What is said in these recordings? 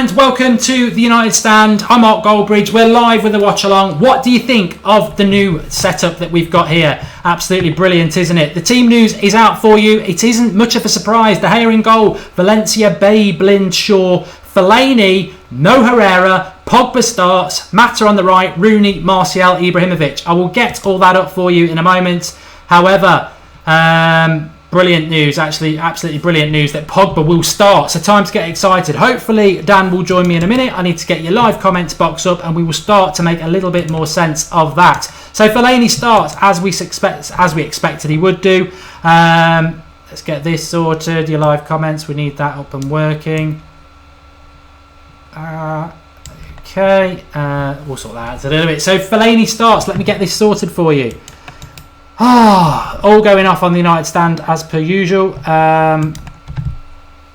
and welcome to the United Stand. I'm Mark Goldbridge. We're live with the Watchalong. What do you think of the new setup that we've got here? Absolutely brilliant, isn't it? The team news is out for you. It isn't much of a surprise. De Gea in goal, Valencia, Bay, Blind, Shaw, Fellaini, no Herrera, Pogba starts, Mata on the right, Rooney, Martial, Ibrahimovic. I will get all that up for you in a moment. However, brilliant news, actually, absolutely brilliant news that Pogba will start. So time to get excited. Hopefully Dan will join me in a minute. I need to get your live comments box up and we will start to make a little bit more sense of that. So Fellaini starts as we expected he would do. Let's get this sorted. Your live comments, we need that up and working. Okay, we'll sort that out a little bit. So Fellaini starts. Let me get this sorted for you. All going off on the United Stand as per usual. Not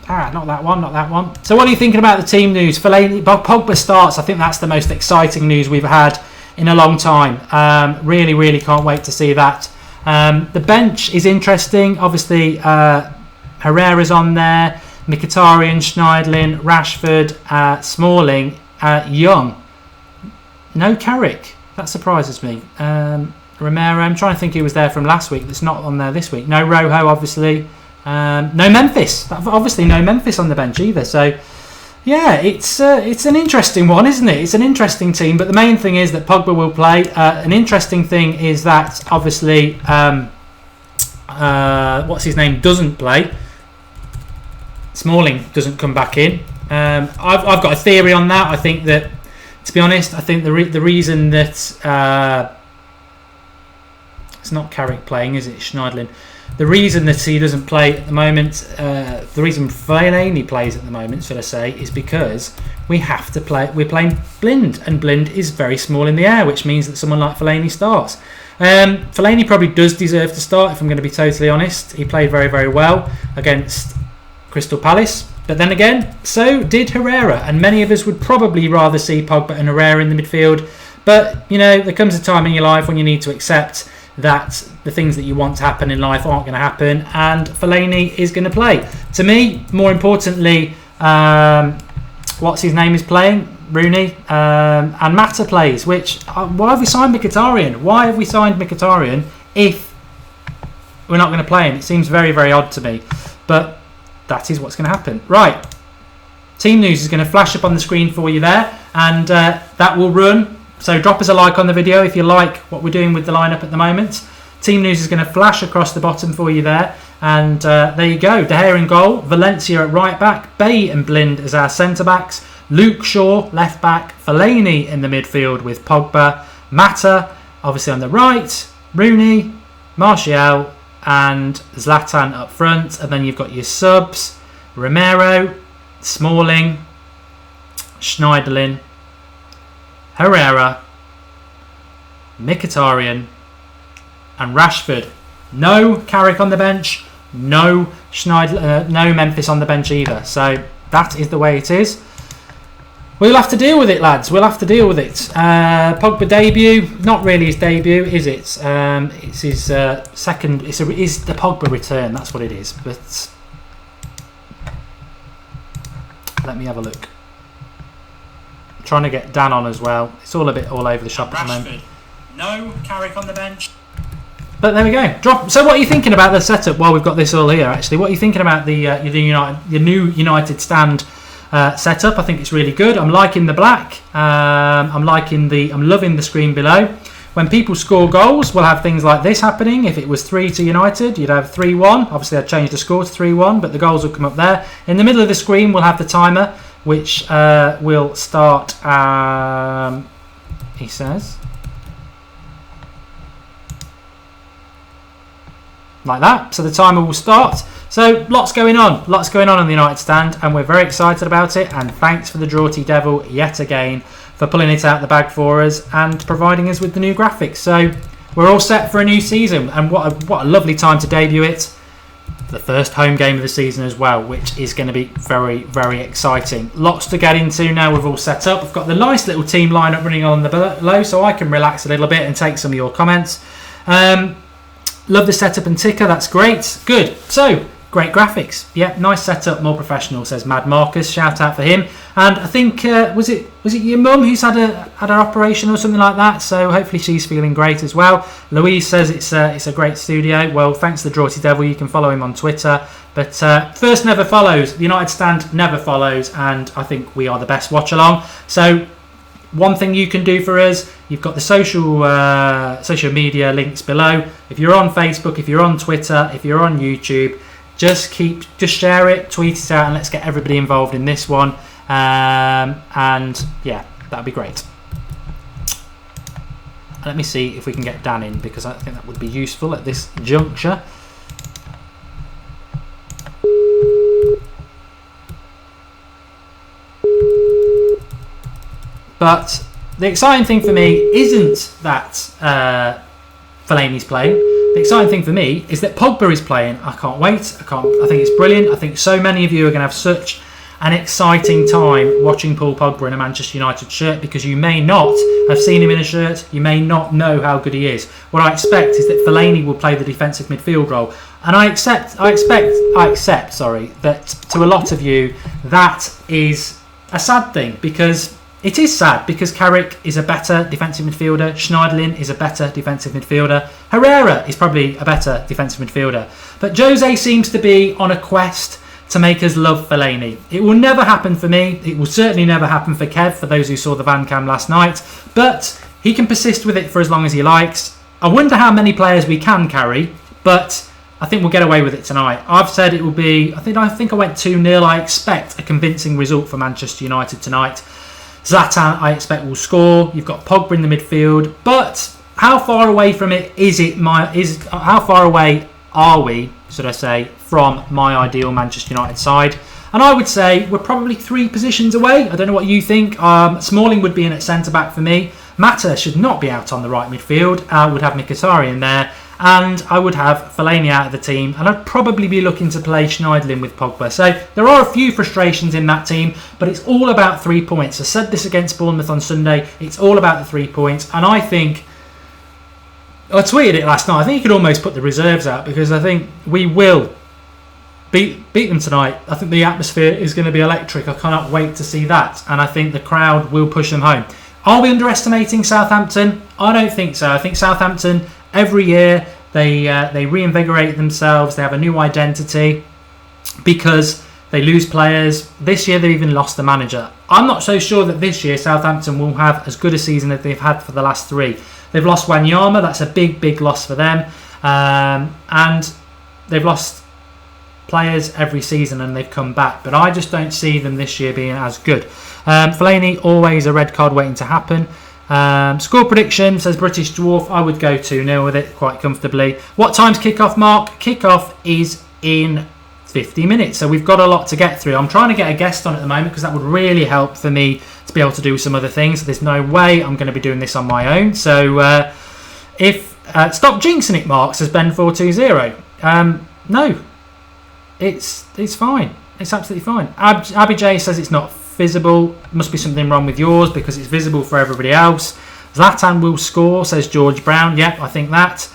that one. So what are you thinking about the team news? Fellaini, Pogba starts. I think that's the most exciting news we've had in a long time. Really can't wait to see that. The bench is interesting. Obviously, Herrera's on there. Mkhitaryan, Schneiderlin, Rashford, Smalling, Young. No Carrick. That surprises me. Romero, I'm trying to think who was there from last week that's not on there this week. No Rojo, obviously. No Memphis. Obviously no Memphis on the bench either. So, yeah, it's an interesting one, isn't it? It's an interesting team, but the main thing is that Pogba will play. An interesting thing is that, obviously, what's his name, doesn't play. Smalling doesn't come back in. I've got a theory on that. I think that, to be honest, I think the reason that it's not Carrick playing, is it? Schneiderlin. The reason that he doesn't play at the moment, the reason Fellaini plays at the moment, should I say, is because we have to play. We're playing Blind, and Blind is very small in the air, which means that someone like Fellaini starts. Fellaini probably does deserve to start, if I'm going to be totally honest. He played very well against Crystal Palace, but then again, so did Herrera, and many of us would probably rather see Pogba and Herrera in the midfield. But you know, there comes a time in your life when you need to accept that the things that you want to happen in life aren't going to happen, and Fellaini is going to play. To me, more importantly, what's his name is playing, Rooney, and Mata plays. Which why have we signed Mkhitaryan? Why have we signed Mkhitaryan if we're not going to play him? It seems very odd to me, but that is what's going to happen. Right, team news is going to flash up on the screen for you there, and that will run. So drop us a like on the video if you like what we're doing with the lineup at the moment. Team news is going to flash across the bottom for you there. And there you go. De Gea in goal. Valencia at right back. Bay and Blind as our centre-backs. Luke Shaw, left back. Fellaini in the midfield with Pogba. Mata, obviously on the right. Rooney, Martial and Zlatan up front. And then you've got your subs. Romero, Smalling, Schneiderlin, Herrera, Mkhitaryan and Rashford. No Carrick on the bench, no no Memphis on the bench either. So that is the way it is. We'll have to deal with it, lads. We'll have to deal with it. Pogba debut, not really his debut, is it? It's his second. It's the Pogba return. That's what it is. But let me have a look. Trying to get Dan on as well. It's all a bit all over the shop at the moment. No Carrick on the bench. But there we go. So what are you thinking about the setup while we've got this all here, actually? What are you thinking about your new United Stand setup? I think it's really good. I'm liking the black. I'm loving the screen below. When people score goals, we'll have things like this happening. If it was 3 to United, you'd have 3-1. Obviously, I'd change the score to 3-1, but the goals will come up there. In the middle of the screen, we'll have the timer, which will start, he says, like that. So the timer will start. So lots going on the United Stand, and we're very excited about it. And thanks for the Draughty Devil yet again for pulling it out the bag for us and providing us with the new graphics. So we're all set for a new season, and what a lovely time to debut it. The first home game of the season as well, which is going to be very exciting. Lots to get into now we've all set up. We've got the nice little team lineup running on the below, so I can relax a little bit and take some of your comments. Love the setup and ticker, that's great. Good. So Great graphics. Yeah, nice setup, more professional, says Mad Marcus. Shout out for him. And I think was it your mum who's had an operation or something like that? So hopefully she's feeling great as well. Louise says it's a great studio. Well, thanks to the Draughty Devil. You can follow him on Twitter. But first never follows. The United Stand never follows, and I think we are the best watch along. So one thing you can do for us, you've got the social media links below. If you're on Facebook, if you're on Twitter, if you're on YouTube, just share it, tweet it out, and let's get everybody involved in this one. And yeah, that'd be great. Let me see if we can get Dan in, because I think that would be useful at this juncture. But the exciting thing for me isn't that Fellaini's playing. The exciting thing for me is that Pogba is playing. I can't wait. I think it's brilliant. I think so many of you are going to have such an exciting time watching Paul Pogba in a Manchester United shirt, because you may not have seen him in a shirt. You may not know how good he is. What I expect is that Fellaini will play the defensive midfield role. And I accept, that to a lot of you, that is a sad thing, because it is sad, because Carrick is a better defensive midfielder. Schneiderlin is a better defensive midfielder. Herrera is probably a better defensive midfielder. But Jose seems to be on a quest to make us love Fellaini. It will never happen for me. It will certainly never happen for Kev, for those who saw the Van Cam last night. But he can persist with it for as long as he likes. I wonder how many players we can carry, but I think we'll get away with it tonight. I've said it will be, I think I went 2-0. I expect a convincing result for Manchester United tonight. Zlatan, I expect, will score. You've got Pogba in the midfield, but how far away from it how far away are we, should I say, from my ideal Manchester United side? And I would say we're probably 3 positions away. I don't know what you think. Smalling would be in at centre-back for me. Mata should not be out on the right midfield. I would have Mkhitaryan there. And I would have Fellaini out of the team. And I'd probably be looking to play Schneiderlin with Pogba. So there are a few frustrations in that team, but it's all about 3 points. I said this against Bournemouth on Sunday. It's all about the 3 points. And I think, I tweeted it last night, I think you could almost put the reserves out, because I think we will beat them tonight. I think the atmosphere is going to be electric. I cannot wait to see that. And I think the crowd will push them home. Are we underestimating Southampton? I don't think so. I think Southampton, every year, they reinvigorate themselves. They have a new identity because they lose players. This year, they've even lost the manager. I'm not so sure that this year Southampton will have as good a season as they've had for the last 3. They've lost Wanyama. That's a big, big loss for them. And they've lost players every season, and they've come back. But I just don't see them this year being as good. Fellaini, always a red card waiting to happen. Score prediction, says British Dwarf. I would go 2-0 with it quite comfortably. What time's kick-off, Mark? Kick-off is in 50 minutes. So we've got a lot to get through. I'm trying to get a guest on at the moment, because that would really help for me to be able to do some other things. There's no way I'm going to be doing this on my own. So stop jinxing it, Mark, says Ben420. No, it's fine. It's absolutely fine. Abby J says it's not visible. Must be something wrong with yours, because it's visible for everybody else. Zlatan will score, says George Brown. Yep, I think that.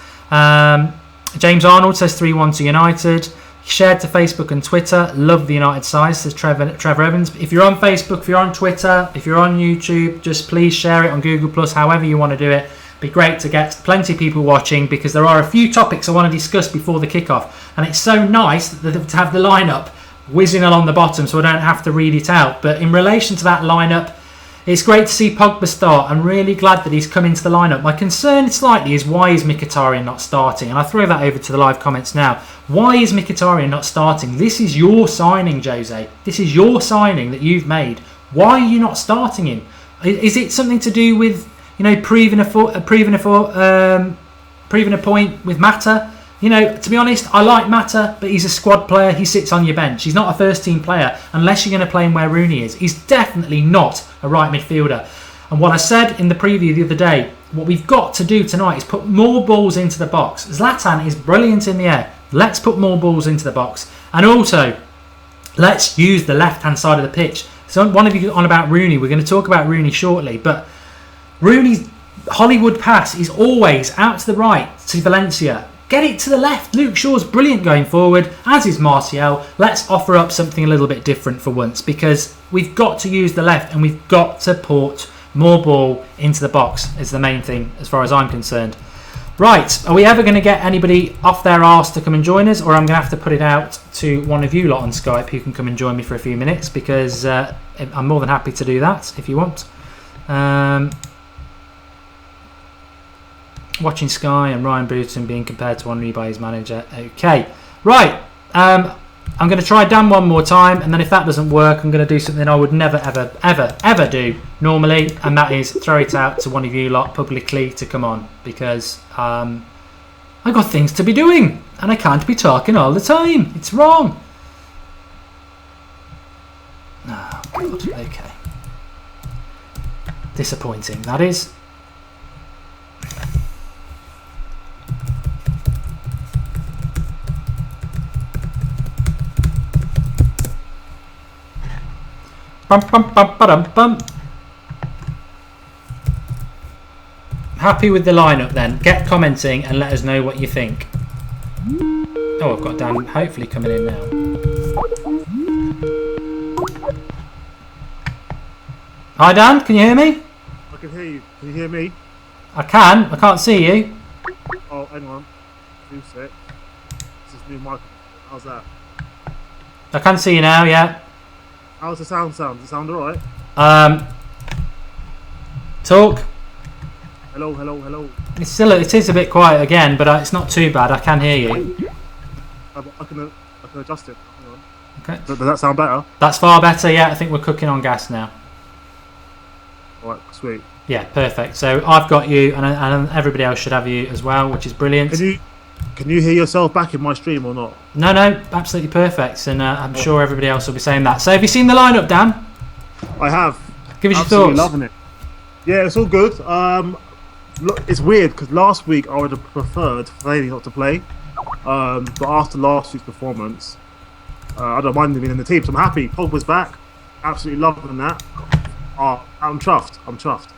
James Arnold says 3-1 to United. Shared to Facebook and Twitter. Love the United side, says Trevor Evans. If you're on Facebook, if you're on Twitter, if you're on YouTube, just please share it on Google Plus, however you want to do it. Be great to get plenty of people watching, because there are a few topics I want to discuss before the kickoff, and it's so nice to have the lineup whizzing along the bottom, so I don't have to read it out. But in relation to that lineup, it's great to see Pogba start. I'm really glad that he's come into the lineup. My concern slightly is, why is Mkhitaryan not starting? And I throw that over to the live comments now. Why is Mkhitaryan not starting? This is your signing, Jose. This is your signing that you've made. Why are you not starting him? Is it something to do with, proving a point with Mata? To be honest, I like Mata, but he's a squad player. He sits on your bench. He's not a first-team player unless you're going to play him where Rooney is. He's definitely not a right midfielder. And what I said in the preview the other day, what we've got to do tonight is put more balls into the box. Zlatan is brilliant in the air. Let's put more balls into the box. And also, let's use the left-hand side of the pitch. So one of you on about Rooney. We're going to talk about Rooney shortly, but Rooney's Hollywood pass is always out to the right to Valencia. Get it to the left. Luke Shaw's brilliant going forward, as is Martial. Let's offer up something a little bit different for once, because we've got to use the left and we've got to port more ball into the box is the main thing as far as I'm concerned. Right, are we ever going to get anybody off their arse to come and join us, or I'm going to have to put it out to one of you lot on Skype who can come and join me for a few minutes, because I'm more than happy to do that if you want. Watching Sky and Ryan Bruton being compared to Henry by his manager. Okay, right. I'm going to try Dan one more time, and then if that doesn't work, I'm going to do something I would never, ever, ever, ever do normally, and that is throw it out to one of you lot publicly to come on, because I got things to be doing, and I can't be talking all the time. It's wrong. Oh, God. Okay. Disappointing, that is. Bum, bum, bum, ba-dum, bum. Happy with the lineup then. Get commenting and let us know what you think. Oh, I've got Dan hopefully coming in now. Hi Dan, can you hear me? I can hear you. Can you hear me? I can. I can't see you. Oh, hang on. 2 sec. This is new mic. How's that? I can see you now, yeah. How's the sound? Does it sound alright? Talk. Hello, hello, hello. It is a bit quiet again, but it's not too bad. I can hear you. I can adjust it. Hang on. Okay. Does that sound better? That's far better. Yeah, I think we're cooking on gas now. Alright, sweet. Yeah, perfect. So I've got you, and everybody else should have you as well, which is brilliant. Can you hear yourself back in my stream or not? No, absolutely perfect, and I'm sure everybody else will be saying that. So have you seen the lineup, Dan? I have. Give us your Absolutely thoughts. Loving it. Yeah, it's all good. Look, it's weird because last week I would have preferred Fellaini not to play, but after last week's performance, I don't mind him being in the team. So I'm happy. Pogba's back. Absolutely loving that. I'm chuffed.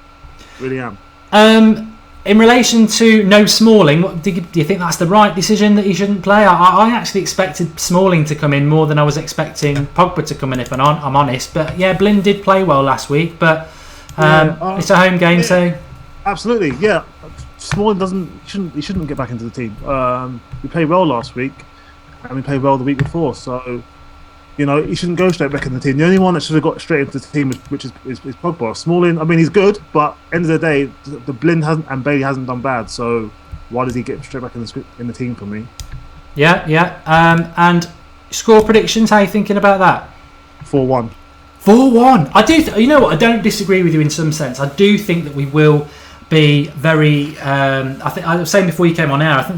Really am. In relation to no Smalling, do you think that's the right decision that he shouldn't play? I actually expected Smalling to come in more than I was expecting Pogba to come in, if I'm honest. But yeah, Blind did play well last week, but it's a home game, so absolutely, yeah. Smalling shouldn't get back into the team. We played well last week, and we played well the week before, so you know he shouldn't go straight back in the team. The only one that should have got straight into the team, which is Pogba. Smalling, I mean, he's good, but end of the day, the Blind hasn't and Bailey hasn't done bad. So why does he get straight back in the team for me? Yeah. And score predictions. How are you thinking about that? 4-1. 4-1. I do. You know what? I don't disagree with you in some sense. I do think that we will be very. I was saying before you came on air. I think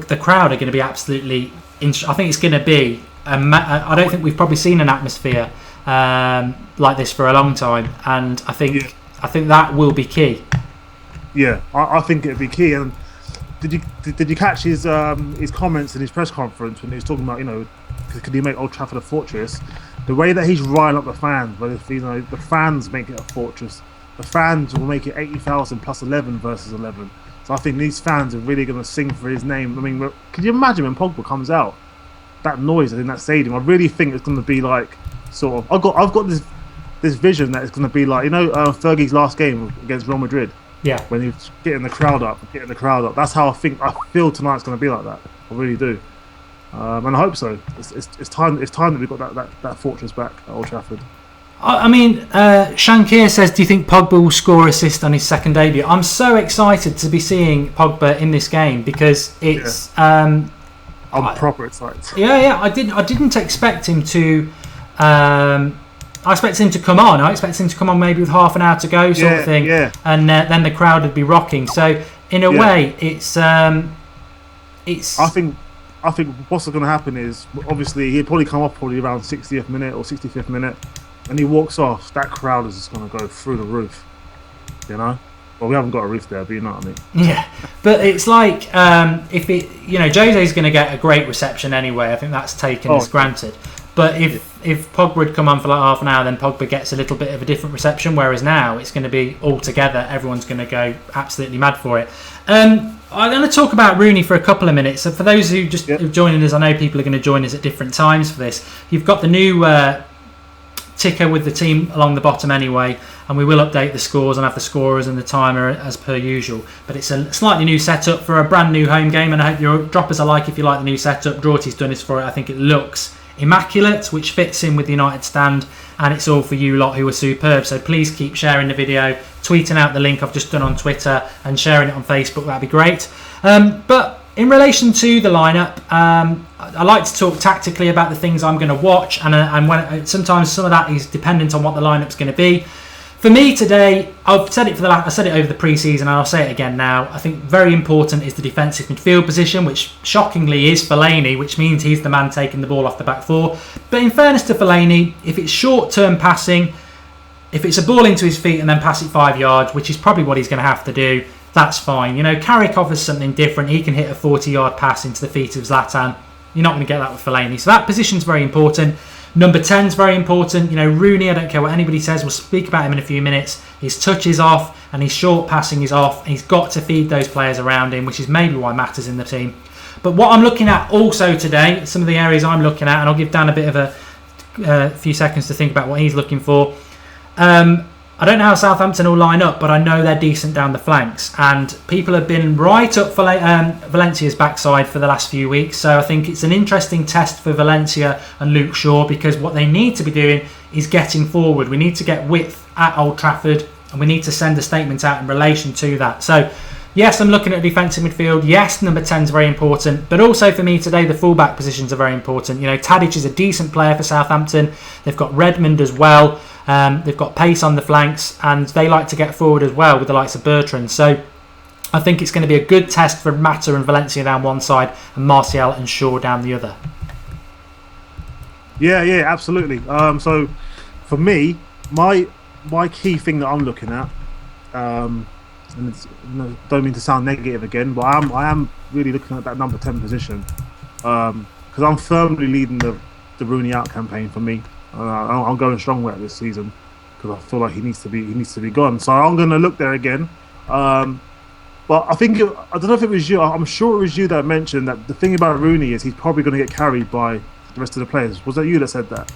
the crowd are going to be absolutely. I think it's going to be. I don't think we've probably seen an atmosphere like this for a long time, and I think that will be key. Yeah, I think it'd be key. And did you catch his comments in his press conference when he was talking about, you know, could he make Old Trafford a fortress? The way that he's riling up the fans, but if, you know, the fans make it a fortress, the fans will make it 80,000 plus 11 versus 11. So I think these fans are really going to sing for his name. I mean, can you imagine when Pogba comes out? That noise in that stadium, I really think it's going to be like sort of. I've got this vision that it's going to be like, you know, Fergie's last game against Real Madrid. Yeah. When he's getting the crowd up. That's how I feel tonight's going to be like that. I really do, and I hope so. It's time that we've got that fortress back at Old Trafford. I mean, Shankir says, do you think Pogba will score assist on his second debut? I'm so excited to be seeing Pogba in this game because it's. Yeah. I'm proper excited. Yeah. I didn't expect him to. I expected him to come on. I expected him to come on maybe with half an hour to go, sort of thing. Yeah. And then the crowd would be rocking. So in a way, it's. I think what's going to happen is obviously he'd probably come off around 60th minute or 65th minute, and he walks off. That crowd is just going to go through the roof. You know. Well, we haven't got a roof there, but you know what I mean. Yeah, but it's like if it, you know, Jose's going to get a great reception anyway. I think that's taken as granted. But if Pogba would come on for like half an hour, then Pogba gets a little bit of a different reception. Whereas now it's going to be all together. Everyone's going to go absolutely mad for it. I'm going to talk about Rooney for a couple of minutes. So for those who just are joining us, I know people are going to join us at different times for this. You've got the new ticker with the team along the bottom anyway, and we will update the scores and have the scorers and the timer as per usual. But it's a slightly new setup for a brand new home game, and I hope you'll drop us a like if you like the new setup. Drawty's done this for it. I think it looks immaculate, which fits in with the United stand, and it's all for you lot who are superb. So please keep sharing the video, tweeting out the link I've just done on Twitter, and sharing it on Facebook. That'd be great. But in relation to the lineup, I like to talk tactically about the things I'm going to watch, and when sometimes some of that is dependent on what the lineup's going to be. For me today, I've said it I said it over the pre-season, and I'll say it again now. I think very important is the defensive midfield position, which shockingly is Fellaini, which means he's the man taking the ball off the back four. But in fairness to Fellaini, if it's short-term passing, if it's a ball into his feet and then pass it 5 yards, which is probably what he's going to have to do, that's fine. You know, Carrick offers something different. He can hit a 40-yard pass into the feet of Zlatan. You're not going to get that with Fellaini. So that position's very important. Number 10 is very important. You know, Rooney, I don't care what anybody says. We'll speak about him in a few minutes. His touch is off and his short passing is off. And he's got to feed those players around him, which is maybe why matters in the team. But what I'm looking at also today, some of the areas I'm looking at, and I'll give Dan a bit of a few seconds to think about what he's looking for. I don't know how Southampton will line up, but I know they're decent down the flanks. And people have been right up for Valencia's backside for the last few weeks. So I think it's an interesting test for Valencia and Luke Shaw, because what they need to be doing is getting forward. We need to get width at Old Trafford, and we need to send a statement out in relation to that. So yes, I'm looking at defensive midfield. Yes, number 10 is very important. But also for me today, the fullback positions are very important. You know, Tadic is a decent player for Southampton. They've got Redmond as well. They've got pace on the flanks, and they like to get forward as well with the likes of Bertrand. So I think it's going to be a good test for Mata and Valencia down one side and Martial and Shaw down the other. Yeah, absolutely. So for me, my key thing that I'm looking at, and it's, don't mean to sound negative again, but I am really looking at that number 10 position, because I'm firmly leading the Rooney out campaign for me. I'm going strong with it this season because I feel like he needs to be gone. So I'm going to look there again. But I think I don't know if it was you. I'm sure it was you that mentioned that the thing about Rooney is he's probably going to get carried by the rest of the players. Was that you that said that?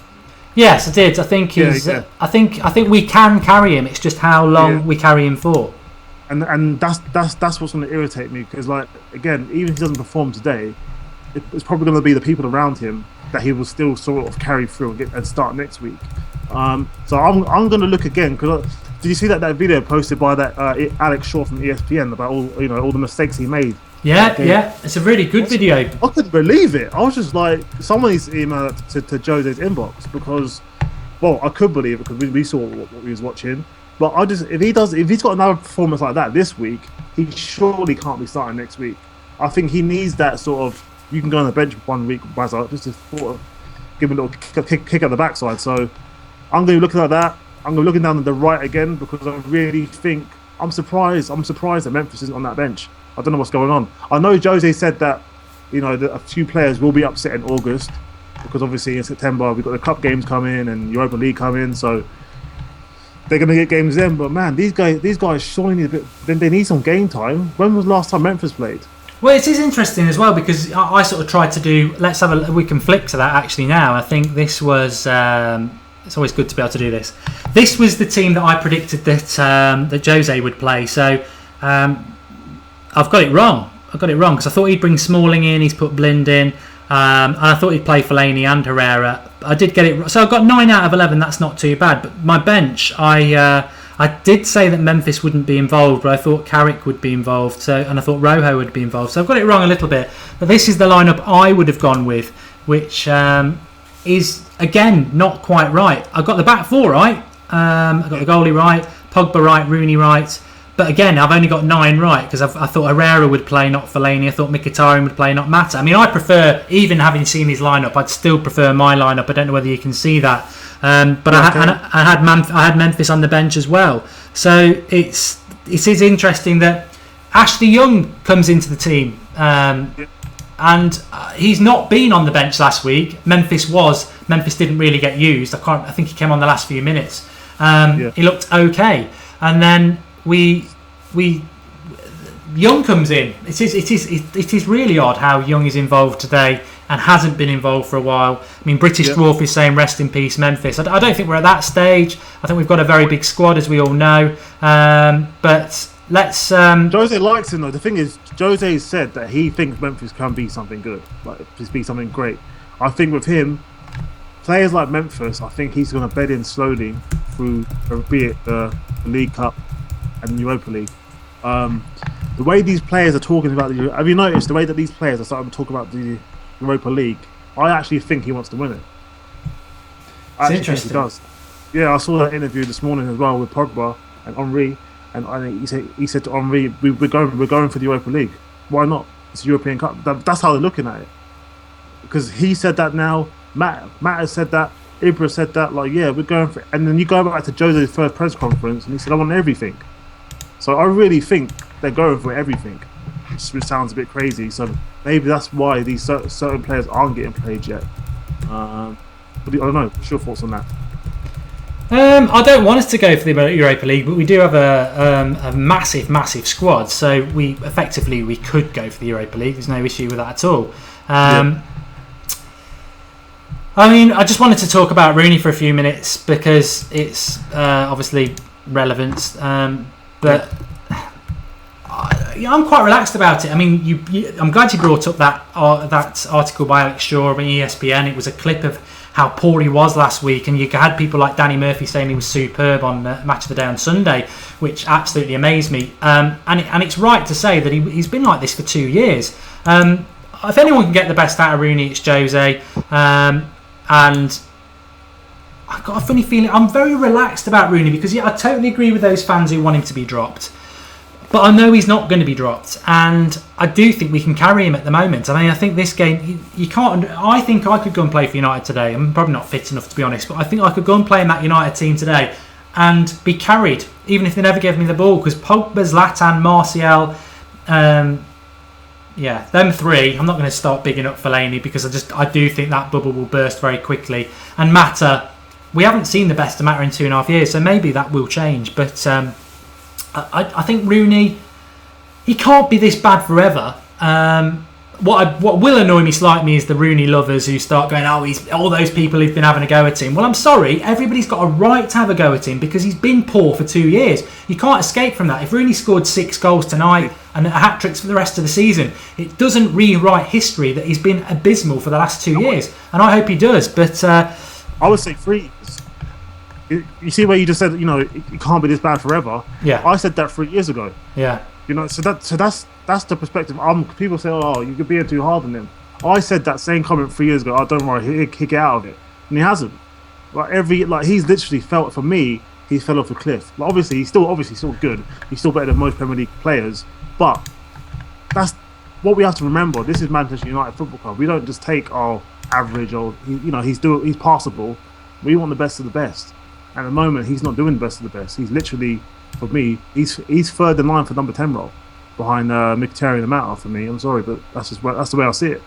Yes, I did. I think he's. Yeah. I think we can carry him. It's just how long we carry him for. And that's what's going to irritate me, because, like, again, even if he doesn't perform today, it's probably going to be the people around him that he will still sort of carry through and start next week. So I'm going to look again, because did you see that video posted by that Alex Shaw from ESPN about all the mistakes he made? Yeah, it's a really good video. I couldn't believe it. I was just like, someone needs to email it to Jose's inbox, because, well, I could believe it because we saw what we was watching. But if he's got another performance like that this week, he surely can't be starting next week. I think he needs that sort of, you can go on the bench 1 week, just to sort of give him a little kick at the backside. So I'm going to be looking at that. I'm going to be looking down at the right again, because I really think I'm surprised that Memphis isn't on that bench. I don't know what's going on. I know Jose said that, that a few players will be upset in August, because obviously in September we've got the cup games coming and Europa League coming, so they're going to get games then. But man, these guys surely need a bit. Then they need some game time. When was the last time Memphis played? Well, it is interesting as well, because I sort of tried to do. We can flick to that actually now. I think this was. It's always good to be able to do this. This was the team that I predicted that Jose would play. So I've got it wrong. Because I thought he'd bring Smalling in. He's put Blind in, and I thought he'd play Fellaini and Herrera. I did get it. So I've got 9 out of 11. That's not too bad. But my bench, I did say that Memphis wouldn't be involved, but I thought Carrick would be involved, and I thought Rojo would be involved. So I've got it wrong a little bit. But this is the lineup I would have gone with, which is, again, not quite right. I got the back four right. I got the goalie right, Pogba right, Rooney right. But again, I've only got 9 right, because I thought Herrera would play, not Fellaini. I thought Mkhitaryan would play, not Mata. I mean, I prefer, even having seen his lineup, I'd still prefer my lineup. I don't know whether you can see that. But I had Memphis on the bench as well. So it is interesting that Ashley Young comes into the team, and he's not been on the bench last week. Memphis didn't really get used. I think he came on the last few minutes. He looked okay, and then the Young comes in. It is really odd how Young is involved today and hasn't been involved for a while. I mean, British Dwarf is saying rest in peace Memphis. I don't think we're at that stage. I think we've got a very big squad, as we all know. But let's... Jose likes him, though. The thing is, Jose said that he thinks Memphis can be something good, like just be something great. I think with him, players like Memphis, I think he's going to bed in slowly through, be it the League Cup and Europa League. The way these players are talking about have you noticed the way that these players are starting to talk about the Europa League? I actually think he wants to win it. It's interesting. Think he does. Yeah, I saw that interview this morning as well with Pogba and Henry, and I think he said to Henry, "We're going for the Europa League. Why not? It's a European Cup." That's how they're looking at it. Because he said that now. Matt has said that. Ibra said that. Like, yeah, we're going for it. And then you go back to Jose's first press conference, and he said, "I want everything." So I really think they're going for everything, which sounds a bit crazy. So maybe that's why these certain players aren't getting played yet. But I don't know. What's your thoughts on that? I don't want us to go for the Europa League, but we do have a massive squad. So we could go for the Europa League. There's no issue with that at all. I mean, I just wanted to talk about Rooney for a few minutes because it's obviously relevant. But I'm quite relaxed about it. I mean, I'm glad you brought up that article by Alex Shaw on ESPN. It was a clip of how poor he was last week, and you had people like Danny Murphy saying he was superb on Match of the Day on Sunday, which absolutely amazed me. And it's right to say that he's been like this for 2 years. If anyone can get the best out of Rooney, it's Jose. And I've got a funny feeling. I'm very relaxed about Rooney because I totally agree with those fans who want him to be dropped. But I know he's not going to be dropped, and I do think we can carry him at the moment. I mean, I think this game, you can't... I think I could go and play for United today. I'm probably not fit enough, to be honest, but I think I could go and play in that United team today and be carried, even if they never gave me the ball, because Pogba, Zlatan, Martial, them three. I'm not going to start bigging up Fellaini because I do think that bubble will burst very quickly. And Mata, we haven't seen the best of Mata in 2.5 years, so maybe that will change. But I think Rooney, he can't be this bad forever. What will annoy me slightly is the Rooney lovers who start going, he's all those people who've been having a go at him. Well, I'm sorry, everybody's got a right to have a go at him because he's been poor for 2 years. You can't escape from that. If Rooney scored 6 goals tonight and hat-tricks for the rest of the season, it doesn't rewrite history that he's been abysmal for the last 2 years. And I hope he does, but... I would say 3 years. You see where you just said, it can't be this bad forever. Yeah. I said that 3 years ago. Yeah. So that's the perspective. People say, you could be too hard on him. I said that same comment 3 years ago. Don't worry, he'll get out of it, and he hasn't. He's literally felt, for me, he fell off a cliff. Obviously he's still good. He's still better than most Premier League players. But that's what we have to remember. This is Manchester United Football Club. We don't just take average or he's passable. We want the best of the best. At the moment, he's not doing the best of the best. He's literally, for me, he's third in line for number 10 role behind Mkhitaryan and Mata for me. I'm sorry, but that's the way I see it.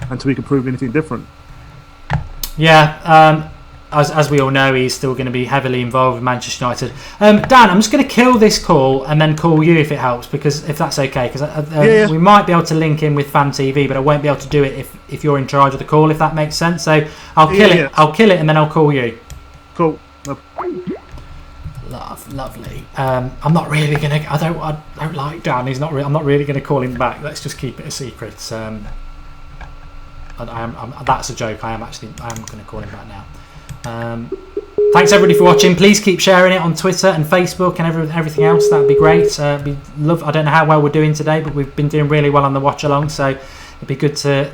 Until we can prove anything different. Yeah, as we all know, he's still going to be heavily involved with Manchester United. Dan, I'm just going to kill this call and then call you if it helps, because if that's okay, because we might be able to link in with Fan TV, but I won't be able to do it if you're in charge of the call, if that makes sense. So I'll kill it. Yeah. I'll kill it and then I'll call you. Cool. Lovely. I'm not really gonna. I don't like Dan. He's not. I'm not really gonna call him back. Let's just keep it a secret. That's a joke. I am gonna call him back now. Thanks everybody for watching. Please keep sharing it on Twitter and Facebook and everything else. That'd be great. I don't know how well we're doing today, but we've been doing really well on the watch along. So it'd be good to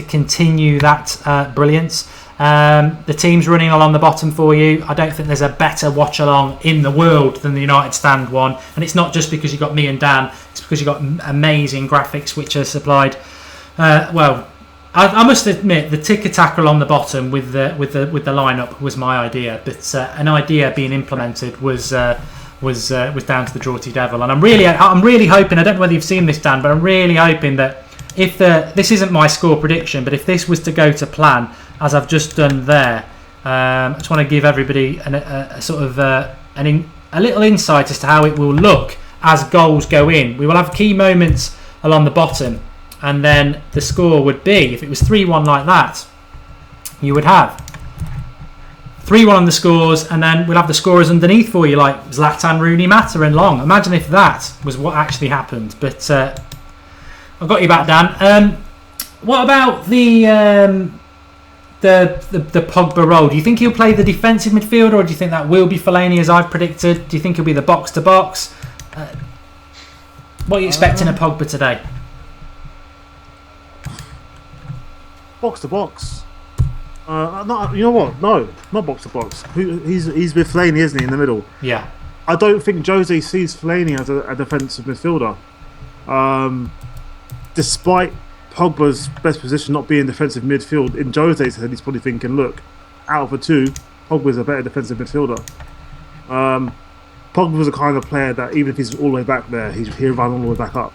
continue that brilliance. The team's running along the bottom for you. I don't think there's a better watch along in the world than the United Stand one, and it's not just because you got me and Dan. It's because you got amazing graphics which are supplied. I must admit the ticker tacker along the bottom with the lineup was my idea, but an idea being implemented was down to the Draughty Devil, and I'm really hoping. I don't know whether you've seen this, Dan, but I'm really hoping that if this isn't my score prediction, but if this was to go to plan, as I've just done there, I just want to give everybody a little insight as to how it will look as goals go in. We will have key moments along the bottom, and then the score would be, if it was 3-1 like that, you would have 3-1 on the scores, and then we'll have the scorers underneath for you, like Zlatan, Rooney, Mata and Long. Imagine if that was what actually happened. But I've got you back, Dan. What about the Pogba role? Do you think he'll play the defensive midfielder, or do you think that will be Fellaini as I've predicted? Do you think he'll be the box-to-box? What are you expecting of Pogba today? Box-to-box. No, you know what? No, not box-to-box. He's with Fellaini, isn't he, in the middle? Yeah. I don't think Jose sees Fellaini as a defensive midfielder. Despite Pogba's best position not being defensive midfield, in Jose's head, he's probably thinking, look, out of the two, Pogba's a better defensive midfielder. Pogba was the kind of player that even if he's all the way back there, he'll run all the way back up.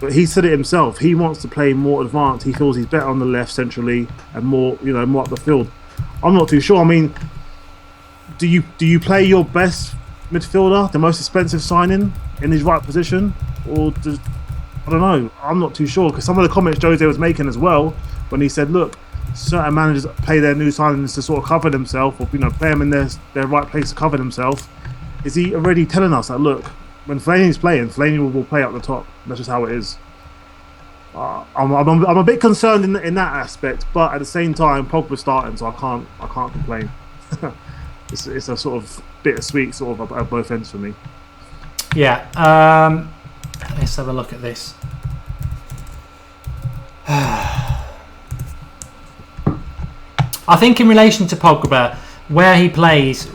But he said it himself. He wants to play more advanced. He feels he's better on the left centrally and more up the field. I'm not too sure. I mean, do you play your best midfielder, the most expensive signing, in his right position, or does? I don't know. I'm not too sure, because some of the comments Jose was making as well, when he said, look, certain managers pay their new signings to sort of cover themselves, or play them in their right place to cover themselves. Is he already telling us that, look, when Fellaini's playing, Fellaini will play up the top? That's just how it is. I'm a bit concerned in that aspect, but at the same time, Pogba's starting, so I can't complain. It's a sort of bittersweet sort of at both ends for me. Yeah. Let's have a look at this. I think in relation to Pogba, where he plays,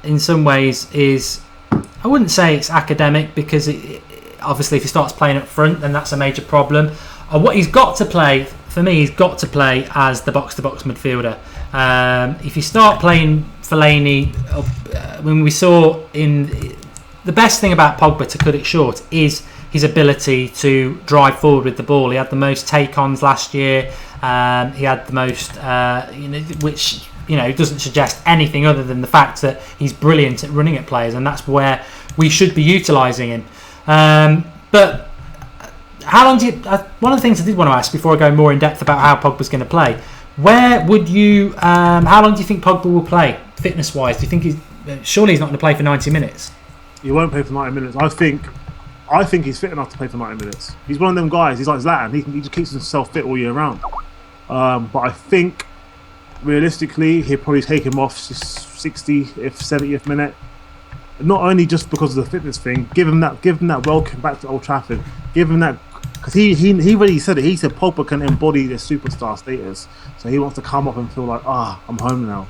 in some ways is, I wouldn't say it's academic, because obviously if he starts playing up front, then that's a major problem. What he's got to play, for me, he's got to play as the box-to-box midfielder. If you start playing Fellaini, when we saw in... The best thing about Pogba, to cut it short, is his ability to drive forward with the ball. He had the most take-ons last year. He had the most, which doesn't suggest anything other than the fact that he's brilliant at running at players, and that's where we should be utilising him. But how long do you? One of the things I did want to ask before I go more in depth about how Pogba's going to play, where would you? How long do you think Pogba will play, fitness-wise? Do you think surely he's not going to play for 90 minutes? He won't play for 90 minutes. I think he's fit enough to play for 90 minutes. He's one of them guys. He's like Zlatan. He just keeps himself fit all year round. But I think realistically, he'll probably take him off 60th, 70th minute. Not only just because of the fitness thing. Give him that welcome back to Old Trafford. Give him that, because he already said it. He said Pogba can embody the superstar status. So he wants to come up and feel like, I'm home now.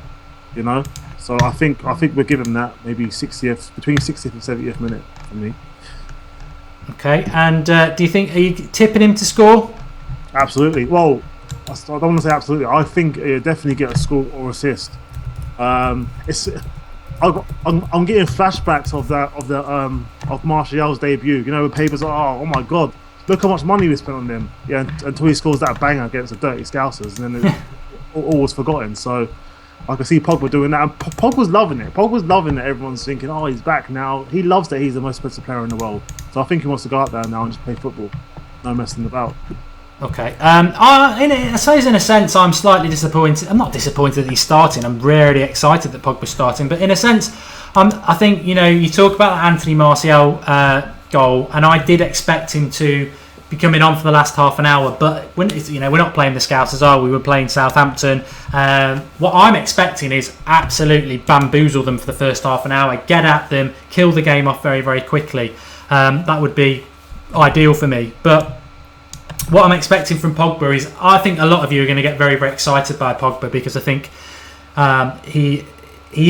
So I think we'll give him that, maybe 60th, between 60th and 70th minute for me. Okay, and do you think, are you tipping him to score? Absolutely. Well, I don't want to say absolutely. I think he'll definitely get a score or assist. I'm getting flashbacks of Martial's debut. The papers are, oh my god, look how much money we spent on him. Yeah, until he scores that banger against the Dirty Scousers, and then all was forgotten. So I can see Pogba doing that, and Pogba's loving it. Pogba's loving it. Everyone's thinking, oh, he's back now. He loves that he's the most expensive player in the world. So I think he wants to go out there now and just play football. No messing about. Okay. I suppose in a sense I'm slightly disappointed. I'm not disappointed that he's starting. I'm really excited that Pogba's starting. But in a sense, I think, you talk about the Anthony Martial goal, and I did expect him to be coming on for the last half an hour, but when we're not playing the Scousers, are we? We're playing Southampton. What I'm expecting is absolutely bamboozle them for the first half an hour, get at them, kill the game off very, very quickly. That would be ideal for me. But what I'm expecting from Pogba is, I think a lot of you are going to get very, very excited by Pogba, because I think he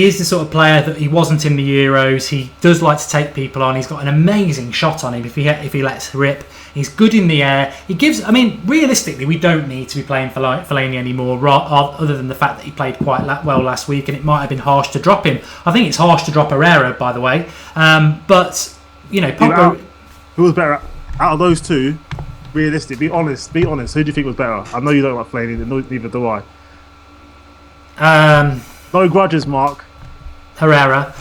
is the sort of player that he wasn't in the Euros. He does like to take people on. He's got an amazing shot on him if he lets rip. He's good in the air. He gives. I mean, realistically, we don't need to be playing Fellaini anymore, other than the fact that he played quite well last week, and it might have been harsh to drop him. I think it's harsh to drop Herrera, by the way. But Pogba. Who was better out of those two? Realistically, be honest. Who do you think was better? I know you don't like Fellaini, neither do I. No grudges, Mark. Herrera.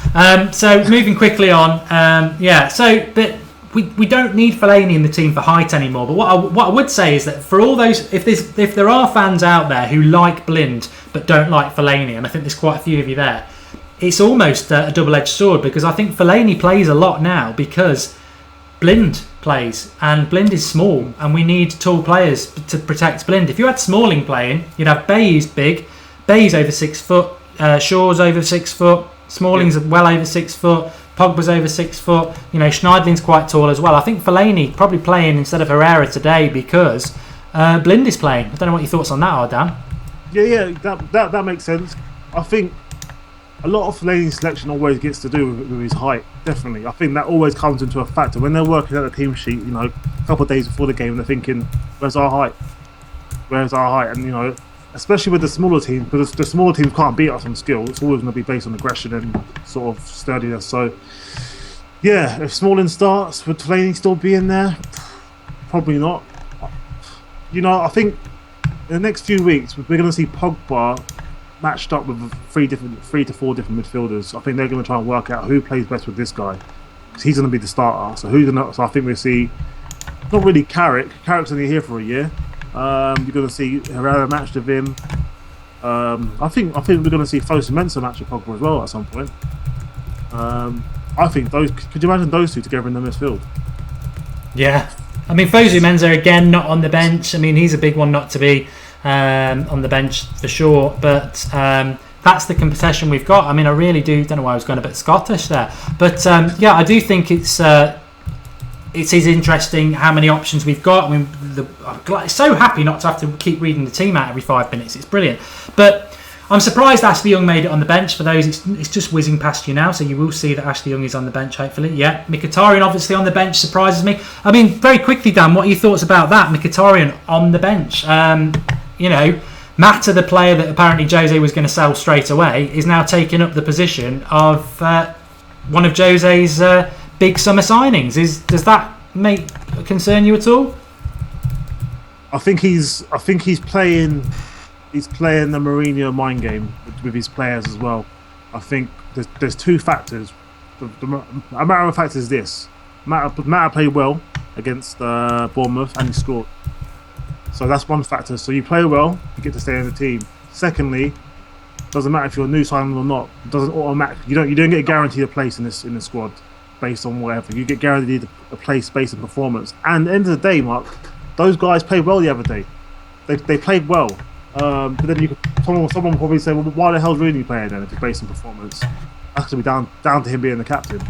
So moving quickly on, but we don't need Fellaini in the team for height anymore. But what I would say is that for all those, if there are fans out there who like Blind but don't like Fellaini, and I think there's quite a few of you there, it's almost a double-edged sword, because I think Fellaini plays a lot now because Blind plays, and Blind is small, and we need tall players to protect Blind. If you had Smalling playing, you'd have Bay, who's big, Bay's over 6 foot, Shaw's over 6 foot, Smalling's well over 6 foot, Pogba's over 6 foot. Schneidlin's quite tall as well. I think Fellaini probably playing instead of Herrera today because Blind is playing. I don't know what your thoughts on that are, Dan. Yeah, that makes sense. I think a lot of Fellaini's selection always gets to do with his height. Definitely, I think that always comes into a factor when they're working out the team sheet. A couple of days before the game, they're thinking, "Where's our height? Where's our height?" And especially with the smaller teams, because the smaller teams can't beat us on skill. It's always going to be based on aggression and sort of sturdiness. So, yeah, if Smalling starts, would Fellaini still be in there? Probably not. I think in the next few weeks we're going to see Pogba matched up with 3 to 4 different midfielders. I think they're going to try and work out who plays best with this guy, because he's going to be the starter. So I think we'll see, not really Carrick. Carrick's only here for a year. You're going to see Herrera matched with him. I think we're going to see Fosu-Mensah match with Pogba as well at some point. I think those. Could you imagine those two together in the midfield? Yeah, I mean Fosu-Mensah again not on the bench. I mean he's a big one not to be on the bench for sure. But that's the competition we've got. I mean I really don't know why I was going a bit Scottish there. But I do think it is interesting how many options we've got. I mean, I'm so happy not to have to keep reading the team out every 5 minutes. It's brilliant. But I'm surprised Ashley Young made it on the bench. For those, it's just whizzing past you now, so you will see that Ashley Young is on the bench, hopefully. Yeah, Mkhitaryan obviously on the bench surprises me. I mean, very quickly, Dan, what are your thoughts about that? Mkhitaryan on the bench. Mata, the player that apparently Jose was going to sell straight away, is now taking up the position of one of Jose's big summer signings. Does that concern you at all? I think he's playing the Mourinho mind game with his players as well. I think there's 2 factors. A matter of fact is this: Mata played well against Bournemouth and he scored. So that's one factor. So you play well, you get to stay in the team. Secondly, doesn't matter if you're a new signing or not. It doesn't automatically. You don't get guaranteed a place in the squad based on whatever. You get guaranteed a place based on performance. And at the end of the day, Mark, those guys played well the other day. They played well. But then someone will probably say, well, why the hell is Rooney playing then if it's based on performance? That's going to be down to him being the captain.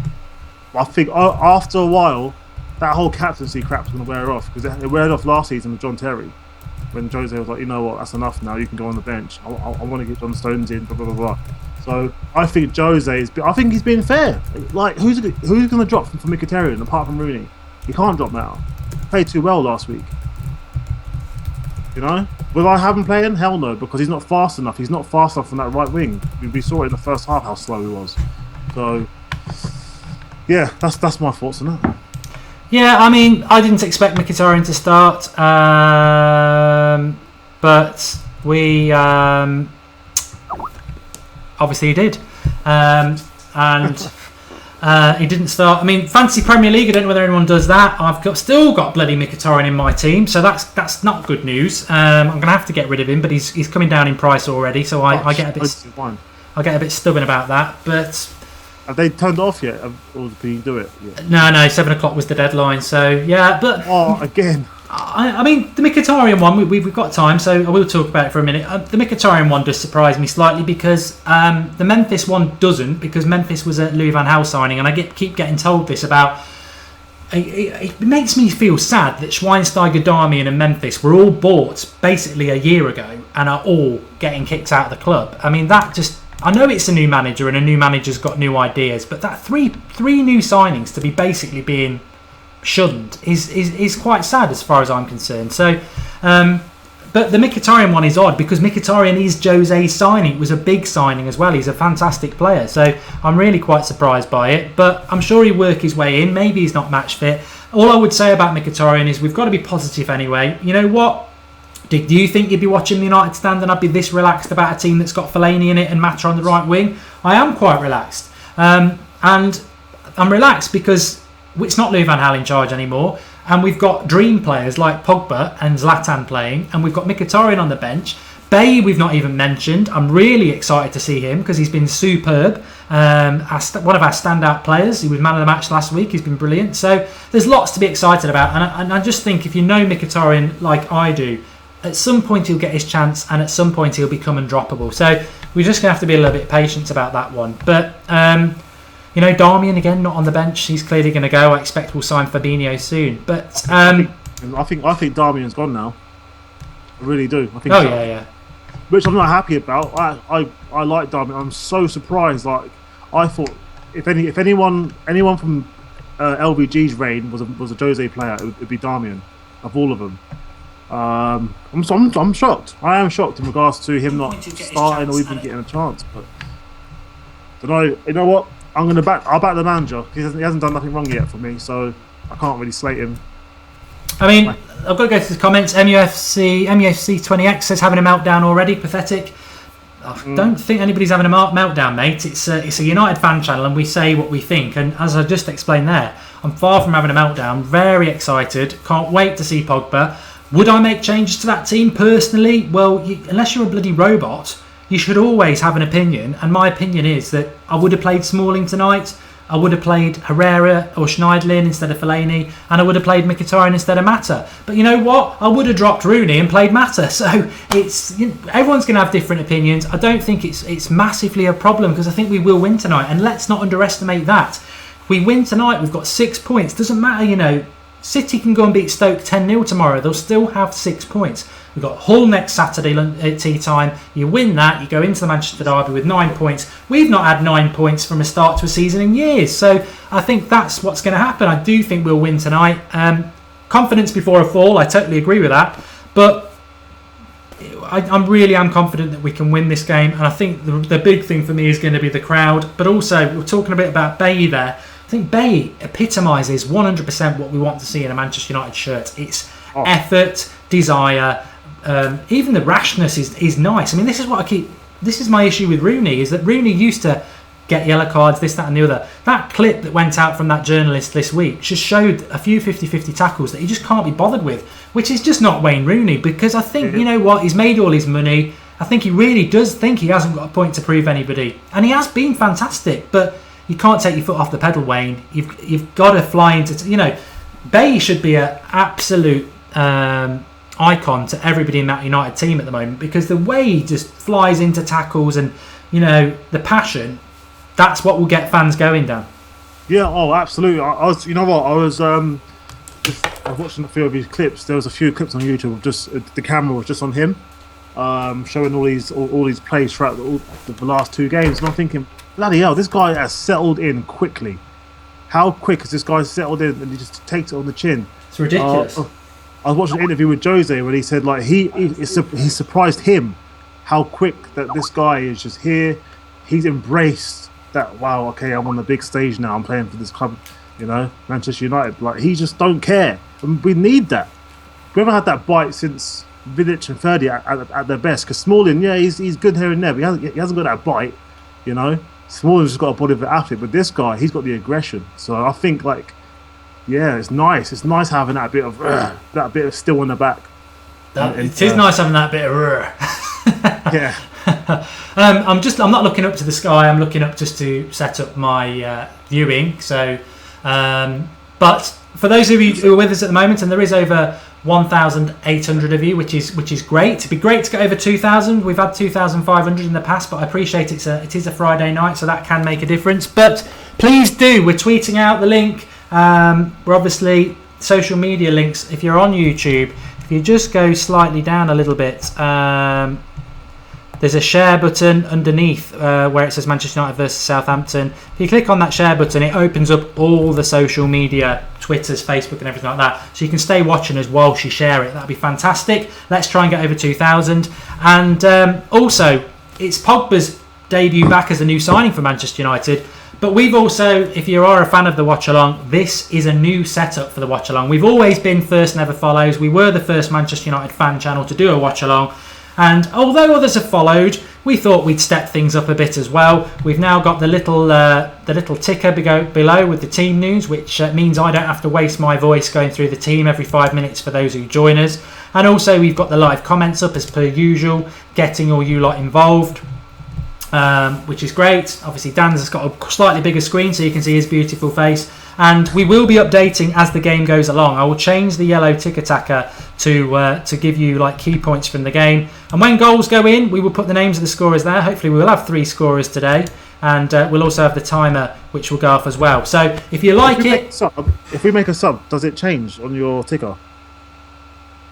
But I think after a while, that whole captaincy crap's going to wear off, because it weared off last season with John Terry, when Jose was like, you know what, that's enough now, you can go on the bench. I want to get John Stones in, blah, blah, blah, blah. So I think I think he's being fair. Like, who's going to drop from Mkhitaryan apart from Rooney? He can't drop now. He played too well last week. Will I have him playing? Hell no, because he's not fast enough. He's not fast enough from that right wing. We saw it in the first half how slow he was. So yeah, that's my thoughts on that. Yeah, I mean, I didn't expect Mkhitaryan to start, but we obviously he did, and he didn't start. I mean, Fantasy Premier League, I don't know whether anyone does that. I've still got bloody Mkhitaryan in my team, so that's not good news. I'm going to have to get rid of him, but he's coming down in price already, so I get a bit stubborn about that, but. Have they turned off yet, or can you do it yet? No, 7 o'clock was the deadline, so yeah, but... Oh, again. I mean, the Mkhitaryan one, we've got time, so I will talk about it for a minute. The Mkhitaryan one does surprise me slightly, because the Memphis one doesn't, because Memphis was a Louis van Gaal signing, and I keep getting told this about... It makes me feel sad that Schweinsteiger, Darmian and Memphis were all bought basically a year ago, and are all getting kicked out of the club. I mean, that just... I know it's a new manager and a new manager's got new ideas, but that three new signings to be basically being shunned is quite sad as far as I'm concerned. So, but the Mkhitaryan one is odd, because Mkhitaryan is Jose's signing. It was a big signing as well. He's a fantastic player, so I'm really quite surprised by it. But I'm sure he'll work his way in. Maybe he's not match fit. All I would say about Mkhitaryan is we've got to be positive anyway. You know what? Do you think you'd be watching the United stand and I'd be this relaxed about a team that's got Fellaini in it and Mata on the right wing? I am quite relaxed. And I'm relaxed because it's not Louis van Gaal in charge anymore. And we've got dream players like Pogba and Zlatan playing. And we've got Mkhitaryan on the bench. Bay, we've not even mentioned. I'm really excited to see him because he's been superb. One of our standout players. He was man of the match last week. He's been brilliant. So there's lots to be excited about. And I just think if you know Mkhitaryan like I do, at some point he'll get his chance and at some point he'll become undroppable. So we're just going to have to be a little bit patient about that one. But, Darmian, again, not on the bench. He's clearly going to go. I expect we'll sign Fabinho soon. But I think Darmian's gone now. I really do. I think yeah. Which I'm not happy about. I like Darmian. I'm so surprised. Like I thought, if anyone from LVG's reign was a Jose player, it'd be Darmian, of all of them. I'm shocked. I am shocked in regards to him not starting or even getting a chance. But don't know. You know what? I'll back the manager. He hasn't done nothing wrong yet for me, so I can't really slate him. I mean, I've got to go to the comments. MUFC20X says having a meltdown already. Pathetic. I don't think anybody's having a meltdown, mate. It's a United fan channel, and we say what we think. And as I just explained there, I'm far from having a meltdown. Very excited. Can't wait to see Pogba. Would I make changes to that team personally? Well, unless you're a bloody robot, you should always have an opinion. And my opinion is that I would have played Smalling tonight. I would have played Herrera or Schneiderlin instead of Fellaini, and I would have played Mkhitaryan instead of Mata. But you know what? I would have dropped Rooney and played Mata. So everyone's going to have different opinions. I don't think it's massively a problem because I think we will win tonight. And let's not underestimate that. If we win tonight, we've got 6 points. Doesn't matter, City can go and beat Stoke 10-0 tomorrow. They'll still have 6 points. We've got Hull next Saturday at tea time. You win that, you go into the Manchester derby with 9 points. We've not had 9 points from a start to a season in years. So I think that's what's going to happen. I do think we'll win tonight. Confidence before a fall, I totally agree with that. But I really am confident that we can win this game. And I think the big thing for me is going to be the crowd. But also, we're talking a bit about Bailly there. I think Bailly epitomises 100% what we want to see in a Manchester United shirt. It's effort, desire, even the rashness is nice. I mean, this is my issue with Rooney, is that Rooney used to get yellow cards, this, that and the other. That clip that went out from that journalist this week just showed a few 50-50 tackles that he just can't be bothered with, which is just not Wayne Rooney, because I think, you know what, he's made all his money. I think he really does think he hasn't got a point to prove anybody. And he has been fantastic, but you can't take your foot off the pedal, Wayne. You've got to fly into... Bailly should be an absolute icon to everybody in that United team at the moment, because the way he just flies into tackles and, the passion, that's what will get fans going, Dan. Yeah, absolutely. I was watching a few of his clips. There was a few clips on YouTube of just the camera was just on him, showing all these plays throughout the last 2 games, and I'm thinking, bloody hell, this guy has settled in quickly. How quick has this guy settled in, and he just takes it on the chin? It's ridiculous. I was watching an interview with Jose where he said he surprised him how quick that this guy is just here. He's embraced that. Wow, okay, I'm on the big stage now. I'm playing for this club, Manchester United. Like, he just don't care. And we need that. We haven't had that bite since Vidic and Ferdy at their best. Because Smalling, he's good here and there, but he hasn't got that bite. Smalling's just got a body of an athlete, but this guy, he's got the aggression. So I think, it's nice. It's nice having that bit of still in the back. It is nice having that bit of yeah. I'm not looking up to the sky. I'm looking up just to set up my viewing. So, but for those of you who are with us at the moment, and there is over 1,800 of you, which is great. It'd be great to get over 2,000. We've had 2,500 in the past, but I appreciate it is a Friday night, so that can make a difference. But please do. We're tweeting out the link. We're obviously social media links. If you're on YouTube, if you just go slightly down a little bit, there's a share button underneath where it says Manchester United versus Southampton. If you click on that share button, it opens up all the social media, Twitters, Facebook and everything like that. So you can stay watching us whilst you share it. That'd be fantastic. Let's try and get over 2,000. And also, it's Pogba's debut back as a new signing for Manchester United. But we've also, if you are a fan of the Watchalong, this is a new setup for the Watchalong. We've always been First Never Follows. We were the first Manchester United fan channel to do a Watchalong. And although others have followed, we thought we'd step things up a bit as well. We've now got the little ticker below with the team news, which means I don't have to waste my voice going through the team every 5 minutes for those who join us. And also we've got the live comments up as per usual, getting all you lot involved, which is great. Obviously Dan's has got a slightly bigger screen so you can see his beautiful face. And we will be updating as the game goes along. I will change the yellow ticker-tacker to give you like key points from the game. And when goals go in, we will put the names of the scorers there. Hopefully we will have 3 scorers today. And we'll also have the timer, which will go off as well. So if you like if we make a sub, does it change on your ticker?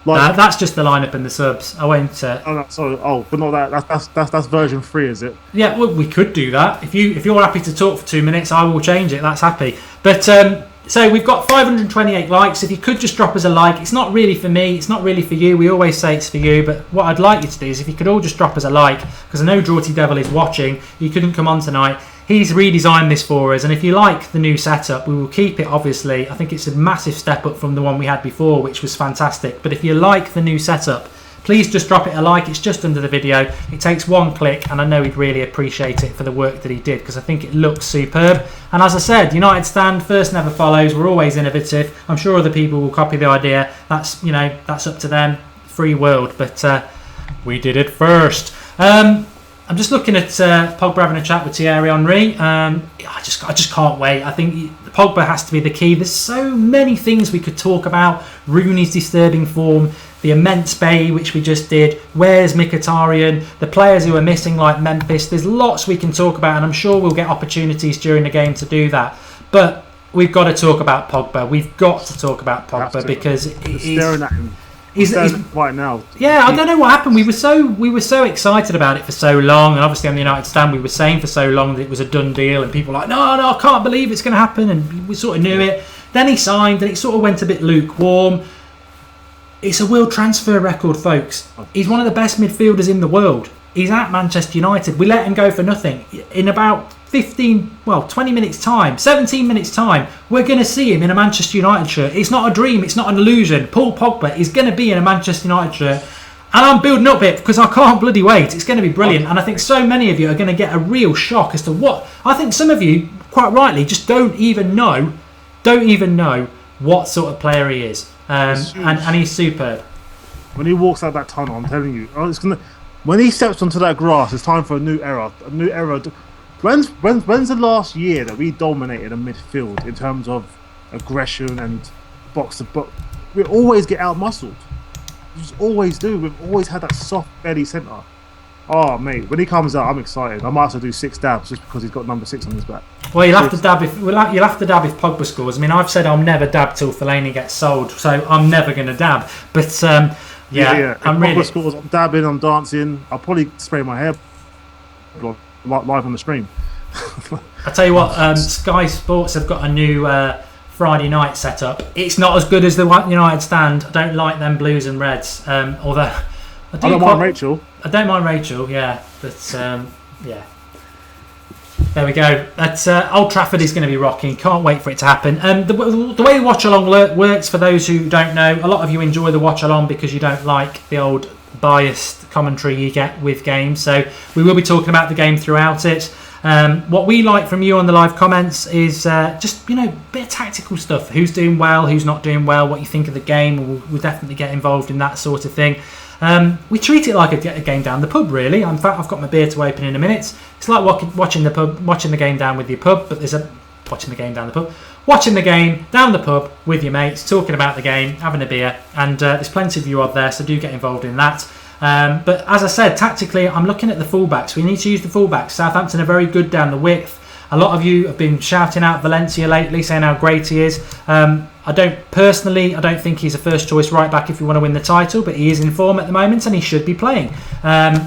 That's just the lineup and the subs. I won't. Oh, no, sorry. Oh, but not that. That's version 3, is it? Yeah, well, we could do that. If you're happy to talk for 2 minutes, I will change it. That's happy. But so we've got 528 likes. If you could just drop us a like. It's not really for me. It's not really for you. We always say it's for you. But what I'd like you to do is if you could all just drop us a like, because I know Draughty Devil is watching. He couldn't come on tonight. He's redesigned this for us, and if you like the new setup, we will keep it, obviously. I think it's a massive step up from the one we had before, which was fantastic. But if you like the new setup, please just drop it a like. It's just under the video. It takes 1 click, and I know he'd really appreciate it for the work that he did, because I think it looks superb. And as I said, United stand, first never follows. We're always innovative. I'm sure other people will copy the idea. That's up to them. Free world. But we did it first. I'm just looking at Pogba having a chat with Thierry Henry. I just can't wait. I think Pogba has to be the key. There's so many things we could talk about. Rooney's disturbing form, the immense Bay, which we just did. Where's Mkhitaryan? The players who are missing, like Memphis. There's lots we can talk about, and I'm sure we'll get opportunities during the game to do that. But we've got to talk about Pogba. We've got to talk about Pogba because staring at him. He's right now. Yeah, I don't know what happened. We were so excited about it for so long, and obviously on the United stand we were saying for so long that it was a done deal, and people were like, no, I can't believe it's going to happen, and we sort of knew it. Then he signed, and it sort of went a bit lukewarm. It's a world transfer record, folks. He's one of the best midfielders in the world. He's at Manchester United. We let him go for nothing. In about 20 minutes time, 17 minutes time, we're going to see him in a Manchester United shirt. It's not a dream, it's not an illusion. Paul Pogba is going to be in a Manchester United shirt, and I'm building up it because I can't bloody wait. It's going to be brilliant, and I think so many of you are going to get a real shock as to what. I think some of you, quite rightly, just don't even know what sort of player he is, and he's superb. When he walks out that tunnel, I'm telling you, when he steps onto that grass, it's time for a new era. When's the last year that we dominated a midfield in terms of aggression and box to box? We always get out muscled. We just always do. We've always had that soft belly centre. Oh mate, when he comes out, I'm excited. I might have to do 6 dabs just because he's got number 6 on his back. Well, you'll have to dab if Pogba scores. I mean, I've said I'll never dab till Fellaini gets sold, so I'm never going to dab. But yeah. I'm really. Pogba scores, I'm dabbing, I'm dancing. I'll probably spray my hair live on the stream. I tell you what, Sky Sports have got a new Friday night setup. It's not as good as the United stand. I don't like them blues and reds. Although I don't mind Rachel. I don't mind Rachel, yeah, but yeah. There we go. At Old Trafford is going to be rocking. Can't wait for it to happen. The way the Watchalong works, for those who don't know, a lot of you enjoy the Watchalong because you don't like the old biased commentary you get with games. So we will be talking about the game throughout it. What we like from you on the live comments is just, a bit of tactical stuff. Who's doing well, who's not doing well, what you think of the game. We'll definitely get involved in that sort of thing. We treat it like a game down the pub, really. In fact, I've got my beer to open in a minute. It's like watching the game down with your pub, but watching the game down the pub with your mates, talking about the game, having a beer, and there's plenty of you out there, so do get involved in that. But as I said, tactically, I'm looking at the fullbacks. We need to use the fullbacks. Southampton are very good down the width. A lot of you have been shouting out Valencia lately, saying how great he is. I don't think he's a first choice right back if you want to win the title, but he is in form at the moment and he should be playing.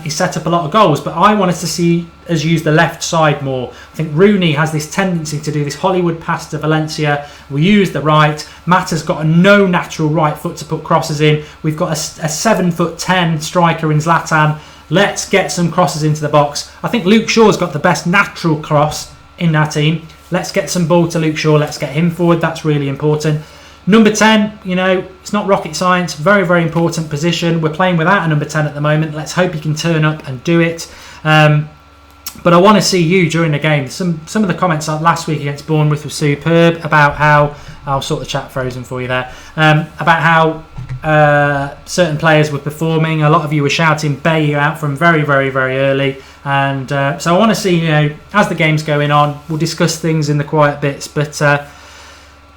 He set up a lot of goals, but I wanted to see us use the left side more. I think Rooney has this tendency to do this Hollywood pass to Valencia. We use the right. Matt has got no natural right foot to put crosses in. We've got a 7'10" striker in Zlatan. Let's get some crosses into the box. I think Luke Shaw's got the best natural cross in our team. Let's get some ball to Luke Shaw. Let's get him forward. That's really important. Number 10, it's not rocket science. Very, very important position. We're playing without a number 10 at the moment. Let's hope he can turn up and do it. But I want to see you during the game. Some of the comments like last week against Bournemouth were superb about how, I'll sort the chat frozen for you there, about how certain players were performing. A lot of you were shouting Bailly out from very, very, very early. And so I want to see, as the game's going on, we'll discuss things in the quiet bits. But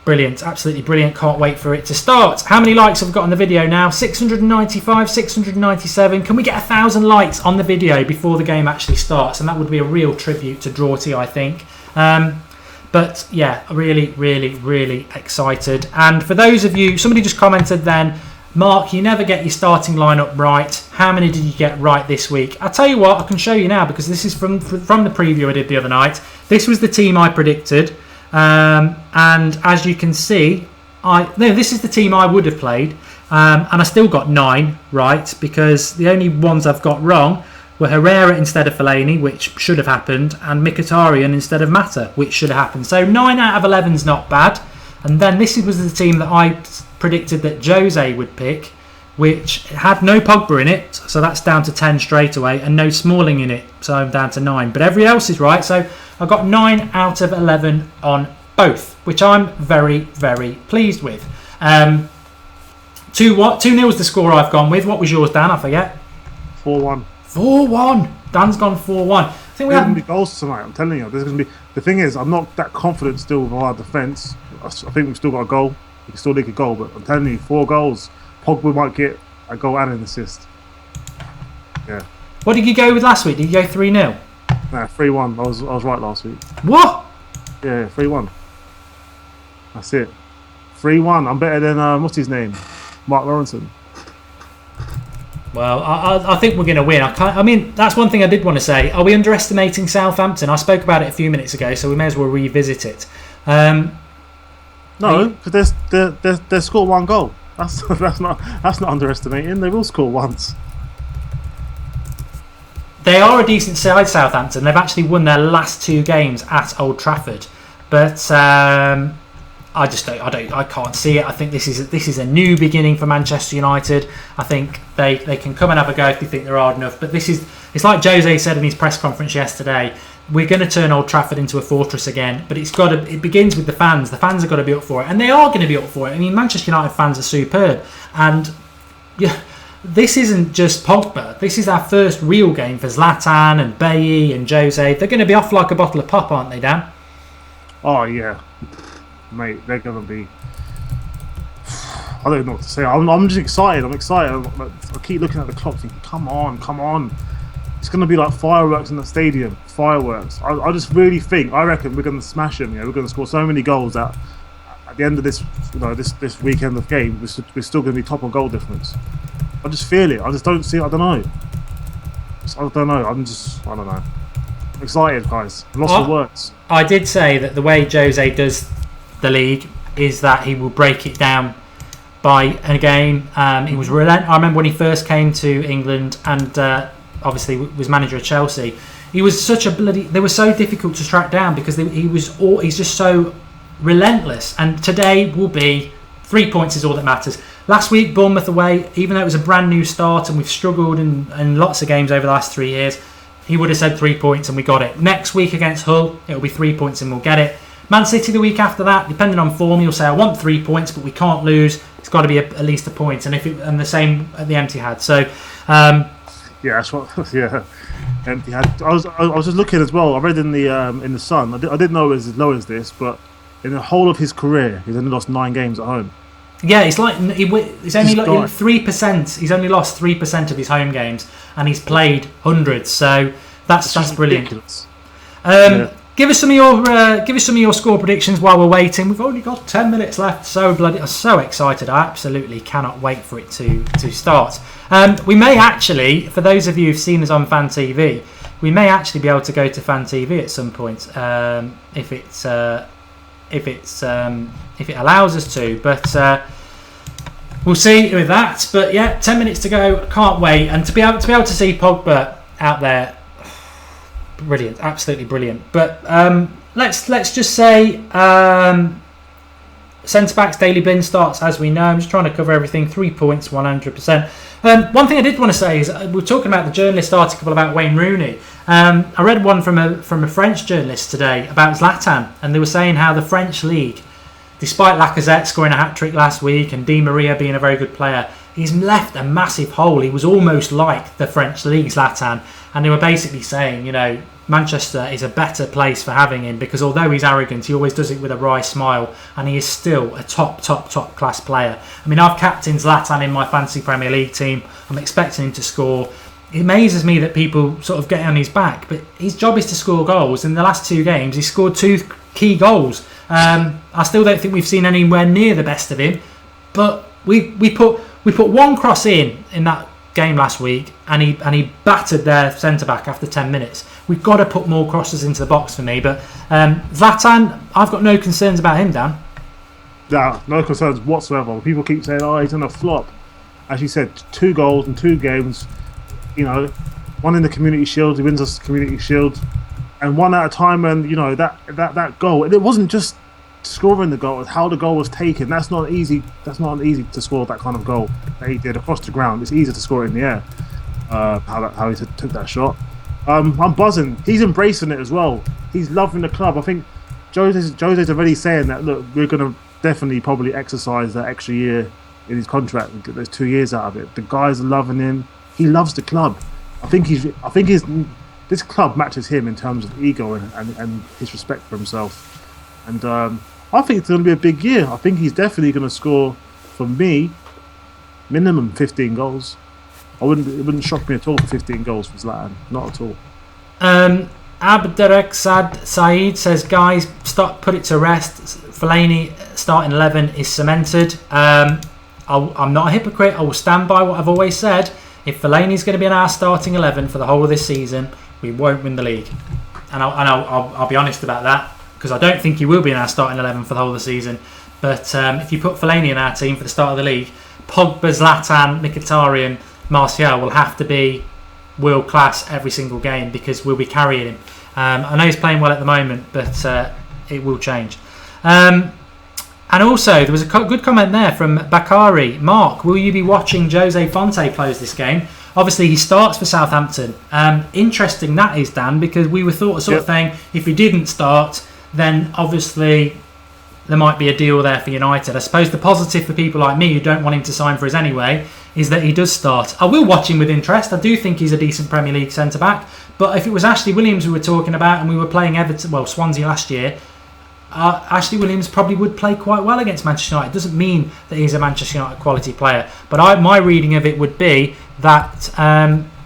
brilliant, absolutely brilliant. Can't wait for it to start. How many likes have we got on the video now? 695, 697. Can we get 1,000 likes on the video before the game actually starts? And that would be a real tribute to Drawty, I think. But yeah, really, really, really excited. And for those of you, somebody just commented then, Mark, you never get your starting lineup right. How many did you get right this week? I'll tell you what, I can show you now because this is from the preview I did the other night. This was the team I predicted. And as you can see, this is the team I would have played, and I still got 9 right because the only ones I've got wrong were Herrera instead of Fellaini, which should have happened, and Mkhitaryan instead of Mata, which should have happened. So 9 out of 11 is not bad. And then this was the team that I predicted that Jose would pick, which had no Pogba in it, so that's down to 10 straight away, and no Smalling in it, so I'm down to 9. But every else is right, so I got 9 out of 11 on both, which I'm very, very pleased with. 2-0's the score I've gone with. What was yours, Dan? I forget. 4-1. 4-1. Dan's gone 4-1. I think there's going to be goals tonight. I'm telling you. There's going to be. The thing is, I'm not that confident still with our defence. I think we've still got a goal. We can still leak a goal, but I'm telling you, 4 goals. Pogba might get a goal and an assist. Yeah. What did you go with last week? Did you go 3-0? Nah, 3-1. I was right last week. What? Yeah, 3-1. That's it. 3-1. I'm better than what's his name, Mark Lawrenson. Well, I think we're going to win. I mean, that's one thing I did want to say. Are we underestimating Southampton? I spoke about it a few minutes ago, so we may as well revisit it. No, because they scored 1 goal. That's not underestimating. They will score once. They are a decent side, Southampton. They've actually won their last 2 games at Old Trafford, but I can't see it. I think this is a new beginning for Manchester United. I think they can come and have a go if they think they're hard enough. But it's like Jose said in his press conference yesterday. We're going to turn Old Trafford into a fortress again, but it begins with the fans. The fans have got to be up for it, and they are going to be up for it. I mean, Manchester United fans are superb, and yeah, this isn't just Pogba. This is our first real game for Zlatan and Bailly and Jose. They're going to be off like a bottle of pop, aren't they, Dan? Oh yeah, mate, they're going to be. I don't know what to say. I'm just excited. I'm excited. I keep looking at the clock, thinking, come on. It's going to be like fireworks in the stadium. Fireworks. I just really think. I reckon we're going to smash them. We're going to score so many goals that at the end of this, this weekend of game, we're still going to be top on goal difference. I just feel it. I just don't see it. I don't know. I don't know. I don't know. I'm excited, guys. I'm lost for words. I did say that the way Jose does the league is that he will break it down by a game. He was relentless. I remember when he first came to England and obviously was manager of Chelsea. He was such a they were so difficult to track down because he's just so relentless. And today will be 3 points is all that matters. Last week, Bournemouth away, even though it was a brand new start and we've struggled in lots of games over the last 3 years, he would have said 3 points and we got it. Next week against Hull, it'll be 3 points and we'll get it. Man City the week after that, depending on form, he'll say, I want 3 points, but we can't lose. It's got to be at least a point. And the same at the Etihad. So, yeah, that's what. Yeah, Etihad. I was just looking as well. I read in the Sun. I didn't know it was as low as this, but in the whole of his career, he's only lost 9 games at home. Yeah, it's like he's only 3%. He's only lost 3% of his home games, and he's played hundreds. So that's brilliant. Yeah. Give us some of your score predictions while we're waiting. We've only got 10 minutes left. I'm so excited. I absolutely cannot wait for it to start. We may actually, for those of you who've seen us on Fan TV, we may actually be able to go to Fan TV at some point if it allows us to. But we'll see with that. But yeah, 10 minutes to go. Can't wait, and to be able to see Pogba out there. Brilliant, absolutely brilliant. But let's just say Centre-backs, Daily Bin starts, as we know. I'm just trying to cover everything. 3 points, 100%. One thing I did want to say is we're talking about the journalist article about Wayne Rooney. I read one from a French journalist today about Zlatan, and they were saying how the French league, despite Lacazette scoring a hat-trick last week and Di Maria being a very good player, he's left a massive hole. He was almost like the French league, Zlatan. And they were basically saying, Manchester is a better place for having him because although he's arrogant, he always does it with a wry smile, and he is still a top class player. I mean, I've captained Zlatan in my fantasy Premier League team. I'm expecting him to score. It amazes me that people sort of get on his back, but his job is to score goals. In the last 2 games, he scored 2 key goals. I still don't think we've seen anywhere near the best of him, but we put one cross in that game last week, and he battered their centre back after 10 minutes. We've got to put more crosses into the box for me. But Zlatan, I've got no concerns about him, Dan. No concerns whatsoever. People keep saying, he's on a flop. As you said, 2 goals in 2 games. One in the Community Shield. He wins us the Community Shield, and one at a time. And that goal. And it wasn't just scoring the goal; it's how the goal was taken. That's not easy to score that kind of goal that he did across the ground. It's easier to score it in the air. How he took that shot. I'm buzzing. He's embracing it as well. He's loving the club. I think Jose's already saying that. Look, we're going to definitely probably exercise that extra year in his contract and get those 2 years out of it. The guys are loving him. He loves the club. I think this club matches him in terms of ego and his respect for himself. And I think it's going to be a big year. I think he's definitely going to score, for me, minimum 15 goals. It wouldn't shock me at all for 15 goals for Zlatan. Not at all. Abderek Saeed says, guys, put it to rest. Fellaini starting 11 is cemented. I'm not a hypocrite. I will stand by what I've always said. If Fellaini's going to be in our starting 11 for the whole of this season, we won't win the league. And I'll be honest about that, because I don't think he will be in our starting 11 for the whole of the season. But if you put Fellaini in our team for the start of the league, Pogba, Zlatan, Mkhitaryan, Martial will have to be world class every single game because we'll be carrying him. I know he's playing well at the moment, but it will change. And also, there was a good comment there from Bakari. Mark, will you be watching Jose Fonte close this game? Obviously, he starts for Southampton. Interesting that is, Dan, because we were thought of thing, if he didn't start, then obviously there might be a deal there for United. I suppose the positive for people like me who don't want him to sign for us anyway is that he does start. I will watch him with interest. I do think he's a decent Premier League centre-back. But if it was Ashley Williams we were talking about and we were playing Swansea last year, Ashley Williams probably would play quite well against Manchester United. It doesn't mean that he's a Manchester United quality player. But my reading of it would be that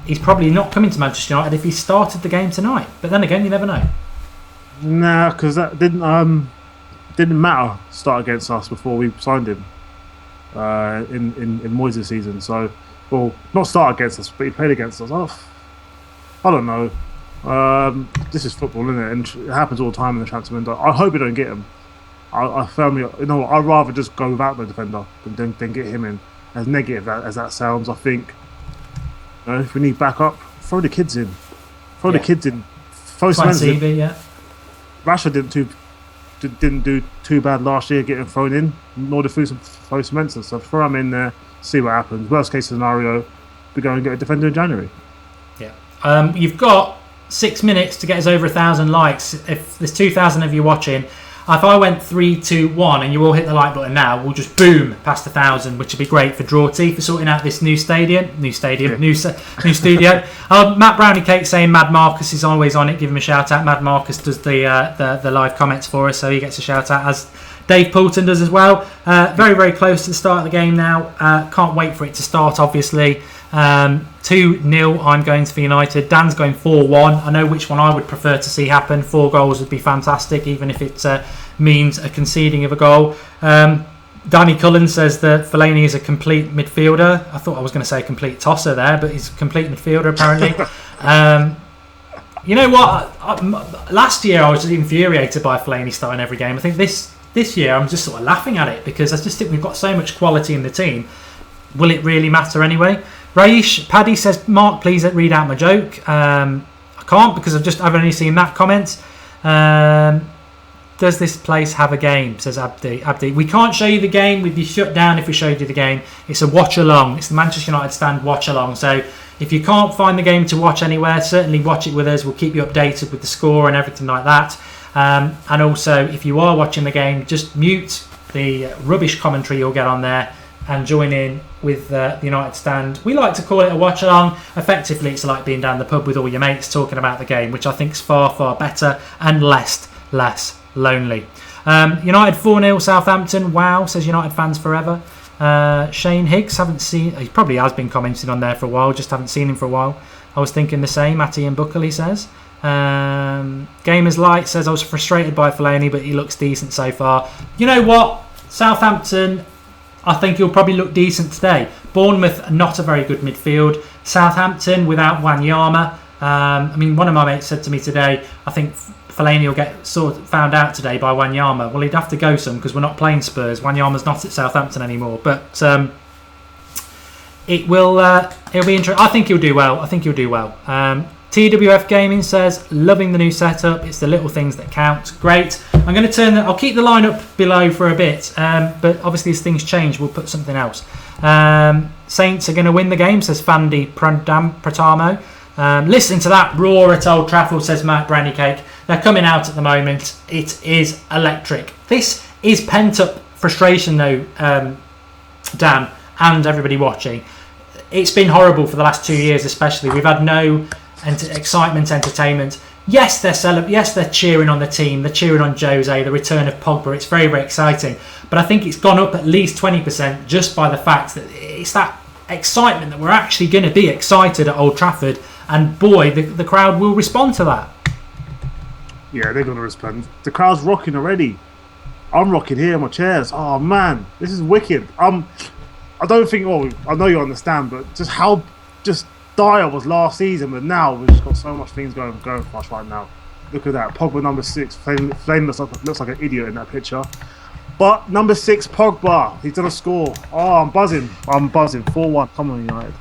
he's probably not coming to Manchester United if he started the game tonight. But then again, you never know. Nah, because that didn't matter start against us before we signed him in Moyes' season. So, well, not start against us, but he played against us. I don't know. This is football, isn't it? And it happens all the time in the transfer window. I hope we don't get him. I'd rather just go without the defender than get him in. As negative as that sounds, I think if we need backup, throw the kids in. Throw CV, yeah. Rashford didn't do too bad last year getting thrown in, nor did Fosu-Mensah. So throw him in there, see what happens. Worst case scenario, we go and get a defender in January. Yeah. You've got 6 minutes to get us over 1,000 likes. If there's 2,000 of you watching, if I went 3, 2, 1 and you all hit the like button now, we'll just boom past 1,000, which would be great for Drawty for sorting out this new studio. Matt Brownie Cake saying Mad Marcus is always on it. Give him a shout out. Mad Marcus does the live comments for us, so he gets a shout out, as Dave Poulton does as well. Very, very close to the start of the game now. Can't wait for it to start, obviously. 2-0 I'm going to United. Dan's going 4-1. I know which one I would prefer to see happen. 4 goals would be fantastic, even if it means a conceding of a goal. Danny Cullen says that Fellaini is a complete midfielder. I thought I was going to say complete tosser there, but he's a complete midfielder apparently. You know what? Last year I was just infuriated by Fellaini starting every game. I think this year I'm just sort of laughing at it because I just think we've got so much quality in the team. Will it really matter anyway? Raish Paddy says, Mark, please read out my joke. I can't because I've only seen that comment. does this place have a game? Says Abdi. We can't show you the game. We'd be shut down if we showed you the game. It's a watch-along. It's the Manchester United stand watch-along. So if you can't find the game to watch anywhere, certainly watch it with us. We'll keep you updated with the score and everything like that. And also, if you are watching the game, just mute the rubbish commentary you'll get on there and join in with the United stand. We like to call it a watch-along. Effectively, it's like being down the pub with all your mates talking about the game, which I think is far, far better and less lonely. United 4-0 Southampton. Wow, says United fans forever. Shane Higgs, haven't seen. He probably has been commenting on there for a while, just haven't seen him for a while. I was thinking the same. Matty and Buckley says. Gamers Light says I was frustrated by Fellaini, but he looks decent so far. You know what? Southampton, I think he'll probably look decent today. Bournemouth, not a very good midfield. Southampton without Wanyama. One of my mates said to me today, I think Fellaini will get sort of found out today by Wanyama. Well, he'd have to go some because we're not playing Spurs. Wanyama's not at Southampton anymore. But it'll be interesting. I think he'll do well. TWF Gaming says, loving the new setup. It's the little things that count. Great. I'm going to I'll keep the lineup below for a bit, but obviously as things change, we'll put something else. Saints are going to win the game, says Fandi Pratamo. Listen to that roar at Old Trafford, says Matt Brandycake. They're coming out at the moment. It is electric. This is pent-up frustration, though, Dan, and everybody watching. It's been horrible for the last 2 years, especially. We've had no excitement, entertainment. Yes, they're cheering on the team. They're cheering on Jose, the return of Pogba. It's very, very exciting. But I think it's gone up at least 20% just by the fact that it's that excitement that we're actually going to be excited at Old Trafford. And boy, the crowd will respond to that. Yeah, they're going to respond. The crowd's rocking already. I'm rocking here in my chairs. Oh, man, this is wicked. I don't think, I know you understand, but just how dire was last season, but now we've just got so much things going for us right now. Look at that. Pogba number 6. Flame looks like an idiot in that picture. But number 6, Pogba. He's done a score. Oh, I'm buzzing. 4-1. Come on, United.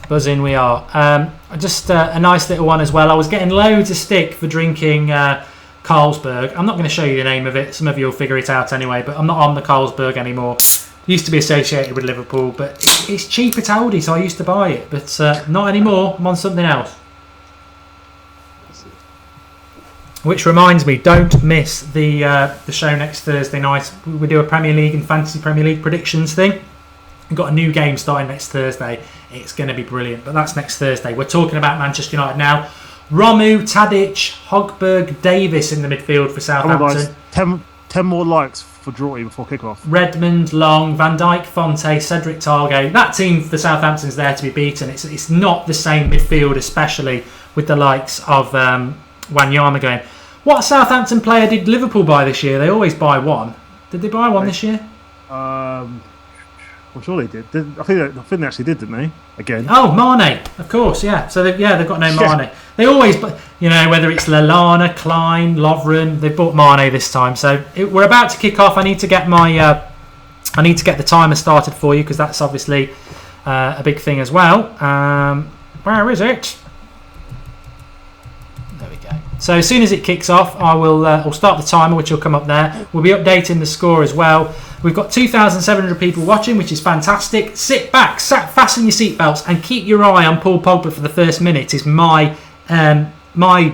Buzzing we are. Just a nice little one as well. I was getting loads of stick for drinking Carlsberg. I'm not going to show you the name of it. Some of you will figure it out anyway, but I'm not on the Carlsberg anymore. Used to be associated with Liverpool, but it's cheap at Aldi, so I used to buy it. But not anymore. I'm on something else. Which reminds me, don't miss the show next Thursday night. We do a Premier League and Fantasy Premier League predictions thing. We've got a new game starting next Thursday. It's going to be brilliant, but that's next Thursday. We're talking about Manchester United now. Romu, Tadic, Hogberg, Davis in the midfield for Southampton. Come on, guys. 10 more likes for Drawty before kickoff. Redmond, Long, Van Dijk, Fonte, Cedric Targo. That team for Southampton's there to be beaten. It's not the same midfield, especially with the likes of Wanyama going. What Southampton player did Liverpool buy this year? They always buy one. Did they buy one this year? I'm sure they did. I think they actually did, didn't they? Again. Oh, Mane, of course, yeah. So they've got no Mane. They always, whether it's Lallana, Klein, Lovren, they've bought Mane this time. So we're about to kick off. I need to get the timer started for you because that's obviously a big thing as well. Where is it? There we go. So as soon as it kicks off, I'll start the timer, which will come up there. We'll be updating the score as well. We've got 2,700 people watching, which is fantastic. Sit back, fasten your seatbelts, and keep your eye on Paul Pogba for the first minute is my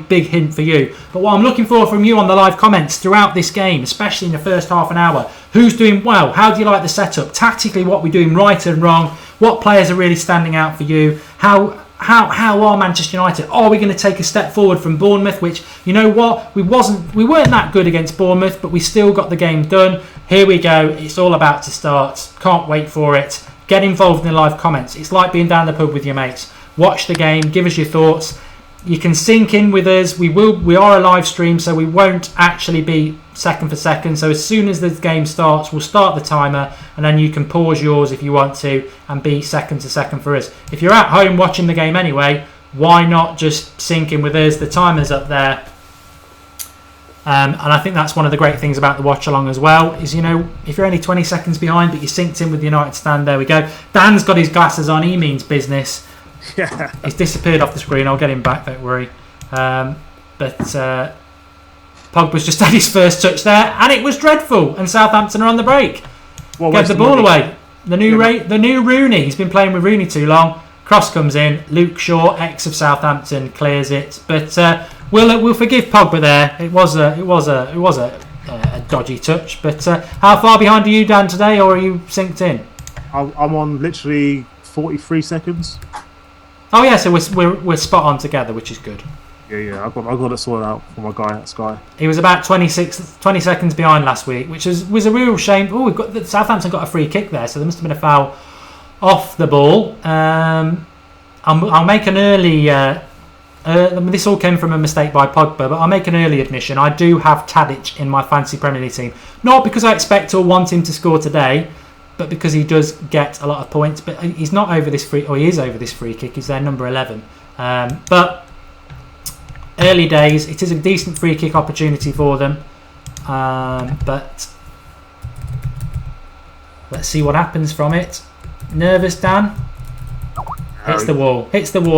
big hint for you. But what I'm looking for from you on the live comments throughout this game, especially in the first half an hour, who's doing well? How do you like the setup? Tactically, what we're doing right and wrong? What players are really standing out for you? How are Manchester United? Are we going to take a step forward from Bournemouth? Which, you know what, we weren't that good against Bournemouth, but we still got the game done. Here we go. It's all about to start. Can't wait for it. Get involved in the live comments. It's like being down the pub with your mates. Watch the game. Give us your thoughts. You can sync in with us. We are a live stream, so we won't actually be second for second. So as soon as the game starts, we'll start the timer, and then you can pause yours if you want to and be second to second for us. If you're at home watching the game anyway, why not just sync in with us? The timer's up there. And I think that's one of the great things about the watch along as well is, if you're only 20 seconds behind but you're synced in with the United stand, there we go. Dan's got his glasses on. He means business. Yeah. He's disappeared off the screen. I'll get him back, don't worry. But Pogba's just had his first touch there, and it was dreadful. And Southampton are on the break. Get the ball away. The new Rooney. He's been playing with Rooney too long. Cross comes in. Luke Shaw, ex of Southampton, clears it. But we'll forgive Pogba there. It was a dodgy touch. But how far behind are you, Dan, today, or are you synced in? I'm on literally 43 seconds. Oh yeah, so we're spot on together, which is good. Yeah. I've got it sorted out for my guy at Sky. He was about 20 seconds behind last week, which was a real shame. Oh, Southampton got a free kick there, so there must have been a foul off the ball. I'll make an early. This all came from a mistake by Pogba, but I'll make an early admission. I do have Tadic in my fantasy Premier League team, not because I expect or want him to score today, but because he does get a lot of points. But he's not over this free, or he is over this free kick. He's their number 11. But early days, it is a decent free kick opportunity for them. But let's see what happens from it. Nervous, Dan? Hits the wall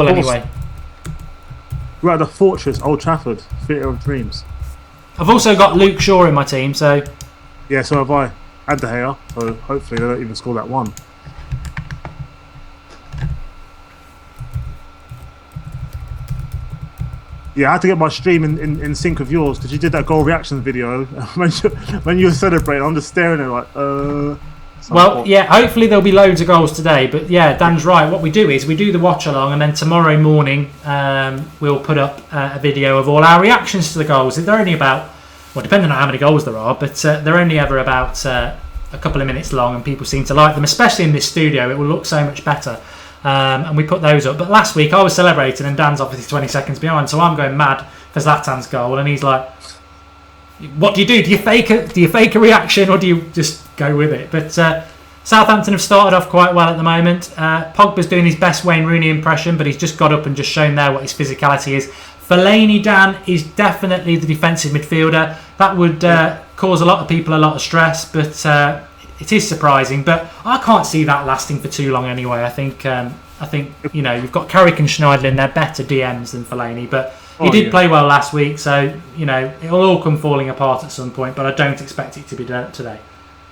anyway. We're at the Fortress, Old Trafford, Theatre of Dreams. I've also got Luke Shaw in my team, so... Yeah, so have I. And De Gea, so hopefully they don't even score that one. Yeah, I had to get my stream in sync with yours because you did that goal reaction video. when you were celebrating, I'm just staring at it like, Well, yeah, hopefully there'll be loads of goals today. But yeah, Dan's right. What we do is we do the watch along, and then tomorrow morning we'll put up a video of all our reactions to the goals. They're only about, well, depending on how many goals there are, but they're only ever about a couple of minutes long, and people seem to like them, especially in this studio. It will look so much better. And we put those up. But last week I was celebrating, and Dan's obviously 20 seconds behind, so I'm going mad for Zlatan's goal, and he's like, what do you do? Do you fake a reaction, or do you just go with it? But Southampton have started off quite well at the moment. Pogba's doing his best Wayne Rooney impression, but he's just got up and just shown there what his physicality is. Fellaini, Dan, is definitely the defensive midfielder. That would cause a lot of people a lot of stress, but it is surprising. But I can't see that lasting for too long anyway. I think you've got Carrick and Schneiderlin. They're better DMs than Fellaini, but he did play well last week, so it'll all come falling apart at some point. But I don't expect it to be done today.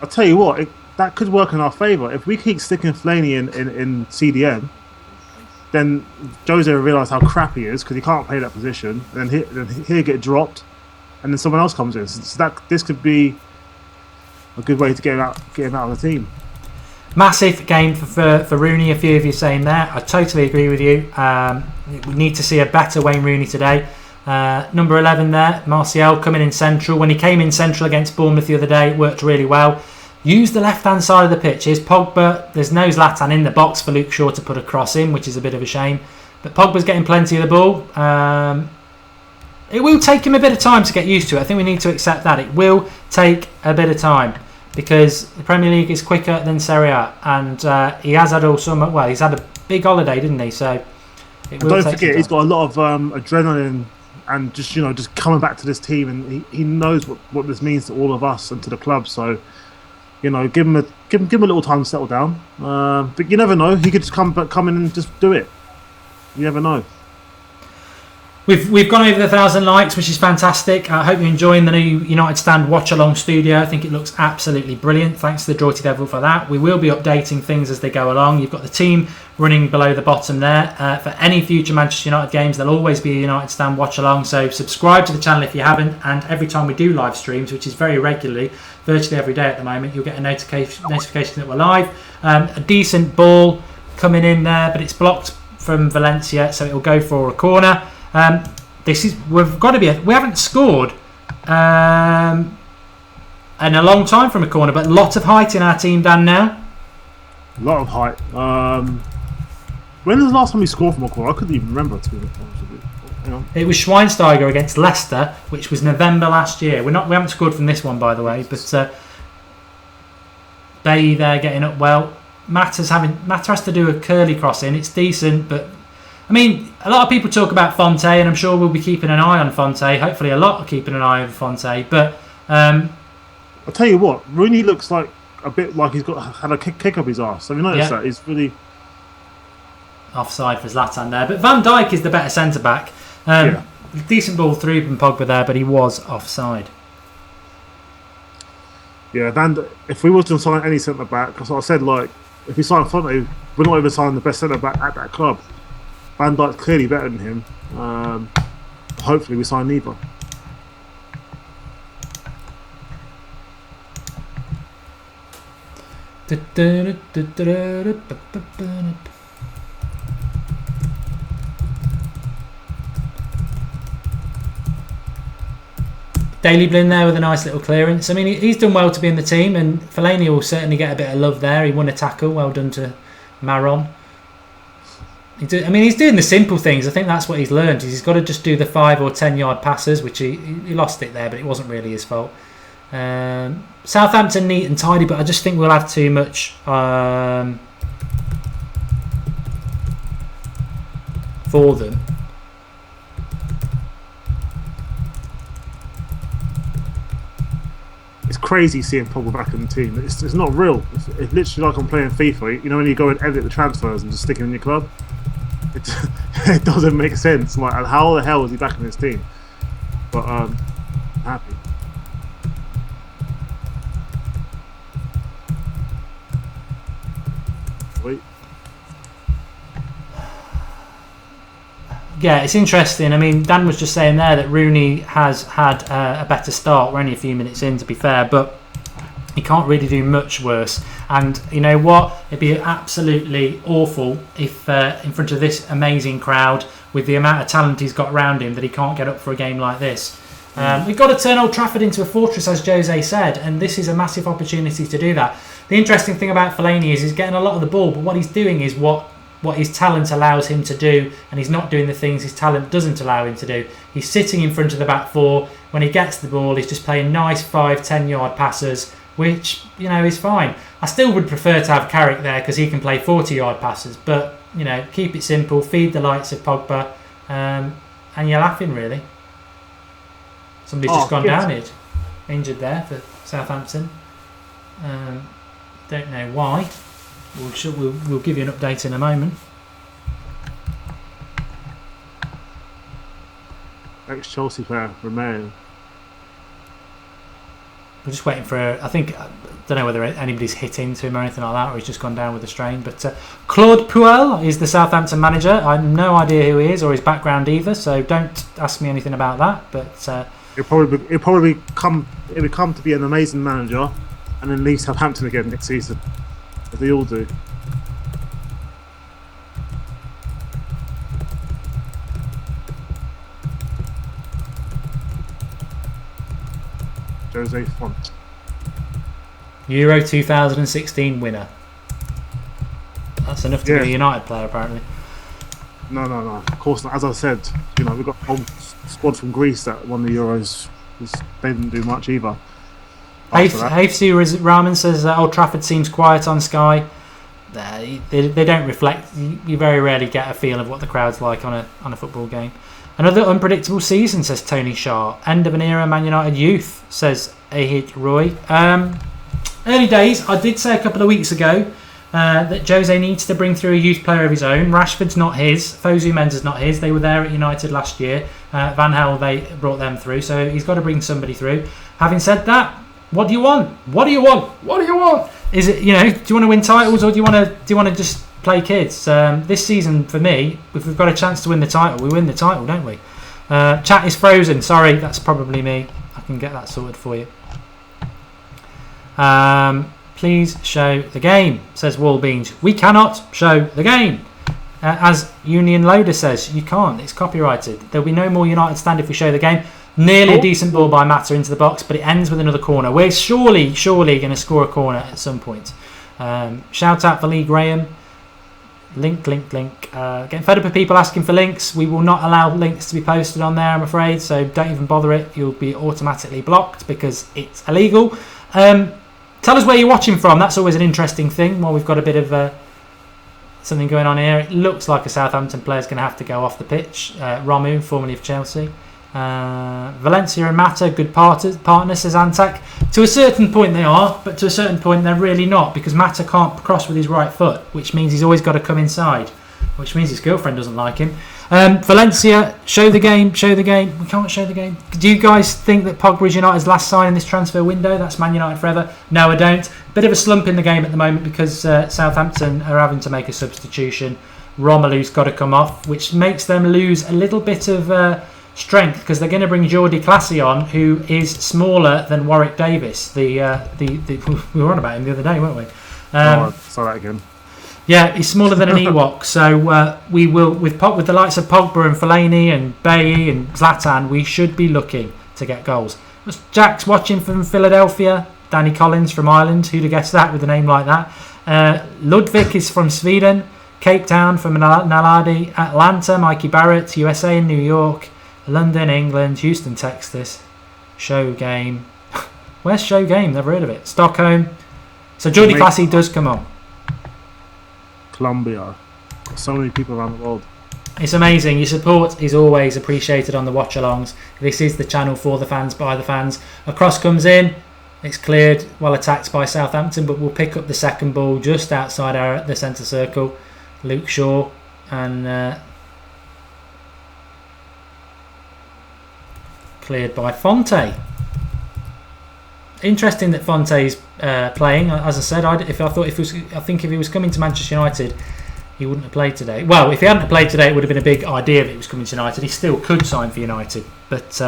I'll tell you what, that could work in our favour. If we keep sticking Fellaini in CDM, then Jose will realise how crap he is because he can't play that position. And then he'll get dropped, and then someone else comes in. So this could be a good way to get him out of the team. Massive game for Rooney. A few of you saying there. I totally agree with you. We need to see a better Wayne Rooney today. Number 11 there, Martial coming in central. When he came in central against Bournemouth the other day, it worked really well. Use the left-hand side of the pitch. Here's Pogba. There's no Zlatan in the box for Luke Shaw to put a cross in, which is a bit of a shame. But Pogba's getting plenty of the ball. It will take him a bit of time to get used to it. I think we need to accept that. It will take a bit of time because the Premier League is quicker than Serie A. And he has had he's had a big holiday, didn't he? So it will don't forget, he's got a lot of adrenaline and just coming back to this team, and he knows what this means to all of us and to the club. So give him a little time to settle down. But you never know; he could just come in and just do it. You never know. We've gone over the 1,000 likes, which is fantastic. I hope you're enjoying the new United Stand Watchalong studio. I think it looks absolutely brilliant. Thanks to the Droity Devil for that. We will be updating things as they go along. You've got the team running below the bottom there. For any future Manchester United games, there'll always be a United Stand Watchalong. So subscribe to the channel if you haven't. And every time we do live streams, which is very regularly, virtually every day at the moment, you'll get a notification that we're live. A decent ball coming in there, but it's blocked from Valencia, so it'll go for a corner. We haven't scored in a long time from a corner, but a lot of height in our team, Dan, now. A lot of height. When was the last time we scored from a corner? I couldn't even remember, to be honest with you. It was Schweinsteiger against Leicester, which was November last year. We haven't scored from this one, by the way, but Bay there getting up well. Matt has to do a curly cross in. It's decent, but I mean, a lot of people talk about Fonte, and I'm sure we'll be keeping an eye on Fonte. Hopefully a lot are keeping an eye on Fonte. But I'll tell you what, Rooney looks like a bit like he's had a kick up his arse. Have you noticed that? He's really offside for Zlatan there. But Van Dijk is the better centre-back. decent ball through from Pogba there, but he was offside. Yeah, then if we was to sign any centre back, because I said like if we sign Fonte, we're not even signing the best centre back at that club. Van Dijk's clearly better than him. Hopefully, we sign neither. Daley Blin there with a nice little clearance. I mean, he's done well to be in the team, and Fellaini will certainly get a bit of love there. He won a tackle. Well done to Maron. He's doing the simple things. I think that's what he's learned. He's got to just do the 5 or 10 yard passes, which he lost it there, but it wasn't really his fault. Southampton neat and tidy, but I just think we'll have too much for them. It's crazy seeing Pogba back in the team. It's not real. It's literally like I'm playing FIFA. You know when you go and edit the transfers and just stick him in your club? It doesn't make sense. Like, how the hell is he back in this team? But I'm happy. Wait. Yeah, it's interesting. I mean, Dan was just saying there that Rooney has had a better start. We're only a few minutes in, to be fair, but he can't really do much worse. And you know what? It'd be absolutely awful if in front of this amazing crowd, with the amount of talent he's got around him, that he can't get up for a game like this. We've got to turn Old Trafford into a fortress, as Jose said, and this is a massive opportunity to do that. The interesting thing about Fellaini is he's getting a lot of the ball, but what he's doing is what his talent allows him to do, and he's not doing the things his talent doesn't allow him to do. He's sitting in front of the back four. When he gets the ball, he's just playing nice 5-10 yard passes, which, you know, is fine. I still would prefer to have Carrick there because he can play 40 yard passes, but, you know, keep it simple, feed the likes of Pogba, and you're laughing, really. Somebody's just gone down it, injured there for Southampton. Don't know why. We'll give you an update in a moment. Ex-Chelsea player, Romeo. We're just waiting for I don't know whether anybody's hit into him or anything like that, or he's just gone down with a strain. But Claude Puel is the Southampton manager. I have no idea who he is or his background either, so don't ask me anything about that. But it'll probably come to be an amazing manager, and then leave Southampton again next season, as they all do. Jose Font. Euro 2016 winner. That's enough to be a United player, apparently. No. Of course not. As I said, you know, we've got a whole squad from Greece that won the Euros. They didn't do much either. Hafsi Rahman says Old Trafford seems quiet on Sky. They don't reflect. You very rarely get a feel of what the crowd's like on a football game. Another unpredictable season, says Tony Shaw. End of an era, Man United youth, says Ahid Roy. Early days, I did say a couple of weeks ago that Jose needs to bring through a youth player of his own. Rashford's not his. Fosu Mensah's not his. They were there at United last year. Van Gaal, they brought them through. So he's got to bring somebody through. Having said that, what do you want? What do you want? What do you want? Is it, you know, do you want to win titles, or do you want to just play kids? This season, for me, if we've got a chance to win the title, we win the title, don't we? Chat is frozen. Sorry, that's probably me. I can get that sorted for you. Please show the game, says Wallbeans. We cannot show the game. As Union Loader says, you can't. It's copyrighted. There'll be no more United stand if we show the game. Nearly a decent ball by Mata into the box, but it ends with another corner. We're surely going to score a corner at some point. Shout out for Lee Graham. Link. Getting fed up with people asking for links. We will not allow links to be posted on there, I'm afraid, so don't even bother it. You'll be automatically blocked because it's illegal. Tell us where you're watching from. That's always an interesting thing. While we've got a bit of something going on here, it looks like a Southampton player's going to have to go off the pitch. Ramu, formerly of Chelsea. Valencia and Mata, good partners, says Antak. To a certain point they are, but to a certain point they're really not, because Mata can't cross with his right foot, which means he's always got to come inside, which means his girlfriend doesn't like him. Valencia, show the game. We can't show the game. Do you guys think that Pogba is United's last sign in this transfer window? That's Man United forever. No, I don't. Bit of a slump in the game at the moment because Southampton are having to make a substitution. Romelu's got to come off, which makes them lose a little bit of strength because they're going to bring Jordi Clasie on, who is smaller than Warwick Davis. We were on about him the other day, weren't we? I saw that again. Yeah, he's smaller than an Ewok, so we will with the likes of Pogba and Fellaini and Bailly and Zlatan, we should be looking to get goals. Jack's watching from Philadelphia. Danny Collins from Ireland. Who'd have guessed that with a name like that? Ludwig is from Sweden. Cape Town from Naladi. Atlanta, Mikey Barrett. USA and New York. London, England. Houston, Texas. Show Game. Where's Show Game? Never heard of it. Stockholm. So Jordi Clasie does come on. Colombia. So many people around the world. It's amazing. Your support is always appreciated on the watch-alongs. This is the channel for the fans, by the fans. A cross comes in. It's cleared, well attacked by Southampton, but we'll pick up the second ball just outside the centre circle. Luke Shaw and cleared by Fonte. Interesting that Fonte's playing. As I said, I think if he was coming to Manchester United, he wouldn't have played today. Well, if he hadn't played today, it would have been a big idea that he was coming to United. He still could sign for United, but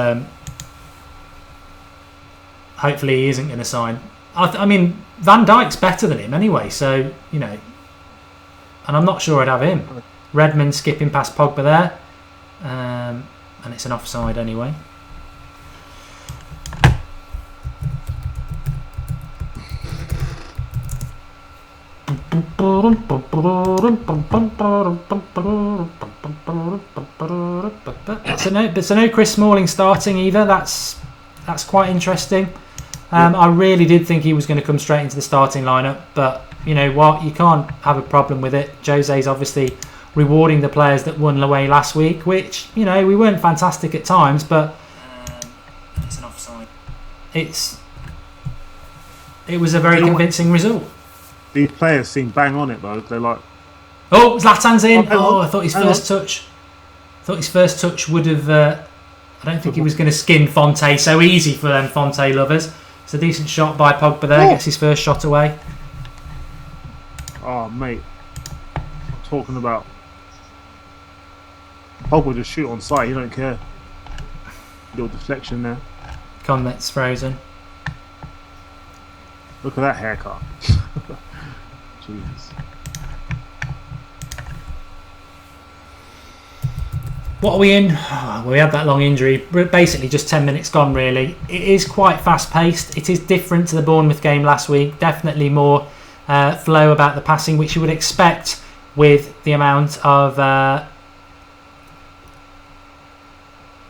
hopefully he isn't going to sign. I mean, Van Dijk's better than him anyway, so, you know, and I'm not sure I'd have him. Redmond skipping past Pogba there, and it's an offside anyway. So no Chris Smalling starting either. That's quite interesting. I really did think he was going to come straight into the starting lineup, but you know what? You can't have a problem with it. Jose's obviously rewarding the players that won away last week, which, you know, we weren't fantastic at times, but it's an offside. It was a very convincing result. These players seem bang on it though. They're like, oh, Zlatan's in. I thought his first touch. Would have. I don't think he was going to skin Fonte so easy for them Fonte lovers. It's a decent shot by Pogba there. Gets his first shot away. Oh mate, I'm talking about. Pogba just shoot on sight. He don't care. Little deflection there. Conmet's frozen. Look at that haircut. Jesus. What are we in? Oh, we had that long injury. Basically just 10 minutes gone really. It is quite fast paced. It is different to the Bournemouth game last week. Definitely more flow about the passing, which you would expect with the amount of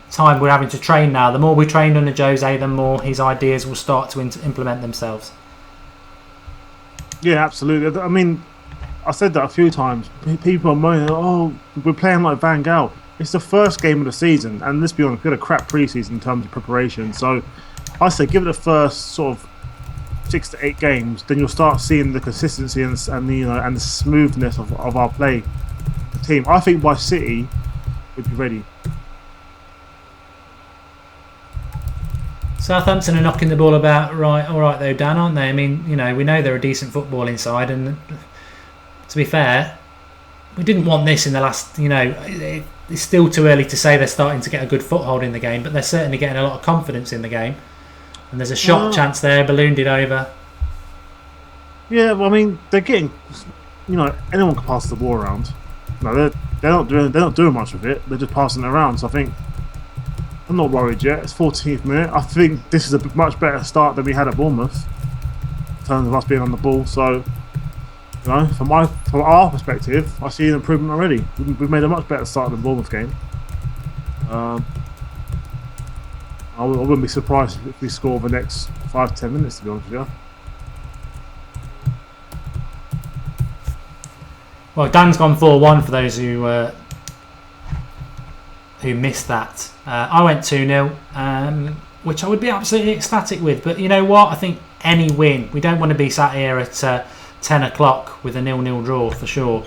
time we're having to train now. The more we train under Jose, the more his ideas will start to implement themselves. Yeah, absolutely. I mean, I said that a few times. People are moaning, oh, we're playing like Van Gaal. It's the first game of the season, and let's be honest, we had a crap pre-season in terms of preparation. So I say give it the first sort of 6 to 8 games, then you'll start seeing the consistency and the smoothness of our play. The team, I think by City, we'd be ready. Southampton are knocking the ball about all right though, Dan, aren't they? I mean, you know, we know they're a decent football inside, and to be fair, we didn't want this in the last, you know, it's still too early to say they're starting to get a good foothold in the game, but they're certainly getting a lot of confidence in the game. And there's a shot chance there, ballooned it over. Yeah, well, I mean, they're getting, you know, anyone can pass the ball around. No, they're not doing much with it. They're just passing it around. So I think I'm not worried yet. It's 14th minute. I think this is a much better start than we had at Bournemouth in terms of us being on the ball. So, you know, from our perspective, I see an improvement already. We've made a much better start than the Bournemouth game. I wouldn't be surprised if we score the next 5-10 minutes, to be honest with you. Well, Dan's gone 4-1 for those who missed that. I went 2-0, which I would be absolutely ecstatic with. But you know what? I think any win, we don't want to be sat here at 10 o'clock with a 0-0 draw for sure,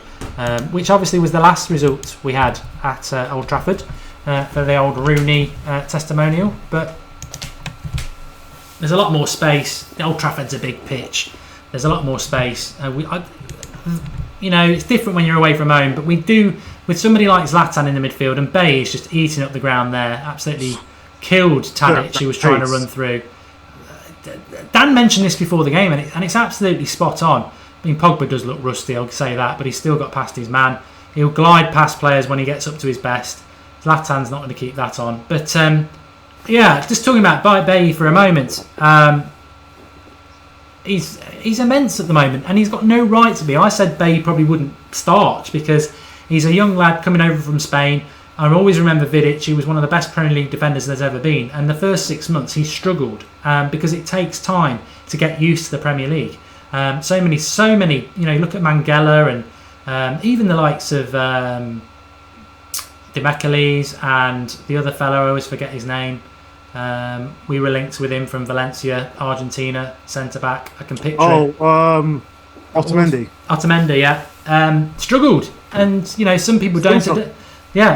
which obviously was the last result we had at Old Trafford for the old Rooney testimonial. But there's a lot more space. The Old Trafford's a big pitch. There's a lot more space. It's different when you're away from home, but we do, with somebody like Zlatan in the midfield, and Bay is just eating up the ground there, absolutely killed Tadic, who was trying to run through. Dan mentioned this before the game, and it's absolutely spot on. I mean, Pogba does look rusty, I'll say that, but he's still got past his man. He'll glide past players when he gets up to his best. Zlatan's not going to keep that on. But, just talking about Bay for a moment. He's immense at the moment, and he's got no right to be. I said Bay probably wouldn't start because he's a young lad coming over from Spain. I always remember Vidic. He was one of the best Premier League defenders there's ever been, and the first 6 months he struggled because it takes time to get used to the Premier League. So many. Look at Mangala and even the likes of Demichelis and the other fellow. I always forget his name. We were linked with him from Valencia, Argentina, centre back. I can picture. Otamendi. Otamendi, yeah. Struggled, and some people don't.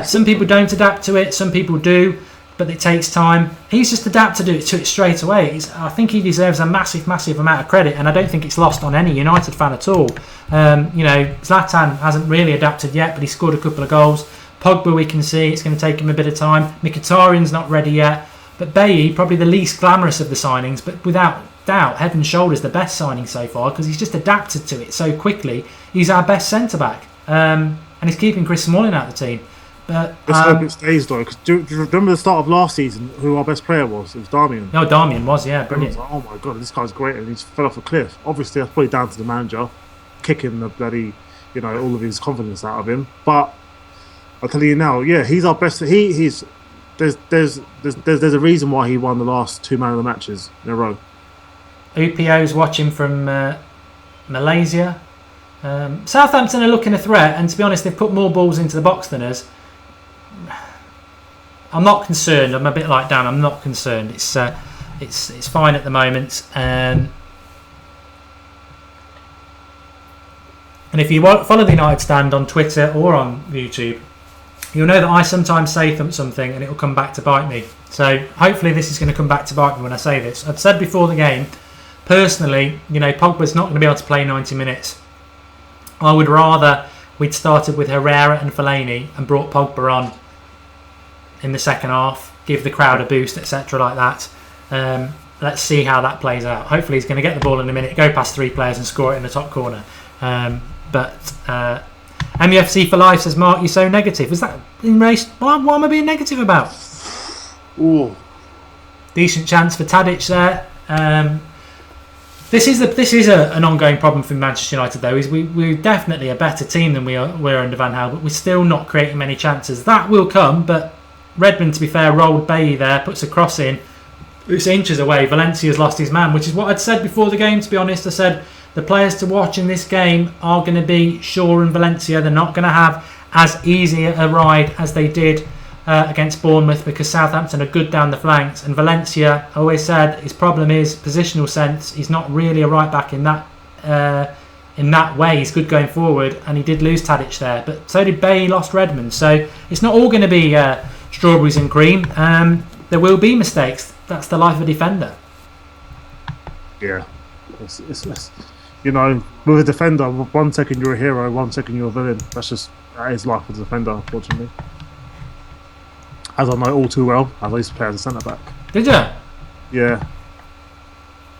Some people don't adapt to it. Some people do, but it takes time. He's just adapted to it straight away. I think he deserves a massive, massive amount of credit, and I don't think it's lost on any United fan at all. Zlatan hasn't really adapted yet, but he scored a couple of goals. Pogba, we can see it's going to take him a bit of time. Mkhitaryan's not ready yet. But Bailly, probably the least glamorous of the signings, but without doubt, head and shoulders the best signing so far because he's just adapted to it so quickly. He's our best centre-back. And he's keeping Chris Smalling out of the team. But let's hope it stays, though. Because do you remember the start of last season, who our best player was? It was Darmian. No, Darmian was, yeah, brilliant. Like, oh my God, this guy's great. And he just fell off a cliff. Obviously, that's probably down to the manager kicking the bloody, all of his confidence out of him. But I'll tell you now, yeah, he's our best. He's... There's a reason why he won the last 2 man of the matches in a row. UPO's watching from Malaysia. Southampton are looking a threat, and to be honest, they've put more balls into the box than us. I'm not concerned. I'm a bit like Dan. I'm not concerned. It's fine at the moment. And if you follow the United Stand on Twitter or on YouTube, you'll know that I sometimes say something and it will come back to bite me. So hopefully this is going to come back to bite me when I say this. I've said before the game, personally, Pogba's not going to be able to play 90 minutes. I would rather we'd started with Herrera and Fellaini and brought Pogba on in the second half, give the crowd a boost, etc. like that. Let's see how that plays out. Hopefully he's going to get the ball in a minute, go past 3 players and score it in the top corner. MEFC for life says, Mark, you're so negative. Is that in race? What am I being negative about? Ooh. Decent chance for Tadic there. This is an ongoing problem for Manchester United, though. We're definitely a better team than we were under Van Gaal, but we're still not creating many chances. That will come, but Redmond, to be fair, rolled Bailly there, puts a cross in. It's inches away. Valencia's lost his man, which is what I'd said before the game, to be honest. I said the players to watch in this game are going to be Shaw and Valencia. They're not going to have as easy a ride as they did against Bournemouth because Southampton are good down the flanks. And Valencia, I always said, his problem is positional sense. He's not really a right back in that way. He's good going forward, and he did lose Tadic there. But so did Bailly, lost Redmond. So it's not all going to be strawberries and cream. There will be mistakes. That's the life of a defender. Yeah. It's with a defender, 1 second you're a hero, 1 second you're a villain. That is life as a defender, unfortunately. As I know all too well, as I used to play as a centre back. Did you? Yeah.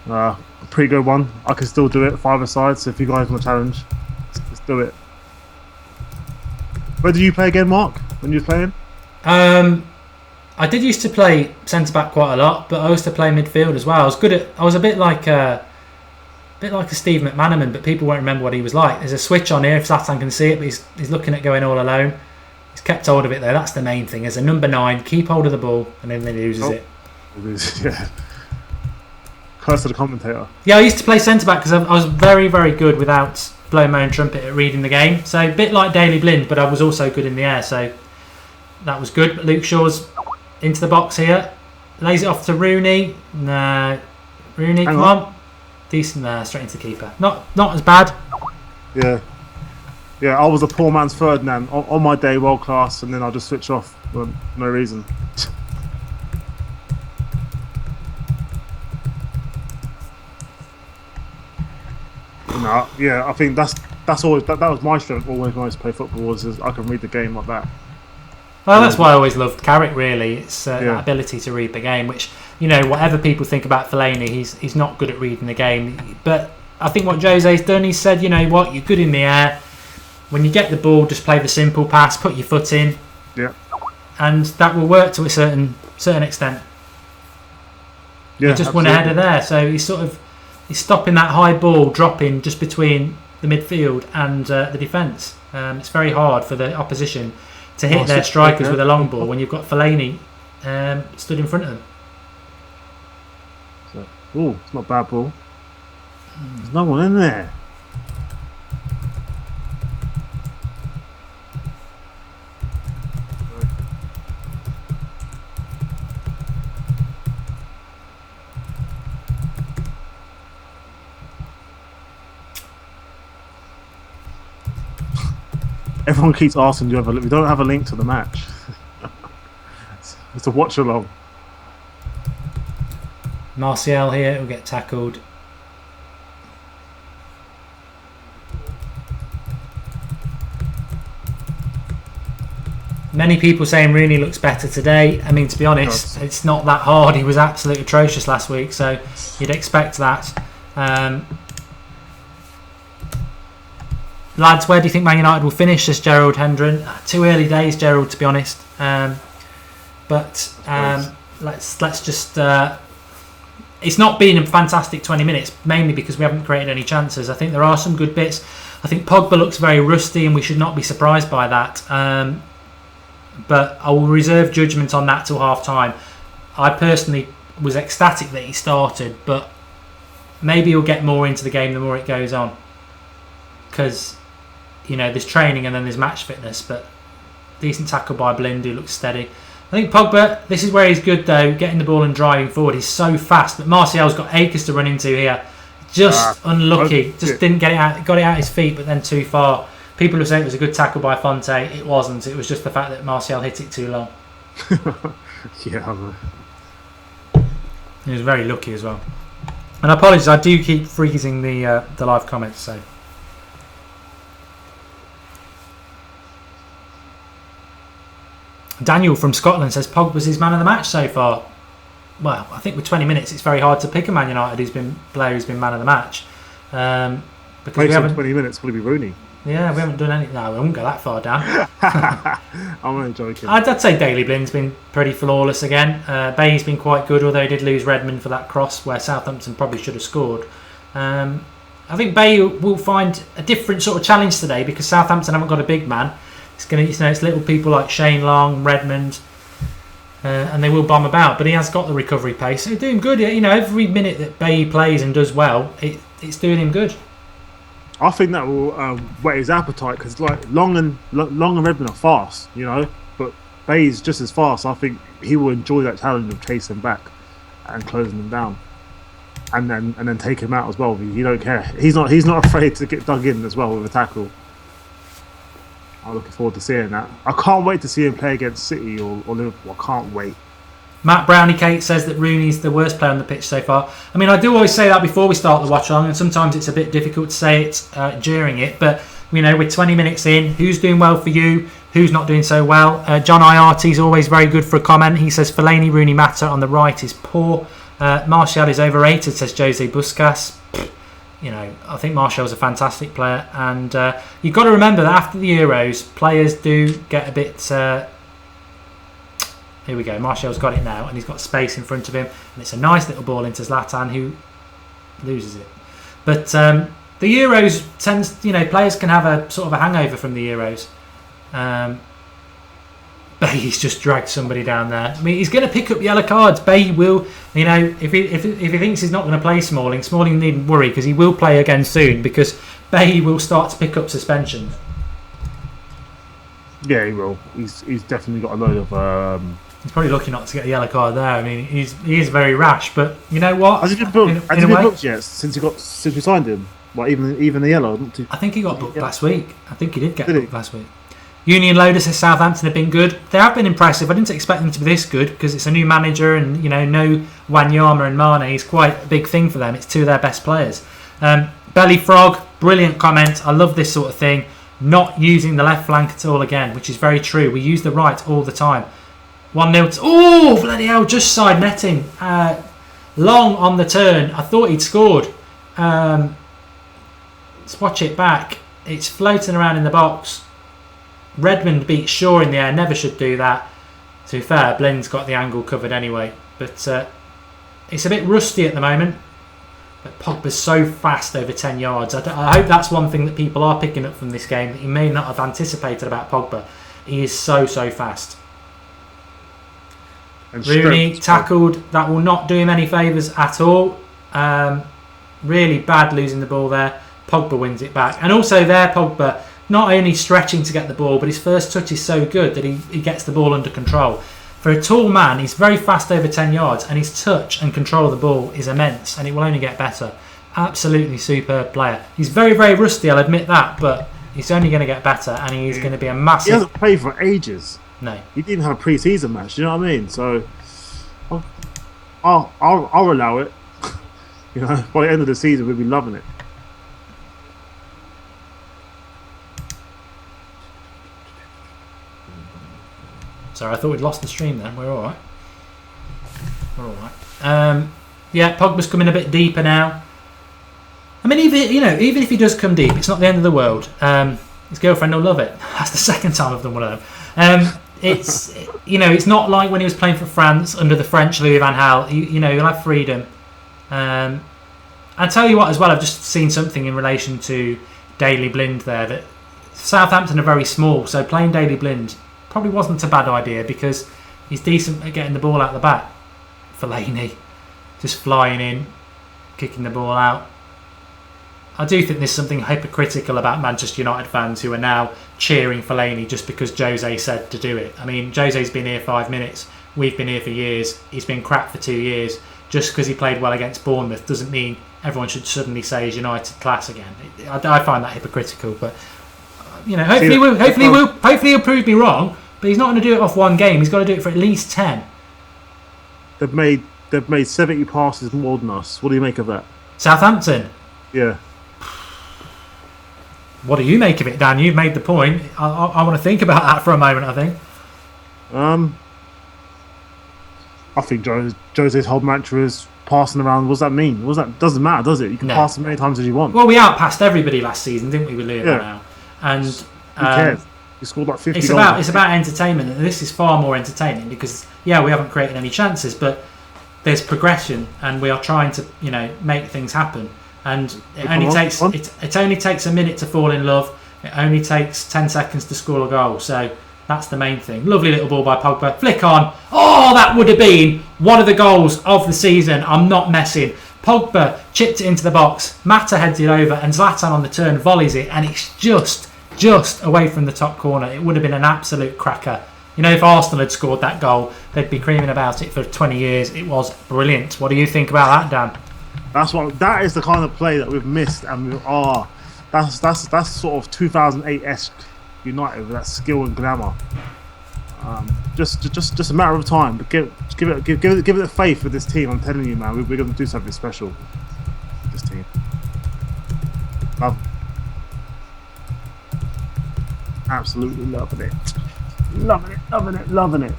A pretty good one. I can still do it 5-a-side, so if you guys want to challenge, let's do it. Where did you play again, Mark, when you were playing? I did used to play centre back quite a lot, but I used to play midfield as well. I was a bit like a Steve McManaman, but people won't remember what he was like. There's a switch on here if Zlatan can see it, but he's looking at going all alone. He's kept hold of it though. That's the main thing. As a number 9, keep hold of the ball, and then he loses it. Yeah. Curse to the commentator. Yeah, I used to play centre back because I was very, very good without blowing my own trumpet at reading the game. So a bit like Daley Blind, but I was also good in the air. So that was good. But Luke Shaw's into the box here, lays it off to Rooney. No, Rooney, come on. Decent there, straight into the keeper. Not as bad. Yeah. Yeah, I was a poor man's Ferdinand. On my day, world class, and then I'll just switch off for no reason. Yeah, I think that's always that was my strength always when I used to play football, was I can read the game like that. Well, that's why I always loved Carrick, really. It's that ability to read the game, which, whatever people think about Fellaini, he's not good at reading the game. But I think what Jose's done, he said, you know what, you're good in the air. When you get the ball, just play the simple pass, put your foot in. Yeah. And that will work to a certain extent. Yeah, he just went ahead of there. So he's stopping that high ball dropping just between the midfield and the defence. It's very hard for the opposition to hit their strikers with a long ball when you've got Fellaini stood in front of them. Oh, it's not a bad ball. There's no one in there. Everyone keeps asking, we don't have a link to the match. It's a watch along. Martial here will get tackled. Many people saying Rooney looks better today. I mean, to be honest, it's not that hard. He was absolutely atrocious last week, so you'd expect that. Lads, where do you think Man United will finish this, Gerald Hendren? Too early days, Gerald, to be honest. Let's just... it's not been a fantastic 20 minutes, mainly because we haven't created any chances. I think there are some good bits. I think Pogba looks very rusty, and we should not be surprised by that. But I will reserve judgment on that till half-time. I personally was ecstatic that he started, but maybe he'll get more into the game the more it goes on. Because... there's training and then there's match fitness, but decent tackle by Blind, who looks steady. I think Pogba, this is where he's good though, getting the ball and driving forward. He's so fast, but Martial's got acres to run into here. Just unlucky, just didn't get it out, got it out his feet, but then too far. People have said it was a good tackle by Fonte. It wasn't. It was just the fact that Martial hit it too long. Yeah, he was very lucky as well. And I apologise, I do keep freezing the live comments, so. Daniel from Scotland says Pogba's his man of the match so far. Well, I think with 20 minutes it's very hard to pick a Man United player who's been man of the match. Because we haven't 20 minutes will be Rooney. Yeah, we haven't done anything. No, we won't go that far down. I'm only joking. I'd say Daley Blind's been pretty flawless again. Bay's been quite good, although he did lose Redmond for that cross where Southampton probably should have scored. I think Bay will find a different sort of challenge today because Southampton haven't got a big man. It's going to, it's little people like Shane Long, Redmond, and they will bomb about. But he has got the recovery pace. So he's doing good. Every minute that Bay plays and does well, it's doing him good. I think that will whet his appetite because like Long and Redmond are fast, but Bay's just as fast. I think he will enjoy that challenge of chasing back and closing them down, and then take him out as well. He don't care. He's not afraid to get dug in as well with a tackle. I'm looking forward to seeing that. I can't wait to see him play against City or Liverpool. I can't wait. Matt Brownie Kate says that Rooney's the worst player on the pitch so far. I mean, I do always say that before we start the watch along, and sometimes it's a bit difficult to say it during it. But we're 20 minutes in. Who's doing well for you? Who's not doing so well? John Iarty is always very good for a comment. He says Fellaini, Rooney, Mata on the right is poor. Martial is overrated, says Jose Busquets. I think Martial's a fantastic player, and you've got to remember that after the Euros, players do get a bit. Here we go. Martial's got it now, and he's got space in front of him, and it's a nice little ball into Zlatan, who loses it. But the Euros tends, players can have a sort of a hangover from the Euros. Bay's just dragged somebody down there. I mean, he's going to pick up yellow cards. Bay will, if he thinks he's not going to play Smalling needn't worry because he will play again soon because Bay will start to pick up suspensions. Yeah, he will. He's definitely got a load of He's probably lucky not to get a yellow card there. I mean, he is very rash, but you know what? Has he been booked? Has he been booked yet since we signed him? Well, even the yellow. I think he got booked last week. I think he did get booked last week. Union Loader says Southampton have been good. They have been impressive. I didn't expect them to be this good because it's a new manager and no Wanyama and Mane is quite a big thing for them. It's two of their best players. Belly Frog, brilliant comment. I love this sort of thing. Not using the left flank at all again, which is very true. We use the right all the time. 1-0. Oh, bloody hell, just side netting. Long on the turn. I thought he'd scored. Let's watch it back. It's floating around in the box. Redmond beats Shaw in the air. Never should do that. To be fair, Blind's got the angle covered anyway. But it's a bit rusty at the moment. But Pogba's so fast over 10 yards. I hope that's one thing that people are picking up from this game that you may not have anticipated about Pogba. He is so fast. And Rooney tackled. That will not do him any favours at all. Really bad losing the ball there. Pogba wins it back. And also there, Pogba not only stretching to get the ball, but his first touch is so good that he gets the ball under control. For a tall man, he's very fast over 10 yards, and his touch and control of the ball is immense, and it will only get better. Absolutely superb player. He's very rusty, I'll admit that, but he's only going to get better, and he's going to be a massive... He hasn't played for ages. No. He didn't have a pre-season match, you know what I mean? So, I'll allow it. By the end of the season, we'll be loving it. Sorry, I thought we'd lost the stream then. We're alright. Yeah, Pogba's coming a bit deeper now. I mean, even if he does come deep, it's not the end of the world. His girlfriend will love it. That's the second time I've done one of them. It's not like when he was playing for France under the French Louis van Gaal. He'll have freedom. I'll tell you what as well, I've just seen something in relation to Daley Blind there, that Southampton are very small, so playing Daley Blind probably wasn't a bad idea because he's decent at getting the ball out the back. Fellaini just flying in, kicking the ball out. I do think there's something hypocritical about Manchester United fans who are now cheering Fellaini just because Jose said to do it. I mean, Jose's been here 5 minutes. We've been here for years. He's been crap for 2 years. Just because he played well against Bournemouth doesn't mean everyone should suddenly say he's United class again. I find that hypocritical, but hopefully he'll prove me wrong. But he's not going to do it off one game. He's got to do it for at least 10. They've made 70 passes more than us. What do you make of that? Southampton? Yeah. What do you make of it, Dan? You've made the point. I want to think about that for a moment, I think. I think Jose's whole mantra is passing around. What does that mean? Doesn't matter, does it? You can pass as many times as you want. Well, we outpassed everybody last season, didn't we, with Louis van Gaal? And who cares? He scored like 50 goals. It's about entertainment, and this is far more entertaining because, we haven't created any chances, but there's progression, and we are trying to, make things happen. And it only takes a minute to fall in love. It only takes 10 seconds to score a goal. So that's the main thing. Lovely little ball by Pogba. Flick on. Oh, that would have been one of the goals of the season. I'm not messing. Pogba chipped it into the box. Mata heads it over, and Zlatan on the turn volleys it, and it's just away from the top corner. It would have been an absolute cracker. If Arsenal had scored that goal, they'd be creaming about it for 20 years. It was brilliant. What do you think about that, Dan? That is the kind of play that we've missed, and that's sort of 2008-esque United with that skill and glamour. Just a matter of time. But give it the faith with this team. I'm telling you, man, we're going to do something special with this team. Absolutely loving it. Loving it.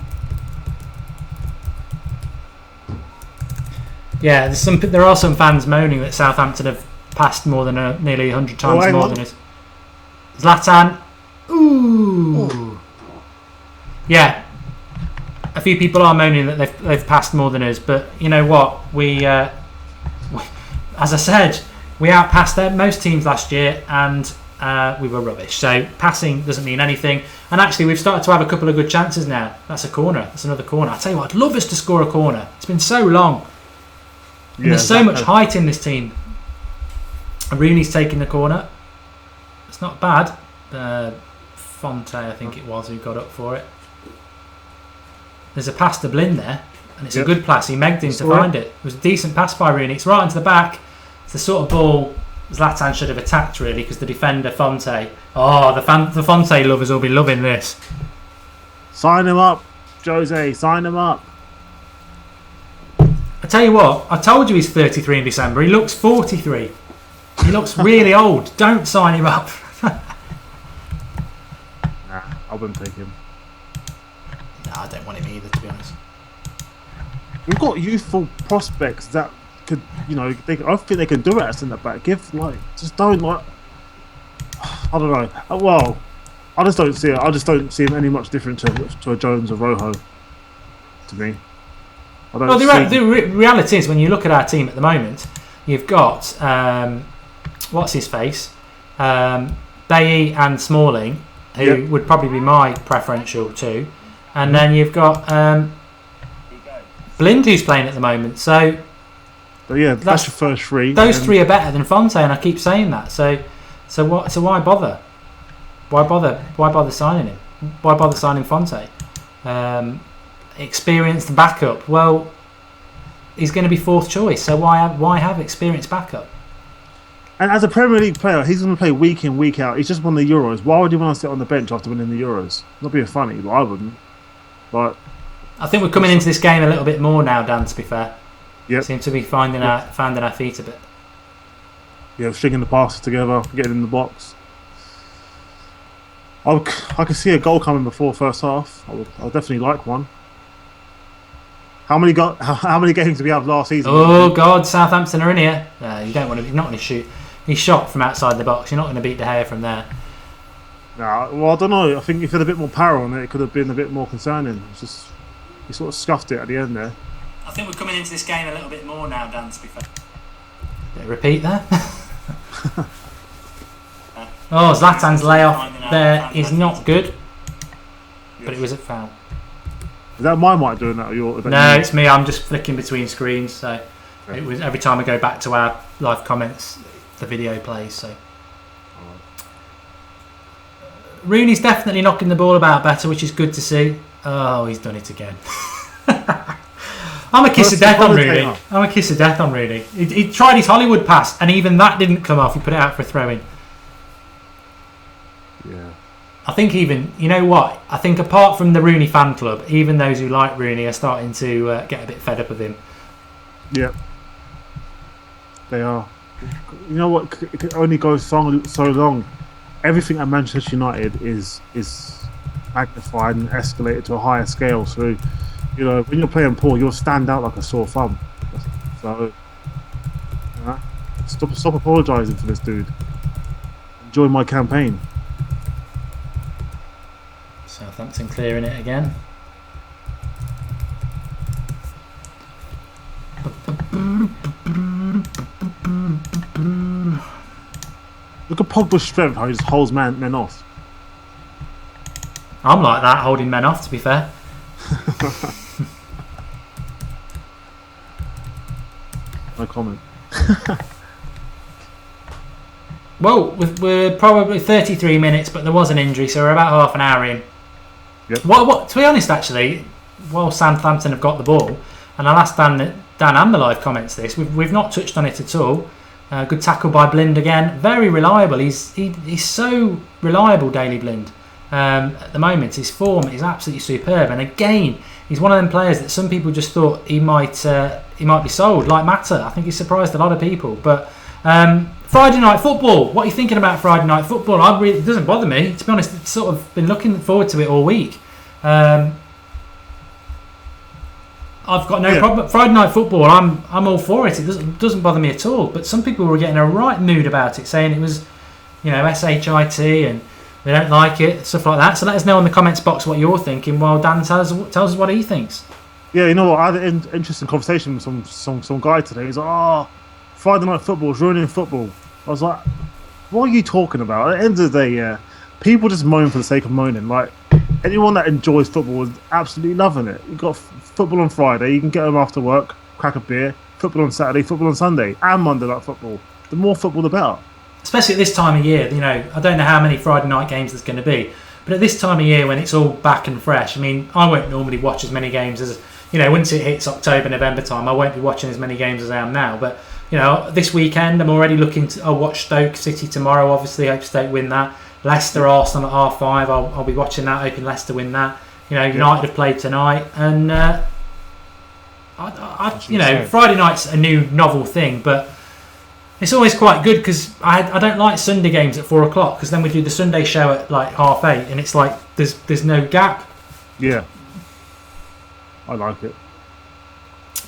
Yeah, there are some fans moaning that Southampton have passed more than nearly 100 times more than us. Zlatan. Ooh. Yeah. A few people are moaning that they've passed more than us, but you know what? We as I said, we outpassed most teams last year, and we were rubbish. So passing doesn't mean anything. And actually, we've started to have a couple of good chances now. That's a corner. That's another corner. I tell you what, I'd love us to score a corner. It's been so long. And there's so much height in this team. Rooney's taking the corner. It's not bad. Fonte, I think it was, who got up for it. there's a pass to Blind there, and it's a good pass. He megged him to Right. find it. It was a decent pass by Rooney. It's right into the back. It's the sort of ball Zlatan should have attacked, really, because the defender, Fonte. Oh, the Fonte lovers will be loving this. Sign him up, Jose. Sign him up. I tell you what, I told you he's 33 in December. He looks 43. He looks really old. Don't sign him up. Nah, I wouldn't take him. No, I don't want him either, to be honest. We've got youthful prospects that could, I think they can do it at centre back. Just don't I don't know. Well, I just don't see it. I just don't see him any much different to a Jones or Rojo. To me, Well, the reality is, when you look at our team at the moment, you've got what's his face, Bailly and Smalling, who would probably be my preferential two, and then you've got Blind, who's playing at the moment. So, but yeah, that's your first three. Those three are better than Fonte, and I keep saying that. So why bother? Why bother signing him? Why bother signing Fonte? Experienced backup. Well, he's going to be fourth choice. So why have experienced backup? And as a Premier League player, he's going to play week in, week out. He's just won the Euros. Why would you want to sit on the bench after winning the Euros? Not being funny, but I wouldn't. But I think we're coming into this game a little bit more now, Dan. To be fair, seem to be finding our feet a bit. Yeah, stringing the passes together, getting in the box. I could see a goal coming before first half. I'll definitely like one. How many games did we have last season? Oh God, Southampton are in here. You don't want to. You're not going to shoot. He's shot from outside the box. You're not going to beat De Gea from there. Nah, well, I don't know. I think if he had a bit more power on it, it could have been a bit more concerning. It's just he sort of scuffed it at the end there. I think we're coming into this game a little bit more now, Dan. To be fair. Repeat there. Oh, Zlatan's layoff there is not good, but it was a foul. Is that my mic doing that? Or your? No, it's me. I'm just flicking between screens, so it was every time I go back to our live comments, the video plays. So Rooney's definitely knocking the ball about better, which is good to see. Oh, he's done it again. I'm a kiss of death on Rooney. He tried his Hollywood pass, and even that didn't come off. He put it out for a throw-in. Yeah. I think you know what? I think apart from the Rooney fan club, even those who like Rooney are starting to get a bit fed up with him. Yeah. They are. You know what? It can only go so long. Everything at Manchester United is magnified and escalated to a higher scale. So, when you're playing poor, you'll stand out like a sore thumb. So, stop apologising for this dude. Enjoy my campaign. Southampton clearing it again. Look at Pogba's strength, how he just holds men off. I'm like that, holding men off, to be fair. No comment. Well, we're probably 33 minutes, but there was an injury, so we're about half an hour in. Yep. What? To be honest, actually, while Southampton have got the ball, and I'll ask Dan and the live comments this, we've not touched on it at all. Good tackle by Blind again. Very reliable. He's so reliable, Daley Blind. At the moment, his form is absolutely superb. And again, he's one of them players that some people just thought he might be sold, like Mata. I think he surprised a lot of people. But Friday night football. What are you thinking about Friday night football? It doesn't bother me. To be honest, I've sort of been looking forward to it all week. I've got no problem. Friday night football, I'm all for it. It doesn't bother me at all. But some people were getting a right mood about it, saying it was, shit and they don't like it, stuff like that. So let us know in the comments box what you're thinking, while Dan tells us what he thinks. Yeah, you know what? I had an interesting conversation with some guy today. He's like, Friday night football is ruining football. I was like, what are you talking about? At the end of the day, people just moan for the sake of moaning. Like, anyone that enjoys football is absolutely loving it. You've got football on Friday, you can get home after work, crack a beer, football on Saturday, football on Sunday, and Monday night football. The more football, the better. Especially at this time of year, I don't know how many Friday night games there's going to be, But at this time of year, when it's all back and fresh, I mean, I won't normally watch as many games as, once it hits October, November time, I won't be watching as many games as I am now. But, this weekend, I'm already I'll watch Stoke City tomorrow, obviously. I hope Stoke win that. Leicester, Arsenal at 5:30. I'll be watching that, hoping Leicester win that. United have played tonight. And, Friday night's a new novel thing, but it's always quite good because I don't like Sunday games at 4 o'clock because then we do the Sunday show at like 8:30 and it's like there's no gap. Yeah, I like it.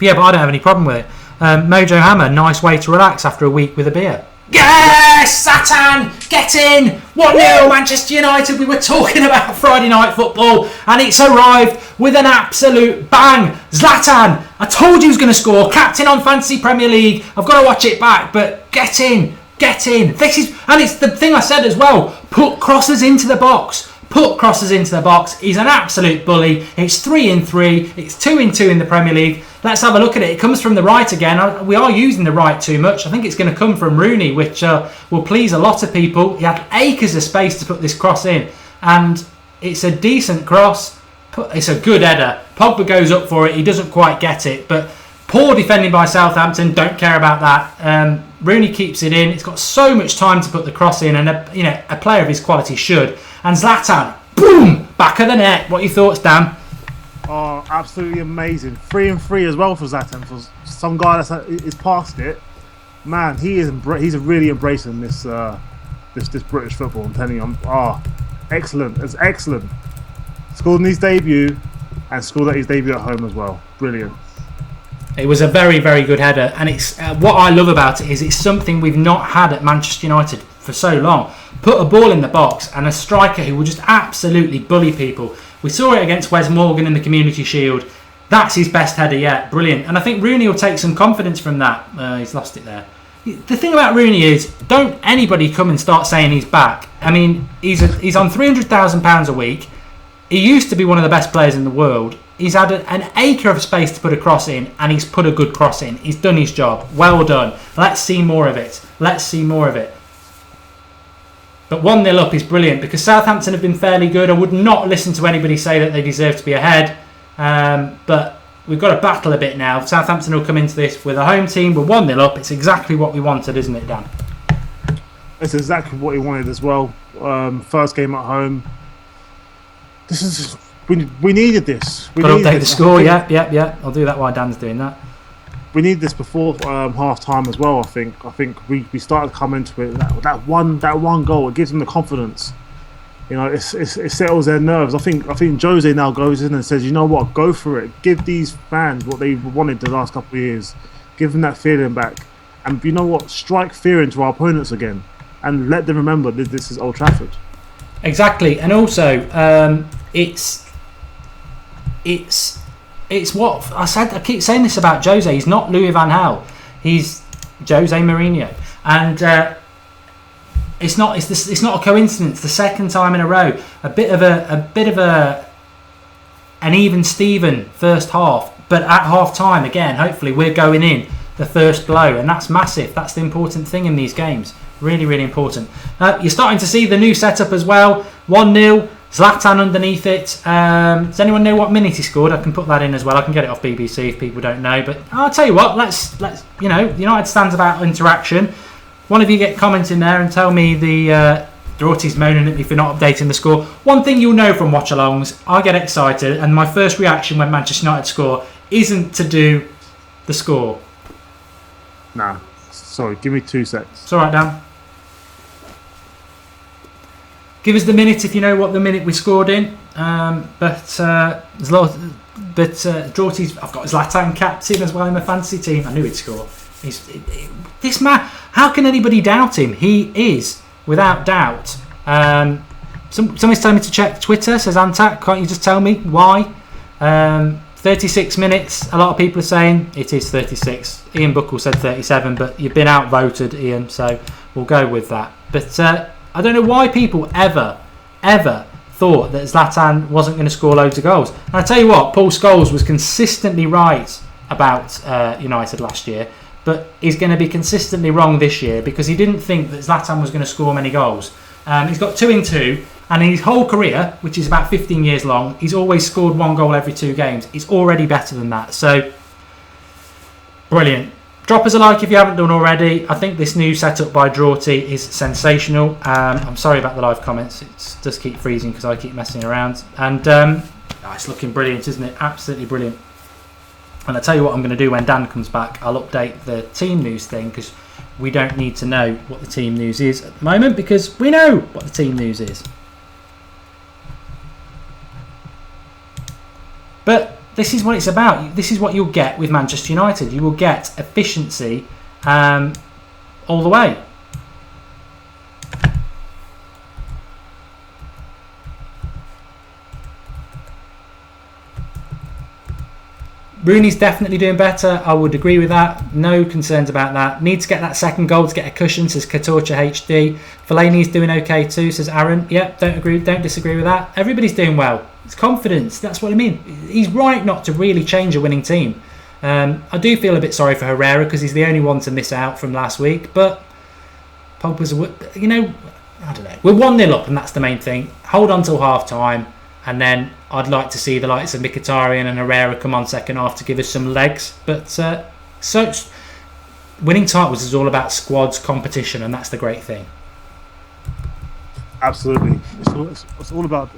Yeah, but I don't have any problem with it. Mojo Hammer, nice way to relax after a week with a beer. Yes, Satan, get in! 1-0 Manchester United. We were talking about Friday night football and it's arrived with an absolute bang. Zlatan, I told you he was going to score. Captain on Fantasy Premier League. I've got to watch it back, but get in. And it's the thing I said as well. Put crosses into the box. He's an absolute bully. It's 3-3. It's 2-2 in the Premier League. Let's have a look at it. It comes from the right again. We are using the right too much. I think it's going to come from Rooney, which will please a lot of people. He had acres of space to put this cross in. And it's a decent cross. It's a good header. Pogba goes up for it. He doesn't quite get it. But poor defending by Southampton. Don't care about that. Rooney keeps it in. It's got so much time to put the cross in. And a player of his quality should. And Zlatan, boom, back of the net. What are your thoughts, Dan? Oh, absolutely amazing. 3-3 as well for Zlatan. For some guy is past it, man, he's really embracing this British football. I'm telling you, excellent. It's excellent. Scored in his debut and scored at his debut at home as well. Brilliant. It was a very, very good header, and it's what I love about it is it's something we've not had at Manchester United for so long. Put a ball in the box and a striker who will just absolutely bully people. We saw it against Wes Morgan in the Community Shield. That's his best header yet. Brilliant. And I think Rooney will take some confidence from that. He's lost it there. The thing about Rooney is, don't anybody come and start saying he's back. I mean, he's on £300,000 a week. He used to be one of the best players in the world. He's had an acre of space to put a cross in, and he's put a good cross in. He's done his job. Well done. Let's see more of it. But 1-0 up is brilliant because Southampton have been fairly good. I would not listen to anybody say that they deserve to be ahead. But we've got to battle a bit now. Southampton will come into this with a home team. We're 1-0 up. It's exactly what we wanted, isn't it, Dan? It's exactly what he wanted as well. First game at home. We needed this. Got to update the score. Yeah. I'll do that while Dan's doing that. We need this before half time as well. I think we started to come into it. That one goal, it gives them the confidence. It settles their nerves. I think Jose now goes in and says, you know what, go for it. Give these fans what they wanted the last couple of years. Give them that feeling back, and you know what, strike fear into our opponents again, and let them remember that this is Old Trafford. Exactly, and also it's what I said. I keep saying this about Jose. He's not Louis van Gaal. He's Jose Mourinho, and it's not a coincidence. The second time in a row, a bit of an even Steven first half, but at half time again. Hopefully, we're going in the first blow, and that's massive. That's the important thing in these games. Really, really important. You're starting to see the new setup as well. 1-0. Zlatan underneath it. Does anyone know what minute he scored? I can put that in as well. I can get it off BBC if people don't know. But I'll tell you what. Let's United stands about interaction. One of you get commenting there and tell me Dorothy's moaning at me for not updating the score. One thing you'll know from watch-alongs, I get excited, and my first reaction when Manchester United score isn't to do the score. Nah, sorry. Give me 2 seconds. It's all right, Dan. Give us the minute if you know what the minute we scored in. But I've got Zlatan captain as well in my fantasy team. I knew he'd score. This man, how can anybody doubt him? He is, without doubt. Somebody's telling me to check Twitter, says Antak. Can't you just tell me why? 36 minutes. A lot of people are saying it is 36. Ian Buckle said 37, but you've been outvoted, Ian, so we'll go with that. But I don't know why people ever thought that Zlatan wasn't going to score loads of goals. And I tell you what, Paul Scholes was consistently right about United last year, but he's going to be consistently wrong this year because he didn't think that Zlatan was going to score many goals. He's got 2 in 2. And in his whole career, which is about 15 years long, he's always scored 1 goal every 2 games. He's already better than that. So, brilliant. Drop us a like if you haven't done already. I think this new setup by Drawty is sensational. I'm sorry about the live comments. It does keep freezing because I keep messing around. And it's looking brilliant, isn't it? Absolutely brilliant. And I'll tell you what I'm going to do when Dan comes back. I'll update the team news thing because we don't need to know what the team news is at the moment because we know what the team news is. But this is what it's about. This is what you'll get with Manchester United. You will get efficiency all the way. Rooney's definitely doing better. I would agree with that. No concerns about that. Need to get that second goal to get a cushion, says Katorcha HD. Fellaini's doing okay too, says Aaron. Yep, don't disagree with that. Everybody's doing well. It's confidence. That's what I mean. He's right not to really change a winning team. I do feel a bit sorry for Herrera because he's the only one to miss out from last week. But Pogba's, I don't know. We're 1-0 up and that's the main thing. Hold on till half time. And then I'd like to see the likes of Mkhitaryan and Herrera come on second half to give us some legs. But so winning titles is all about squads, competition, and that's the great thing. Absolutely, it's all about.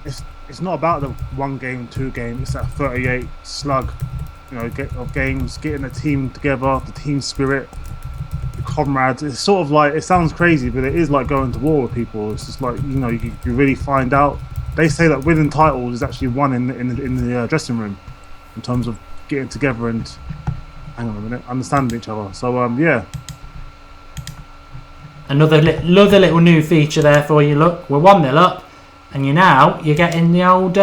It's not about the 1 game, 2 game. It's that 38 slug, of games, getting the team together, the team spirit, the comrades. It's sort of like, it sounds crazy, but it is like going to war with people. It's just like you really find out. They say that winning titles is actually won in the dressing room, in terms of getting together and understanding each other. So yeah. Another little new feature there for you. Look, we're 1-0 up, and you're getting the old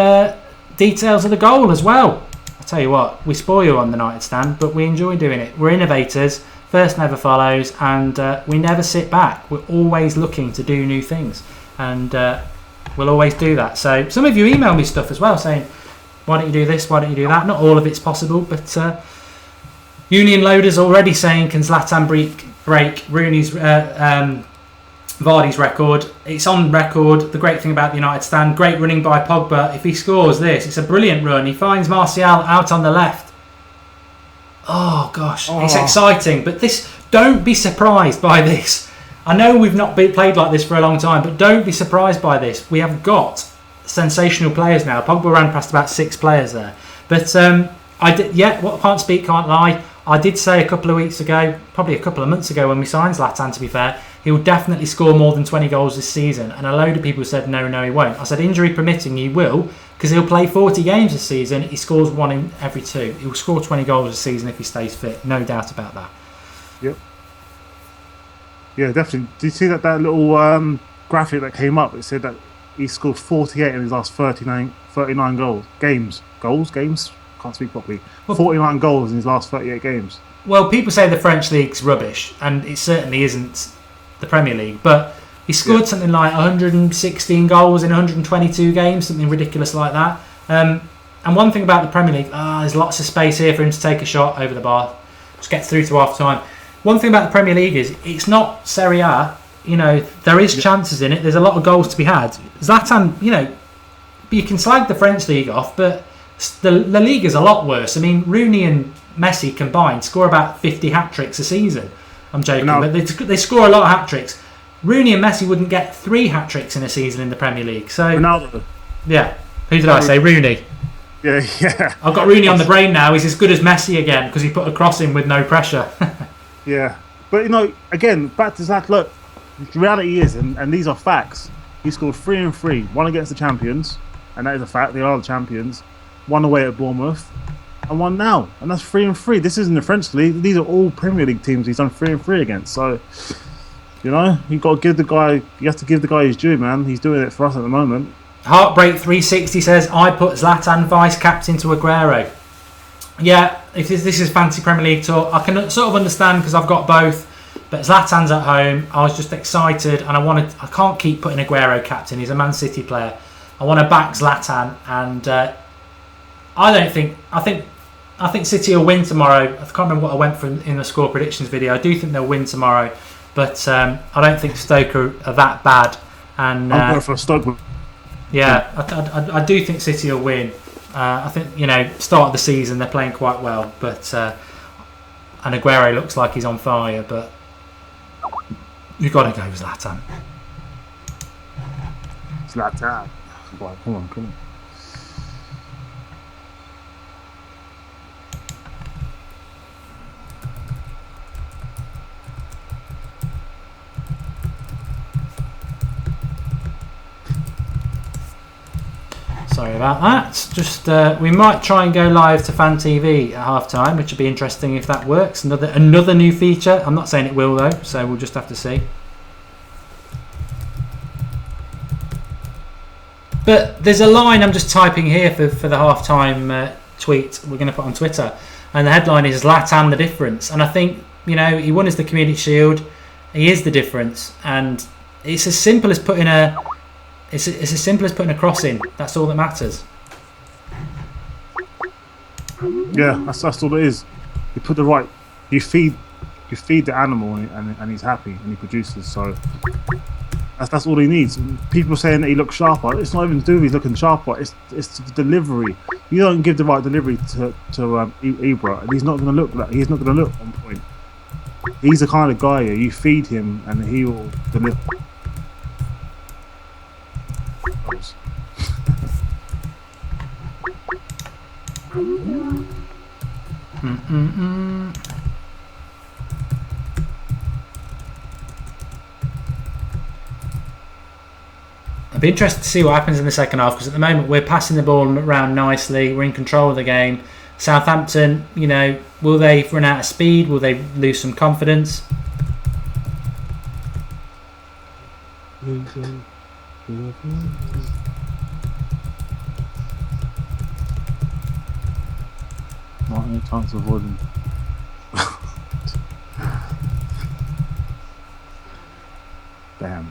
details of the goal as well. I tell you what, we spoil you on the United stand, but we enjoy doing it. We're innovators. First never follows, and we never sit back. We're always looking to do new things, and we'll always do that. So some of you email me stuff as well saying, why don't you do this, why don't you do that? Not all of it's possible, but Union Loader's already saying, can Zlatan break Rooney's Vardy's record? It's on record. The great thing about the United stand, great running by Pogba. If he scores this, it's a brilliant run. He finds Martial out on the left. Oh gosh, It's exciting, but don't be surprised by this. I know we've not played like this for a long time, but don't be surprised by this. We have got sensational players now. Pogba ran past about 6 players there. But can't speak, can't lie. I did say a couple of weeks ago, probably a couple of months ago when we signed Zlatan, to be fair, he will definitely score more than 20 goals this season. And a load of people said, no, he won't. I said, injury permitting, he will, because he'll play 40 games this season. He scores 1 in every 2. He'll score 20 goals this season if he stays fit. No doubt about that. Yep. Yeah, definitely. Did you see that little graphic that came up? It said that he scored 48 in his last 39 games. Can't speak properly. 49 goals in his last 38 games. Well, people say the French league's rubbish, and it certainly isn't the Premier League. But he scored something like 116 goals in 122 games, something ridiculous like that. And one thing about the Premier League, there's lots of space here for him to take a shot over the bar. Just get through to half time. One thing about the Premier League is it's not Serie A. There is chances in it. There's a lot of goals to be had. Zlatan, you can slag the French league off, but the league is a lot worse. I mean, Rooney and Messi combined score about 50 hat-tricks a season. I'm joking, but they score a lot of hat-tricks. Rooney and Messi wouldn't get 3 hat-tricks in a season in the Premier League. So, Ronaldo. Yeah. Who did I say? Rooney. Yeah. I've got Rooney on the brain now. He's as good as Messi again because he put a cross in with no pressure. Yeah, but again, back to Zlatan. Look, the reality is, and these are facts. He scored 3 and 3, 1 against the champions, and that is a fact. They are the champions. 1 away at Bournemouth, and 1 now, and that's 3 and 3. This isn't the French league. These are all Premier League teams he's done 3 and 3 against. So, you got to give the guy. You have to give the guy his due, man. He's doing it for us at the moment. Heartbreak 360 says, I put Zlatan vice captain to Aguero. Yeah, if this is fancy Premier League talk, I can sort of understand because I've got both. But Zlatan's at home. I was just excited, and I can't keep putting Aguero captain. He's a Man City player. I want to back Zlatan, and I think City will win tomorrow. I can't remember what I went for in the score predictions video. I do think they'll win tomorrow, but I don't think Stoke are that bad. And I'm going for a Stoke. Yeah, I do think City will win. I think, start of the season they're playing quite well, but and Aguero looks like he's on fire, but you've got to go with Zlatan. Zlatan. Right, come on. Sorry about that. Just we might try and go live to Fan TV at half time, which would be interesting if that works. Another new feature. I'm not saying it will though, so we'll just have to see. But there's a line I'm just typing here for the half time tweet we're going to put on Twitter, and the headline is Zlatan the difference. And I think he won us the Community Shield. He is the difference, and it's as simple as putting a. It's as simple as putting a cross in. That's all that matters. Yeah, that's all it is. You put you feed the animal and he's happy and he produces. So that's all he needs. People saying that he looks sharper. It's not even to do with he's looking sharper. It's the delivery. You don't give the right delivery to Ibra, and he's not going to look that. He's not going to look on point. He's the kind of guy you feed him and he will deliver. I'd be interested to see what happens in the second half, because at the moment we're passing the ball around nicely. We're in control of the game. Southampton, will they run out of speed? Will they lose some confidence? Not any chance of avoiding. Bam.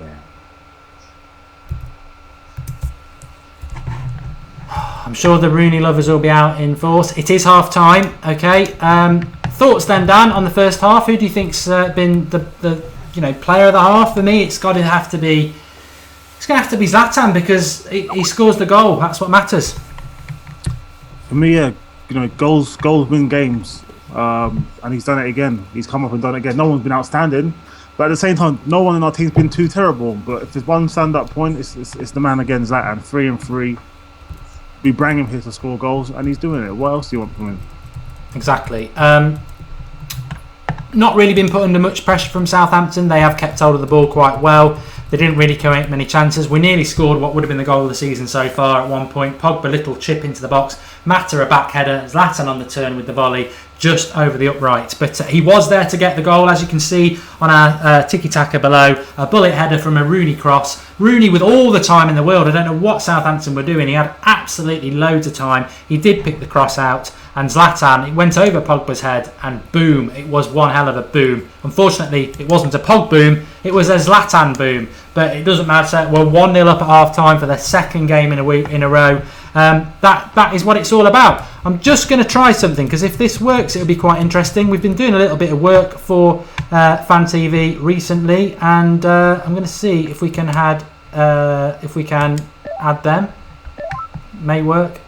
I'm sure the Rooney lovers will be out in force. It is half time. Okay. Thoughts then, Dan, on the first half? Who do you think's been the player of the half? For me, it's going to have to be Zlatan, because he scores the goal. That's what matters. For me, yeah, goals win games, and he's done it again. He's come up and done it again. No one's been outstanding, but at the same time, no one in our team's been too terrible. But if there's one stand-up point, it's the man again, Zlatan. 3 and 3. We bring him here to score goals, and he's doing it. What else do you want from him? Exactly. Not really been put under much pressure from Southampton. They have kept hold of the ball quite well. They didn't really create many chances. We nearly scored what would have been the goal of the season so far at one point. Pogba, little chip into the box. Mata, a back header. Zlatan on the turn with the volley just over the upright. But he was there to get the goal, as you can see on our tiki-taka below. A bullet header from a Rooney cross. Rooney with all the time in the world. I don't know what Southampton were doing. He had absolutely loads of time. He did pick the cross out. And Zlatan, it went over Pogba's head, and boom, it was one hell of a boom. Unfortunately, it wasn't a Pog boom, it was a Zlatan boom. But it doesn't matter. We're 1-0 up at half-time for the second game in a row. That is what it's all about. I'm just going to try something, because if this works, it'll be quite interesting. We've been doing a little bit of work for Fan TV recently, and I'm going to see if we can add them. May work.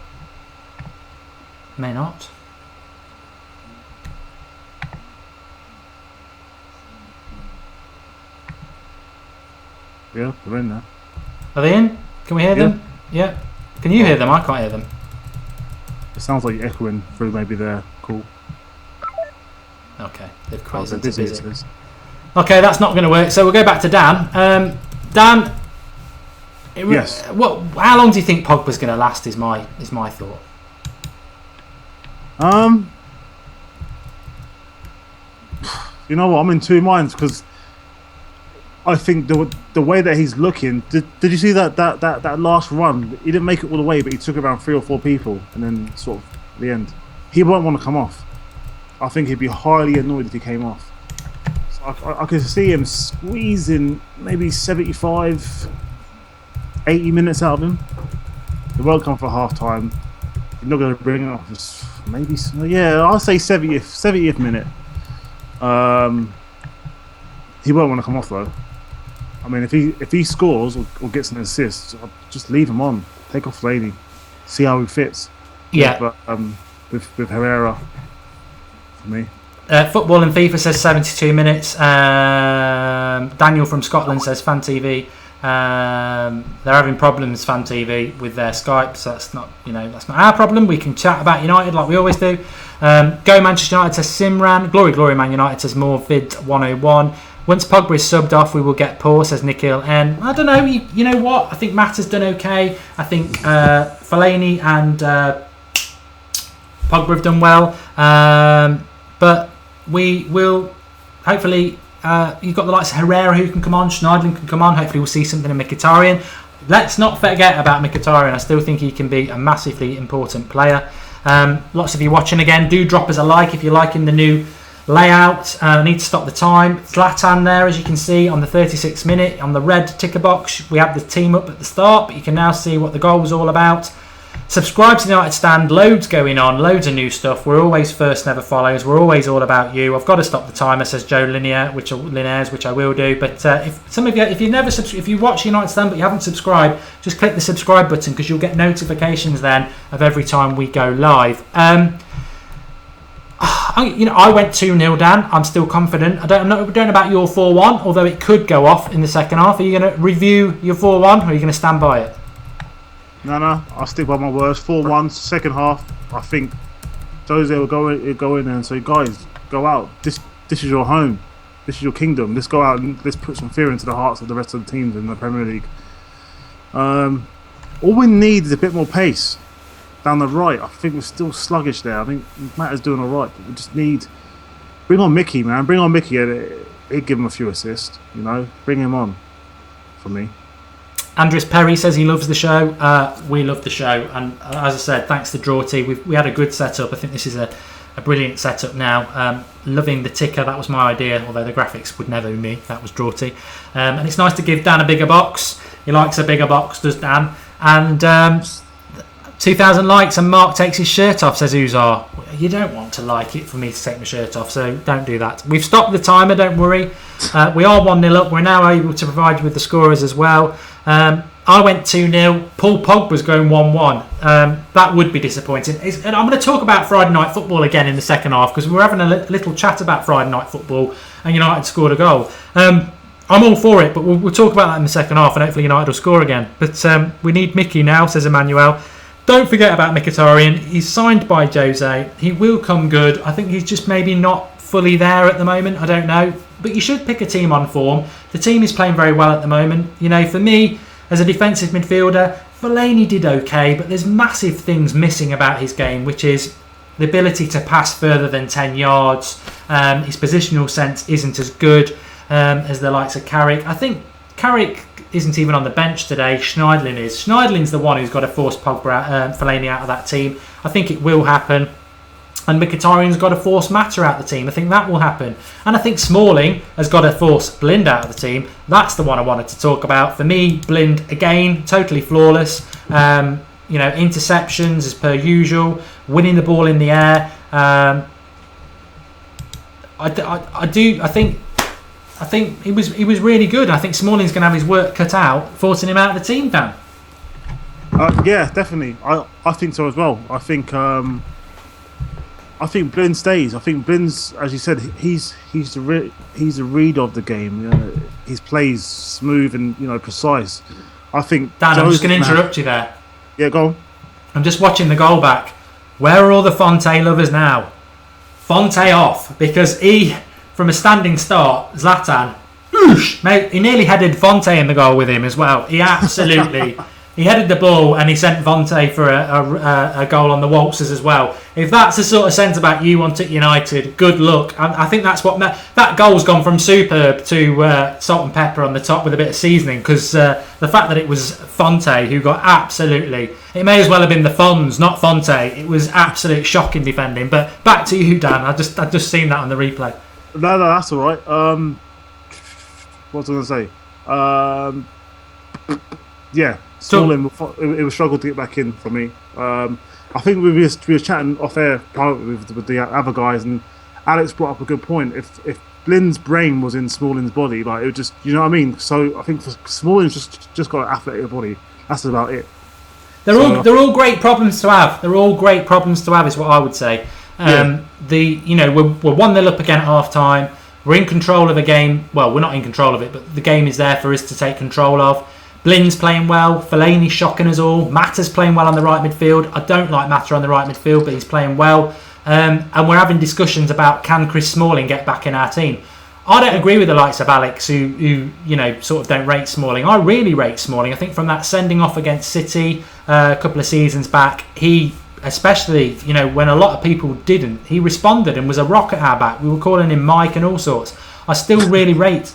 May not. Yeah, they're in there. Are they in? Can we hear them? Yeah. Can you hear them? I can't hear them. It sounds like you're echoing through maybe their call. Okay, they've quite busy. Okay, that's not going to work. So we'll go back to Dan. Dan, yes. How long do you think Pogba's going to last? Is my thought. You know what? I'm in two minds, because I think the way that he's looking. Did you see that last run? He didn't make it all the way, but he took around 3 or 4 people, and then sort of at the end, he won't want to come off. I think he'd be highly annoyed if he came off. So I could see him squeezing maybe 75, 80 minutes out of him. He won't come for half time. He's not going to bring it off. Maybe, yeah, I'll say 70th minute. He won't want to come off though. I mean, if he scores or gets an assist, I'll just leave him on. Take off Laney, see how he fits. Yeah. With Herrera, for me. Football and FIFA says 72 minutes. Daniel from Scotland says Fan TV. They're having problems, Fan TV, with their Skype, so that's not our problem. We can chat about United like we always do. Go Manchester United says Simran. Glory Man United says more vid 101. Once Pogba is subbed off, we will get poor, says Nikhil N. I don't know. You know what? I think Matt has done okay. I think Fellaini and Pogba have done well. But we will hopefully. You've got the likes of Herrera who can come on, Schneidlin can come on. Hopefully we'll see something in Mkhitaryan. Let's not forget about Mkhitaryan. I still think he can be a massively important player. Lots of you watching again, do drop us a like if you're liking the new layout. I need to stop the time. Zlatan there, as you can see on the 36th minute on the red ticker box. We had the team up at the start, but you can now see what the goal was all about. Subscribe to the United Stand. Loads going on, loads of new stuff. We're always first, never follows. We're always all about you. I've got to stop the timer, says Joe Lineares, which I will do. But if some of you, if you watch United Stand but you haven't subscribed, just click the subscribe button because you'll get notifications then of every time we go live. I went 2-0 down. I'm still confident. I'm not know about your 4-1, although it could go off in the second half. Are you going to review your 4-1 or are you going to stand by it? No, I'll stick by my words. 4-1, second half. I think Jose will go in there and say, guys, go out. This is your home. This is your kingdom. Let's go out and let's put some fear into the hearts of the rest of the teams in the Premier League. All we need is a bit more pace down the right. I think we're still sluggish there. I think Matt is doing all right, but we just need... Bring on Mickey, man. Bring on Mickey. He'd give him a few assists, Bring him on for me. Andres Perry says he loves the show. We love the show, and as I said, thanks to Drawty, we had a good setup. I think this is a brilliant setup now. Loving the ticker, that was my idea, although the graphics would never be me. That was Drawty. And it's nice to give Dan a bigger box. He likes a bigger box, does Dan? And 2,000 likes and Mark takes his shirt off, says Uzar. You don't want to like it for me to take my shirt off, so don't do that. We've stopped the timer, don't worry. We are 1-0 up. We're now able to provide you with the scorers as well. I went 2-0. Paul Pogba's going 1-1. That would be disappointing. And I'm going to talk about Friday Night Football again in the second half because we're having a little chat about Friday Night Football and United scored a goal. I'm all for it, but we'll talk about that in the second half and hopefully United will score again. But we need Mickey now, says Emmanuel. Don't forget about Mkhitaryan. He's signed by Jose. He will come good. I think he's just maybe not fully there at the moment. I don't know. But you should pick a team on form. The team is playing very well at the moment. For me, as a defensive midfielder, Fellaini did okay, but there's massive things missing about his game, which is the ability to pass further than 10 yards. His positional sense isn't as good as the likes of Carrick. I think Carrick isn't even on the bench today. Schneidlin is. Schneidlin's the one who's got to force Fellaini out of that team. I think it will happen. And Mkhitaryan's got to force Mata out of the team. I think that will happen. And I think Smalling has got to force Blind out of the team. That's the one I wanted to talk about. For me, Blind, again, totally flawless. Interceptions as per usual. Winning the ball in the air. I think he was really good. I think Smalling's going to have his work cut out, forcing him out of the team, Dan. Yeah, definitely. I think so as well. I think Blind stays. I think Blind's, as you said, he's the read of the game. His plays smooth and precise. I think. Dan, I'm just going to interrupt you there. Yeah, go on. I'm just watching the goal back. Where are all the Fonte lovers now? Fonte off because he. From a standing start, Zlatan, mate, he nearly headed Fonte in the goal with him as well. He absolutely, he headed the ball and he sent Fonte for a goal on the waltzers as well. If that's the sort of centre-back you want at United, good luck. I think that's what that goal's gone from superb to salt and pepper on the top with a bit of seasoning because the fact that it was Fonte who got absolutely, it may as well have been the Fonz, not Fonte. It was absolute shocking defending. But back to you, Dan. I just seen that on the replay. No, that's all right. What was I going to say? Yeah, Smalling, it was struggle to get back in for me. I think we were chatting off air with the other guys, and Alex brought up a good point. If Blind's brain was in Smalling's body. Like, it was just, you know what I mean? So I think Smalling's just got an athletic body. That's about it. They're all great problems to have. They're all great problems to have, is what I would say. We're 1-0 up again at half time. We're in control of a game. Well, we're not in control of it, but the game is there for us to take control of. Blind's playing well. Fellaini's shocking us all. Mata's playing well on the right midfield. I don't like Mata on the right midfield, but he's playing well. And we're having discussions about, can Chris Smalling get back in our team? I don't agree with the likes of Alex, who sort of don't rate Smalling. I really rate Smalling. I think from that sending off against City a couple of seasons back, he, especially when a lot of people didn't, he responded and was a rock at our back. We were calling him Mike and all sorts. I really rate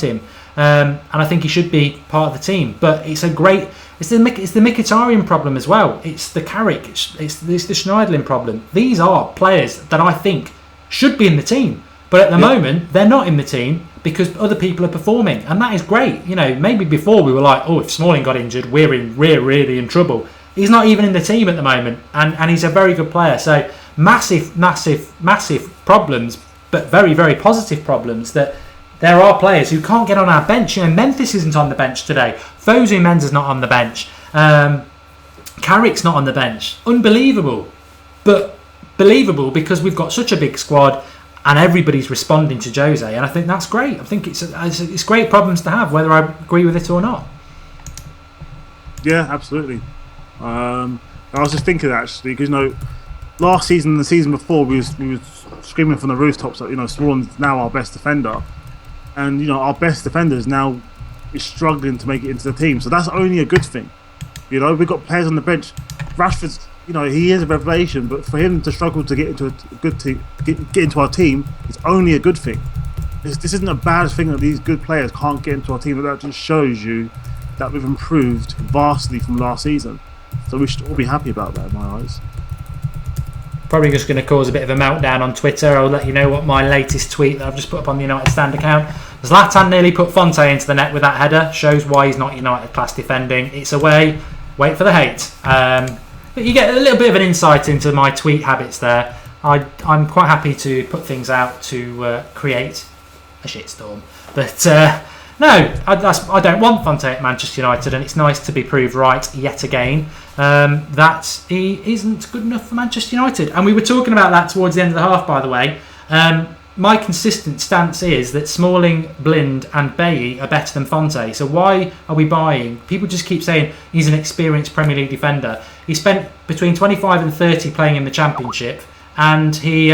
him. And I think he should be part of the team. But it's the Mkhitaryan problem as well. It's the Carrick. It's the Schneiderlin problem. These are players that I think should be in the team. But at the moment, they're not in the team because other people are performing. And that is great. Maybe before we were like, oh, if Smalling got injured, we're really in trouble. He's not even in the team at the moment. And he's a very good player. So massive problems, but very, very positive problems that there are players who can't get on our bench. Memphis isn't on the bench today. Fosu Mensah's not on the bench. Carrick's not on the bench. Unbelievable. But believable because we've got such a big squad and everybody's responding to Jose. And I think that's great. I think it's great problems to have, whether I agree with it or not. Yeah, absolutely. I was just thinking, actually, because, last season and the season before, we was screaming from the rooftops that, Smalling's now our best defender. And our best defender is now struggling to make it into the team, so that's only a good thing. We've got players on the bench. Rashford's, he is a revelation, but for him to struggle to get into a good team, get into our team, it's only a good thing. This isn't a bad thing that these good players can't get into our team, but that just shows you that we've improved vastly from last season. So we should all be happy about that, in my eyes. Probably just going to cause a bit of a meltdown on Twitter. I'll let you know what my latest tweet that I've just put up on the United Stand account. Zlatan nearly put Fonte into the net with that header. Shows why he's not United class defending. It's away. Wait for the hate. But you get a little bit of an insight into my tweet habits there. I'm quite happy to put things out to create a shitstorm. But no, I don't want Fonte at Manchester United, and it's nice to be proved right yet again that he isn't good enough for Manchester United. And we were talking about that towards the end of the half, by the way. My consistent stance is that Smalling, Blind and Bailly are better than Fonte. So why are we buying? People just keep saying he's an experienced Premier League defender. He spent between 25 and 30 playing in the Championship, and he's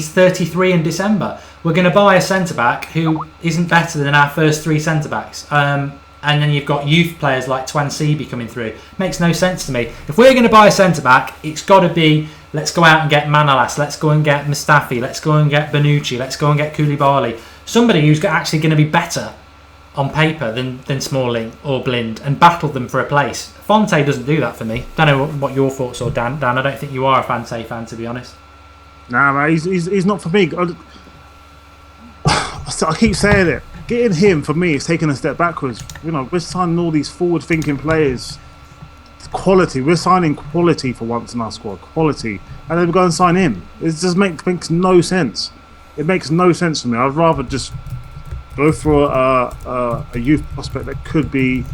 33 in December. We're going to buy a centre-back who isn't better than our first three centre-backs. And then you've got youth players like Twansibi coming through. Makes no sense to me. If we're going to buy a centre-back, it's got to be, let's go out and get Manolas, let's go and get Mustafi, let's go and get Bonucci, let's go and get Koulibaly. Somebody who's actually going to be better on paper than Smalling or Blind and battle them for a place. Fonte doesn't do that for me. Don't know what your thoughts are, Dan. Dan, I don't think you are a Fonte fan, to be honest. Nah, man, he's not for me. I keep saying it. Getting him, for me, is taking a step backwards. We're signing all these forward-thinking players. Quality. We're signing quality for once in our squad. Quality. And then we go and sign him. It just makes no sense. It makes no sense for me. I'd rather just go for a youth prospect that could be,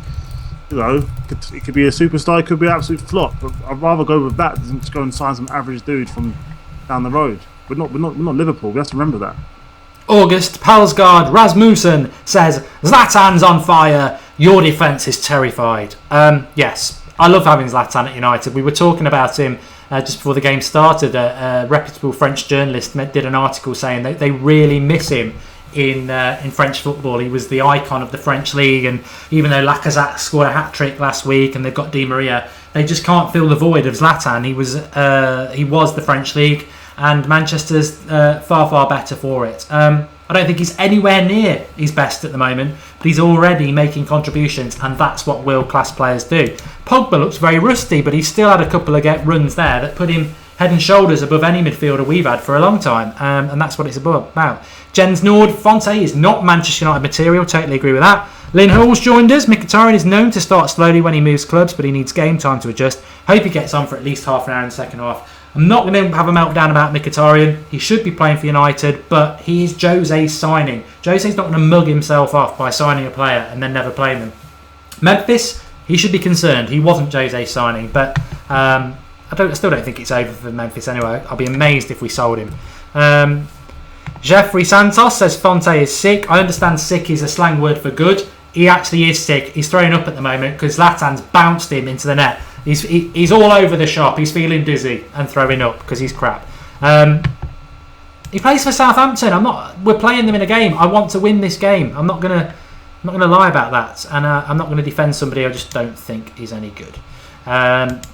it could be a superstar, it could be an absolute flop. But I'd rather go with that than just go and sign some average dude from down the road. We're not Liverpool. We have to remember that. August Palsgaard Rasmussen says, Zlatan's on fire. Your defence is terrified. Yes, I love having Zlatan at United. We were talking about him just before the game started. A reputable French journalist did an article saying that they really miss him in French football. He was the icon of the French league, and even though Lacazette scored a hat-trick last week and they've got Di Maria, they just can't fill the void of Zlatan. He was the French league, and Manchester's far better for it. I don't think he's anywhere near his best at the moment, but he's already making contributions, and that's what world-class players do. Pogba looks very rusty, but he's still had a couple of runs there that put him head and shoulders above any midfielder we've had for a long time, and that's what it's about. Jens Nord, Fonte is not Manchester United material, totally agree with that. Lynn Hall's joined us. Mkhitaryan is known to start slowly when he moves clubs, but he needs game time to adjust. Hope he gets on for at least half an hour in the second half. I'm not going to have a meltdown about Mkhitaryan. He should be playing for United, but he is Jose's signing. Jose's not going to mug himself off by signing a player and then never playing them. Memphis, he should be concerned. He wasn't Jose's signing, but I still don't think it's over for Memphis anyway. I'll be amazed if we sold him. Jeffrey Santos says Fonte is sick. I understand sick is a slang word for good. He actually is sick. He's throwing up at the moment because Zlatan's bounced him into the net. He's all over the shop. He's feeling dizzy and throwing up because he's crap. He plays for Southampton. We're playing them in a game. I want to win this game. I'm not gonna lie about that, and I'm not gonna defend somebody I just don't think is any good.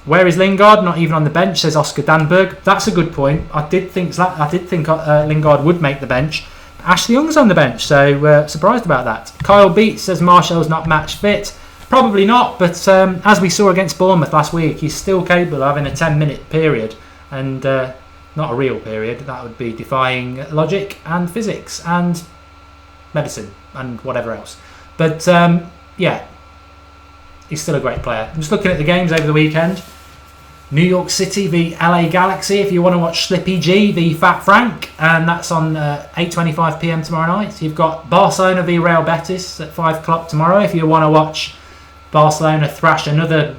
Where is Lingard? Not even on the bench, says Oscar Danberg. That's a good point. I did think Lingard would make the bench. Ashley Young's on the bench, so surprised about that. Kyle Beats says Martial's not match fit. Probably not, but as we saw against Bournemouth last week, he's still capable of having a 10-minute period, and not a real period. That would be defying logic and physics and medicine and whatever else. But yeah, he's still a great player. I'm just looking at the games over the weekend. New York City v LA Galaxy, if you want to watch Slippy G v Fat Frank, and that's on 8:25 p.m. tomorrow night. You've got Barcelona v Real Betis at 5 o'clock tomorrow if you want to watch Barcelona thrash another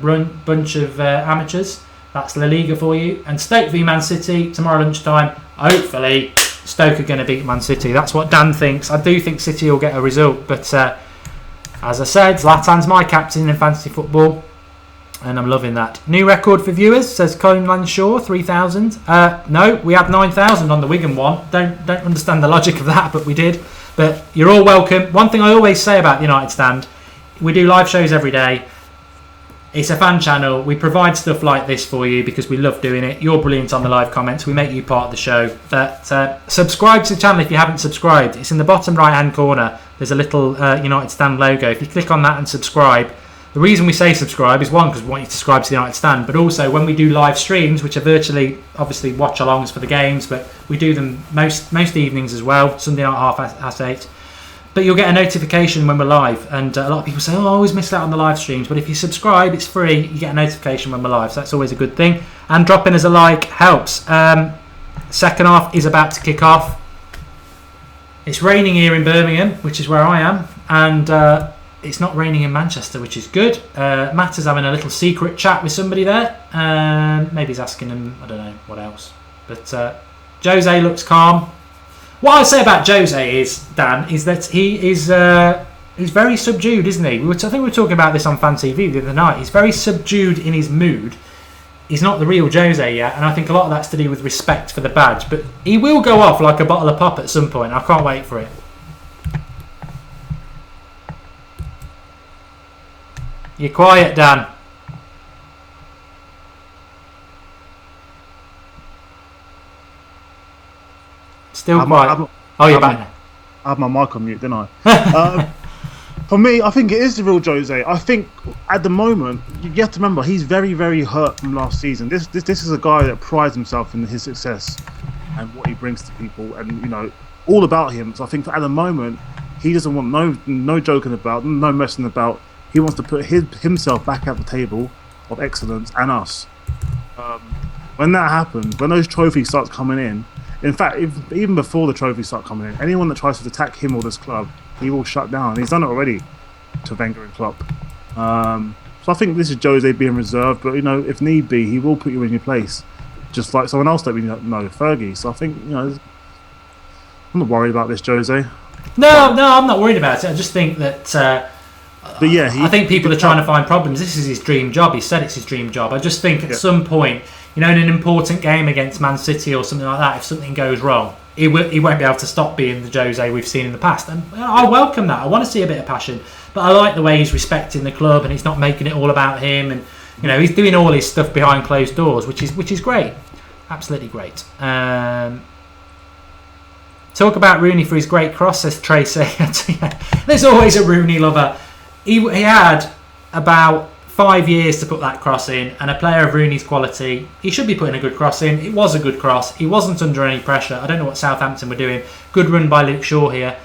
bunch of amateurs. That's La Liga for you. And Stoke v Man City tomorrow lunchtime. Hopefully Stoke are going to beat Man City. That's what Dan thinks. I do think City will get a result, but as I said, Zlatan's my captain in fantasy football, and I'm loving that. New record for viewers, says Colin Lanshaw, 3,000. No, we had 9,000 on the Wigan one. Don't understand the logic of that, but we did. But you're all welcome. One thing I always say about the United Stand, we do live shows every day. It's a fan channel. We provide stuff like this for you because we love doing it. You're brilliant on the live comments. We make you part of the show. But subscribe to the channel if you haven't subscribed. It's in the bottom right hand corner. There's a little United Stand logo. If you click on that and subscribe, the reason we say subscribe is one, because we want you to subscribe to the United Stand, but also when we do live streams, which are virtually, obviously, watch-alongs for the games, but we do them most evenings as well, Sunday night 8:30. But you'll get a notification when we're live, and a lot of people say, I always miss out on the live streams, but if you subscribe, it's free, you get a notification when we're live, so that's always a good thing. And dropping us a like helps. Second half is about to kick off. It's raining here in Birmingham, which is where I am, and it's not raining in Manchester, which is good. Matt is having a little secret chat with somebody there. Maybe he's asking him, I don't know, what else. But Jose looks calm. What I say about Jose is, Dan, is that he's very subdued, isn't he? I think we were talking about this on Fan TV the other night. He's very subdued in his mood. He's not the real Jose yet, and I think a lot of that's to do with respect for the badge. But he will go off like a bottle of pop at some point. I can't wait for it. You're quiet, Dan. Still quiet. You're back now. I had my mic on mute, didn't I? For me, I think it is the real Jose. I think at the moment, you have to remember, he's very, very hurt from last season. This is a guy that prides himself in his success and what he brings to people, and all about him. So I think at the moment, he doesn't want no joking about, no messing about. He wants to put himself back at the table of excellence and us. When that happens, when those trophies start coming in fact, even before the trophies start coming in, anyone that tries to attack him or this club, he will shut down. He's done it already to Wenger and Klopp. So I think this is Jose being reserved, but if need be, he will put you in your place, just like someone else that we know, Fergie. So I think I'm not worried about this Jose. No, I'm not worried about it. I just think that. But yeah, I think people are trying to find problems. This is his dream job. He said it's his dream job. I just think at some point, in an important game against Man City or something like that, if something goes wrong, he won't be able to stop being the Jose we've seen in the past. And I welcome that. I want to see a bit of passion. But I like the way he's respecting the club and he's not making it all about him. And he's doing all his stuff behind closed doors, which is great. Absolutely great. Talk about Rooney for his great cross, says Tracy. There's always a Rooney lover. He had about 5 years to put that cross in, and a player of Rooney's quality, he should be putting a good cross in. It was a good cross. He wasn't under any pressure. I don't know what Southampton were doing. Good run by Luke Shaw here,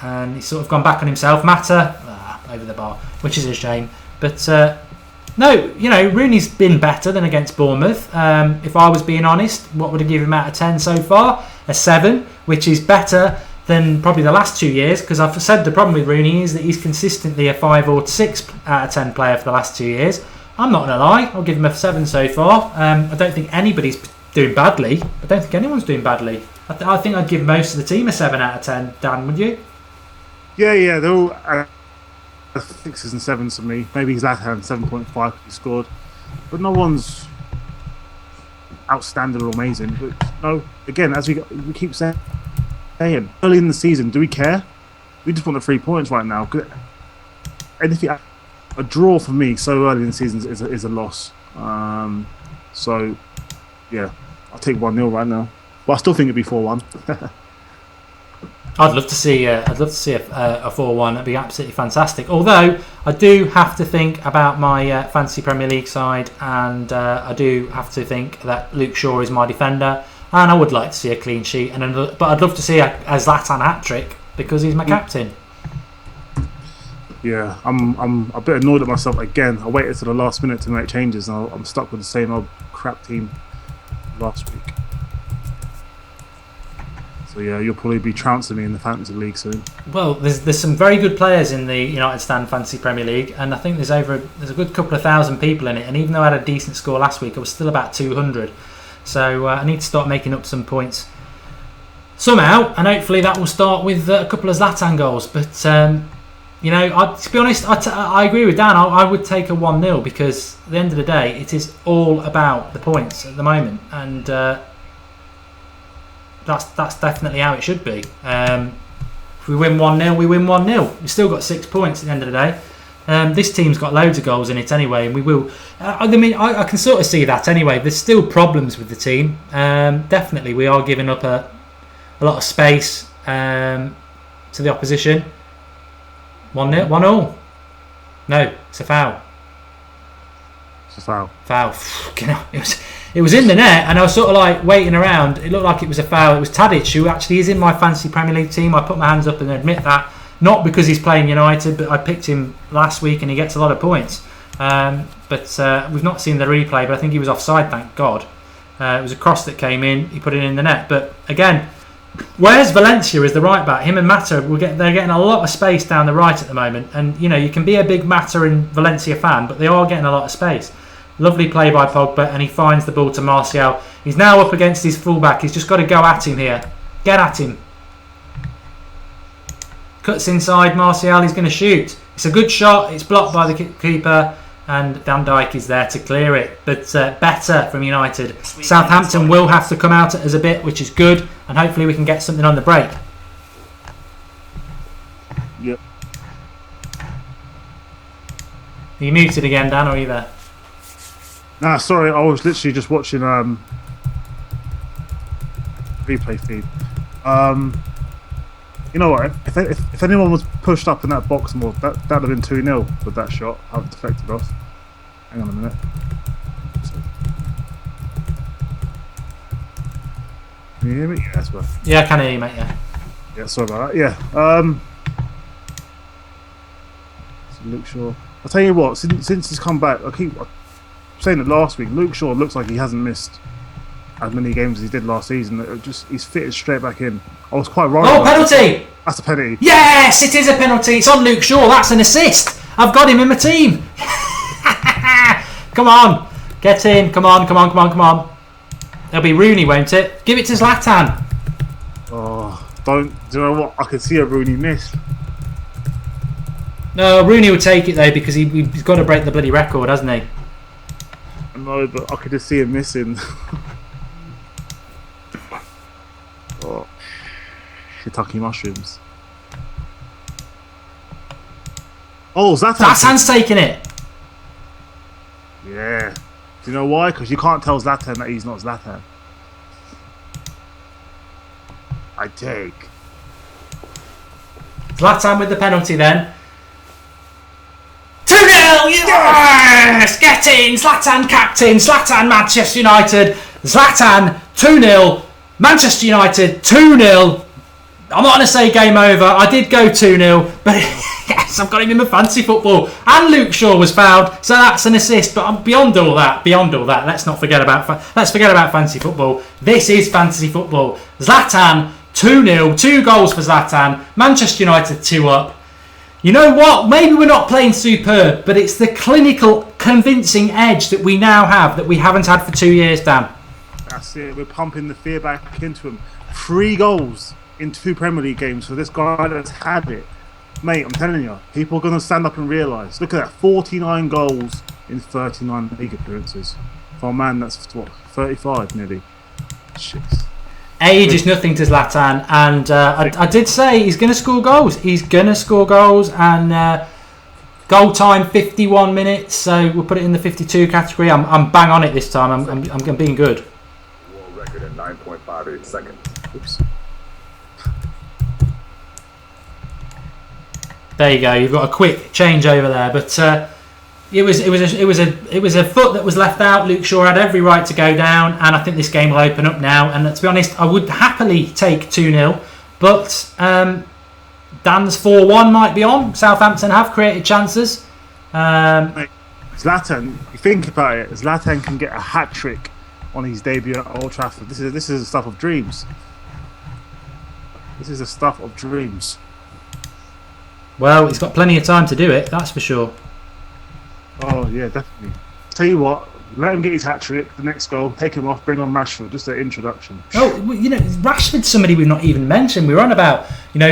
and he's sort of gone back on himself. Mata over the bar, which is a shame. But No, Rooney's been better than against Bournemouth. If I was being honest, what would I give him out of 10 so far? A 7, which is better than probably the last 2 years, because I've said the problem with Rooney is that he's consistently a 5 or 6 out of 10 player for the last 2 years. I'm not going to lie, I'll give him a 7 so far. I don't think anybody's doing badly. I don't think anyone's doing badly. I think I'd give most of the team a 7 out of 10. Dan, would you? Yeah, they're all 6s and 7s for me. Maybe Zlatan 7.5 because he scored, but no one's outstanding or amazing. But no, again, as we keep saying, early in the season, do we care? We just want the 3 points right now. Anything, a draw for me so early in the season is a loss. So yeah, I'll take 1-0 right now. But I still think it'd be 4-1. I'd love to see a 4-1. That'd be absolutely fantastic. Although I do have to think about my fantasy Premier League side, and I do have to think that Luke Shaw is my defender, and I would like to see a clean sheet. But I'd love to see a Zlatan hat-trick because he's my captain. Yeah, I'm a bit annoyed at myself again. I waited to the last minute to make changes, and I'm stuck with the same old crap team last week. So yeah, you'll probably be trouncing me in the fantasy league soon. Well, there's some very good players in the United Stand Fantasy Premier League, and I think there's a good couple of thousand people in it. And even though I had a decent score last week, I was still about 200. So I need to start making up some points somehow, and hopefully that will start with a couple of Zlatan goals. But to be honest, I agree with Dan. I would take a 1-0 because at the end of the day, it is all about the points at the moment, and that's definitely how it should be. If we win 1-0, we win 1-0. We've still got 6 points at the end of the day. This team's got loads of goals in it anyway, and we will. I can sort of see that anyway. There's still problems with the team. Definitely, we are giving up a lot of space to the opposition. 1-0, 1-0. No, it's a foul. It's a foul. Foul. It was in the net, and I was sort of like waiting around. It looked like it was a foul. It was Tadic, who actually is in my fantasy Premier League team. I put my hands up and admit that. Not because he's playing United, but I picked him last week and he gets a lot of points. But we've not seen the replay, but I think he was offside, thank God. It was a cross that came in. He put it in the net. But again, where's Valencia as the right back? Him and Mata, they're getting a lot of space down the right at the moment. And, you can be a big Mata and Valencia fan, but they are getting a lot of space. Lovely play by Pogba, and he finds the ball to Martial. He's now up against his fullback. He's just got to go at him here. Get at him. Cuts inside Martial. He's going to shoot. It's a good shot. It's blocked by the keeper, and Van Dijk is there to clear it. But better from United. Southampton will have to come out as a bit, which is good, and hopefully we can get something on the break. Yep. Are you muted again, Dan, or are you there? Nah, sorry, I was literally just watching replay feed. You know what? If anyone was pushed up in that box more, that'd have been 2-0 with that shot. How it deflected off. Hang on a minute. Can you hear me? Yeah, that's right. Yeah, I can hear you, mate. Yeah, sorry about that. Yeah. So Luke Shaw. I'll tell you what. Since he's come back, I keep saying it last week. Luke Shaw looks like he hasn't missed as many games as he did last season. He's fitted straight back in. I was quite right. Oh, penalty! That's a penalty. Yes, it is a penalty. It's on Luke Shaw. That's an assist. I've got him in my team. Come on, get in. Come on. It'll be Rooney, won't it? Give it to Zlatan. Oh, do you know what? I could see a Rooney miss. No, Rooney will take it though because he's got to break the bloody record, hasn't he? No, but I could just see him missing. Oh, shiitake mushrooms. Oh, Zlatan's taking it. Yeah. Do you know why? Because you can't tell Zlatan that he's not Zlatan. I take. Zlatan with the penalty then. 2-0! Yes! Get in! Zlatan captain! Zlatan Manchester United! Zlatan 2-0! Manchester United 2-0! I'm not going to say game over. I did go 2-0, but yes, I've got him in my fantasy football. And Luke Shaw was fouled, so that's an assist. But I'm beyond all that. Let's not forget about fantasy football. This is fantasy football. Zlatan 2-0, 2 goals for Zlatan. Manchester United 2 up. You know what? Maybe we're not playing superb, but it's the clinical, convincing edge that we now have that we haven't had for 2 years, Dan. That's it. We're pumping the fear back into him. 3 goals in 2 Premier League games for this guy that's had it. Mate, I'm telling you, people are going to stand up and realise. Look at that, 49 goals in 39 league appearances. For a man that's, 35 nearly. Shit. Age is nothing to Zlatan, and I did say he's going to score goals. And goal time 51 minutes, so we'll put it in the 52 category. I'm bang on it this time. I'm being good. World record in 9.58 seconds. Oops. There you go. You've got a quick change over there, but it was a foot that was left out. Luke Shaw had every right to go down, and I think this game will open up now. And to be honest, I would happily take 2-0, but Dan's 4-1 might be on. Southampton have created chances. Zlatan, you think about it, Zlatan can get a hat trick on his debut at Old Trafford. This is the stuff of dreams. This is the stuff of dreams. Well, he's got plenty of time to do it, that's for sure. Oh yeah, definitely. Tell you what, let him get his hat trick. The next goal, take him off, bring on Rashford. Just an introduction. Oh, Rashford's somebody we've not even mentioned. We were on about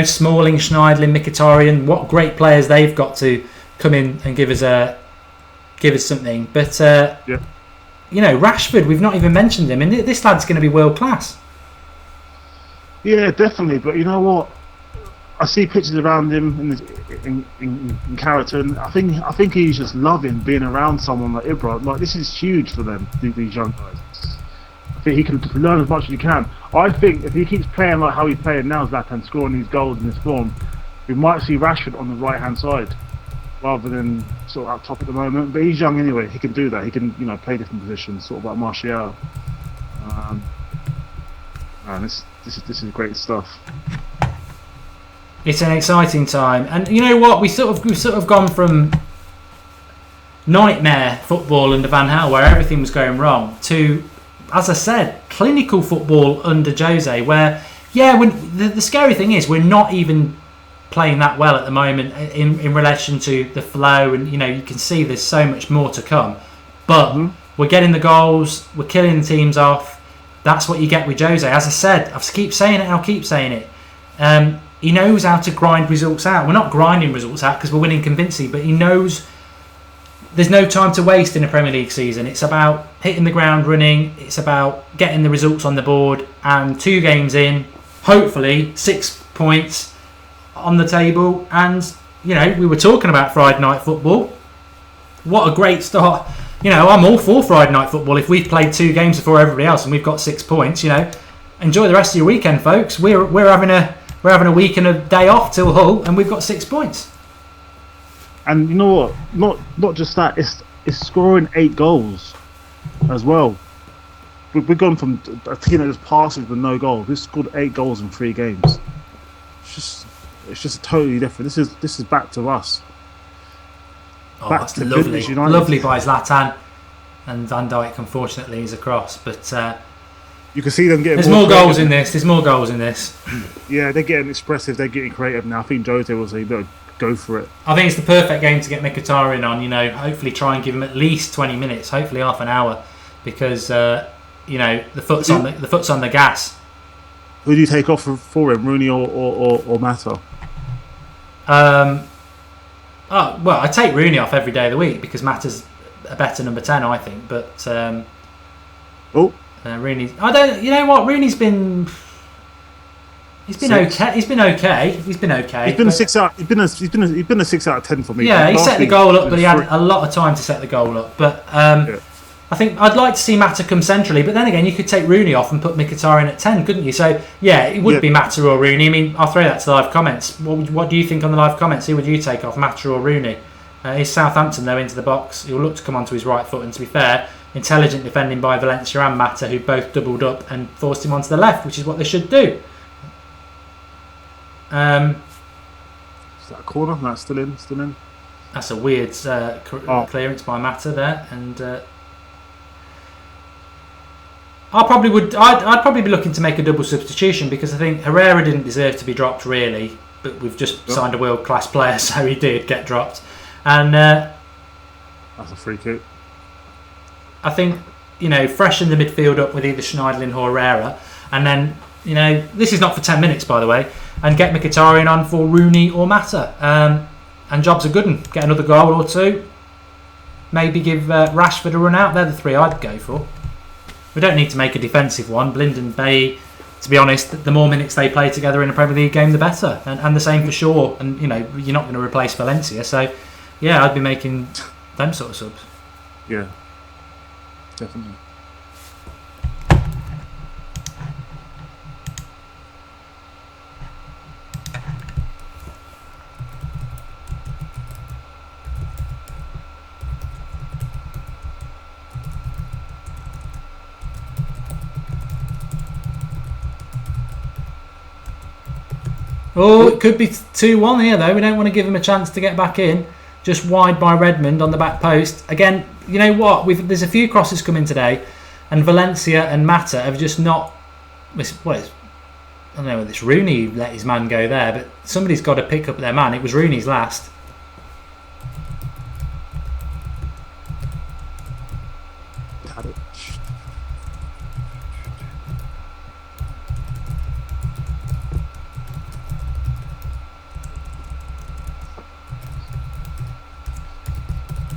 Smalling, Schneidlin, Mkhitaryan. What great players they've got to come in and give us something. But Rashford, we've not even mentioned him, and this lad's going to be world class. Yeah, definitely. But you know what? I see pictures around him in character, and I think he's just loving being around someone like Ibra. Like, this is huge for them, these young guys. I think he can learn as much as he can. I think if he keeps playing like how he's playing now, Zlatan, scoring these goals in this form, we might see Rashford on the right hand side rather than sort of up top at the moment. But he's young anyway; he can do that. He can play different positions, sort of like Martial. This is great stuff. It's an exciting time, and you know what? We've sort of gone from nightmare football under Van Gaal, where everything was going wrong, to, as I said, clinical football under Jose, where the scary thing is we're not even playing that well at the moment in relation to the flow, and you can see there's so much more to come. But we're getting the goals, we're killing the teams off. That's what you get with Jose. As I said, I keep saying it, and I'll keep saying it. He knows how to grind results out. We're not grinding results out because we're winning convincingly, but he knows there's no time to waste in a Premier League season. It's about hitting the ground running. It's about getting the results on the board. And 2 games in, hopefully 6 points on the table. And, we were talking about Friday night football. What a great start. I'm all for Friday night football. If we've played 2 games before everybody else and we've got 6 points, enjoy the rest of your weekend, folks. We're having a week and a day off till Hull, and we've got 6 points. And you know what? Not just that. It's scoring 8 goals as well. We've gone from a team that just passes with no goals. We've scored 8 goals in 3 games. It's just totally different. This is back to us. Oh, back that's to lovely by Zlatan, and Van Dijk unfortunately is across, but. You can see them getting. There's more goals in this. There's more goals in this. Yeah, they're getting expressive. They're getting creative now. I think Jose will say, "Go for it." I think it's the perfect game to get Mkhitaryan on. Hopefully try and give him at least 20 minutes. Hopefully half an hour, because the foot's on the gas. Who do you take off for him, Rooney or Mata? I take Rooney off every day of the week because Mata's a better number 10, I think. But Rooney, I don't. You know what? Rooney's been. He's been okay. He's been okay. He's been a 6 out. He's been a 6 out of 10 for me. Yeah, he set the goal up, but he had a lot of time to set the goal up. But I think I'd like to see Mata come centrally. But then again, you could take Rooney off and put Mkhitaryan at 10, couldn't you? So yeah, it would be Mata or Rooney. I mean, I'll throw that to the live comments. What do you think on the live comments? Who would you take off, Mata or Rooney? Is Southampton though into the box? He'll look to come onto his right foot, and to be fair, intelligent defending by Valencia and Mata, who both doubled up and forced him onto the left, which is what they should do. Is that a corner? No, it's still in. Still in. That's a weird clearance by Mata there, and I'd probably be looking to make a double substitution because I think Herrera didn't deserve to be dropped really, but we've just signed a world class player, so he did get dropped, and that's a free kick. I think freshen the midfield up with either Schneiderlin or Herrera, and then this is not for 10 minutes by the way, and get Mkhitaryan on for Rooney or Mata, and jobs are good and get another goal or two. Maybe give Rashford a run out. They're the three I'd go for. We don't need to make a defensive one. Blind and Bay, to be honest, the more minutes they play together in a Premier League game, the better. And the same for Shaw. And you're not going to replace Valencia, so yeah, I'd be making them sort of subs. Yeah, definitely. Oh, it could be 2-1 here though. We don't want to give him a chance to get back in. Just wide by Redmond on the back post. Again, you know what? There's a few crosses coming today, and Valencia and Mata have just not. I don't know whether it's Rooney let his man go there, but somebody's got to pick up their man. It was Rooney's last.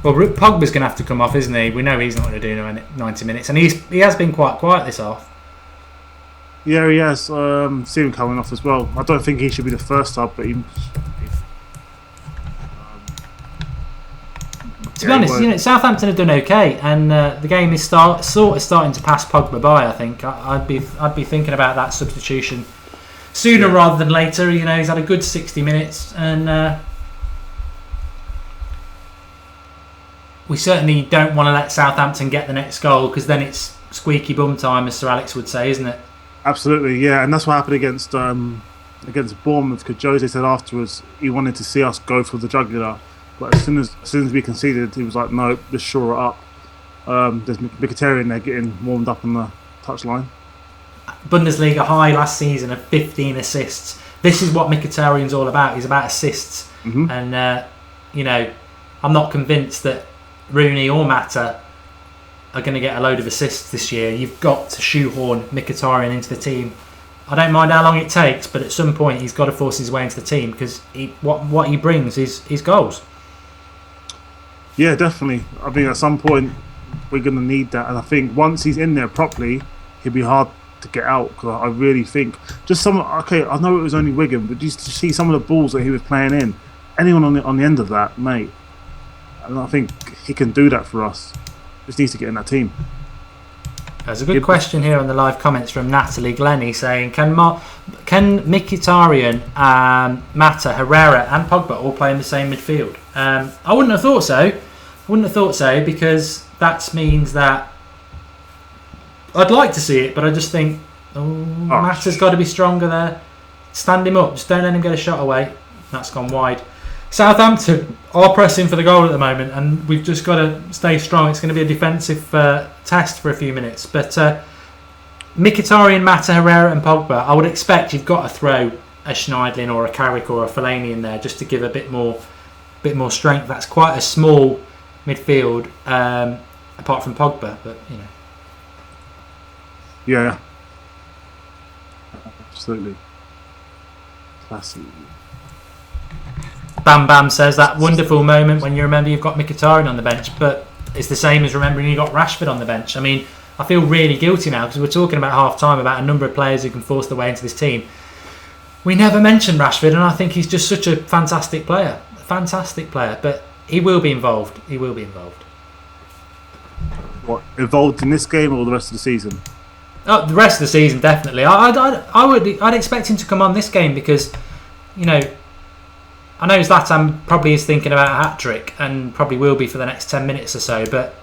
Well, Pogba's going to have to come off, isn't he? We know he's not going to do 90 minutes, and he has been quite quiet this half. Yeah, he has. See him coming off as well. I don't think he should be the first sub, but to be honest, Southampton have done okay, and the game is sort of starting to pass Pogba by. I think I'd be thinking about that substitution sooner rather than later. He's had a good 60 minutes, and we certainly don't want to let Southampton get the next goal because then it's squeaky bum time, as Sir Alex would say, isn't it? Absolutely, yeah, and that's what happened against Bournemouth. Because Jose said afterwards he wanted to see us go for the jugular, but as soon as we conceded, he was like, "No, just shore it up." There's Mkhitaryan there getting warmed up on the touchline. Bundesliga high last season of 15 assists. This is what Mkhitaryan's all about. He's about assists, and I'm not convinced that Rooney or Mata are going to get a load of assists this year. You've got to shoehorn Mkhitaryan into the team. I don't mind how long it takes, but at some point he's got to force his way into the team because what he brings is goals. Yeah, definitely. I think at some point we're going to need that, and I think once he's in there properly, he'll be hard to get out. Because I really think I know it was only Wigan, but just to see some of the balls that he was playing in, anyone on the end of that, mate. And I think he can do that for us. Just needs to get in that team. There's a good question here on the live comments from Natalie Glennie saying, can Mkhitaryan, Mata, Herrera and Pogba all play in the same midfield? I wouldn't have thought so. Because that means that I'd like to see it, but I just think Mata's got to be stronger there. Stand him up. Just don't let him get a shot away. That's gone wide. Southampton are pressing for the goal at the moment, and we've just got to stay strong. It's going to be a defensive test for a few minutes. But Mkhitaryan, Mata, Herrera and Pogba, I would expect you've got to throw a Schneiderlin or a Carrick or a Fellaini in there just to give a bit more strength. That's quite a small midfield, apart from Pogba, but Yeah, absolutely. Classic. Bam Bam says that wonderful moment when you remember you've got Mkhitaryan on the bench, but it's the same as remembering you got Rashford on the bench. I mean, I feel really guilty now because we're talking about half time about a number of players who can force their way into this team. We never mentioned Rashford, and I think he's just such a fantastic player, but he will be involved. What, involved in this game or the rest of the season? Oh, the rest of the season definitely. I'd expect him to come on this game because I know Zlatan probably is thinking about a hat-trick and probably will be for the next 10 minutes or so, but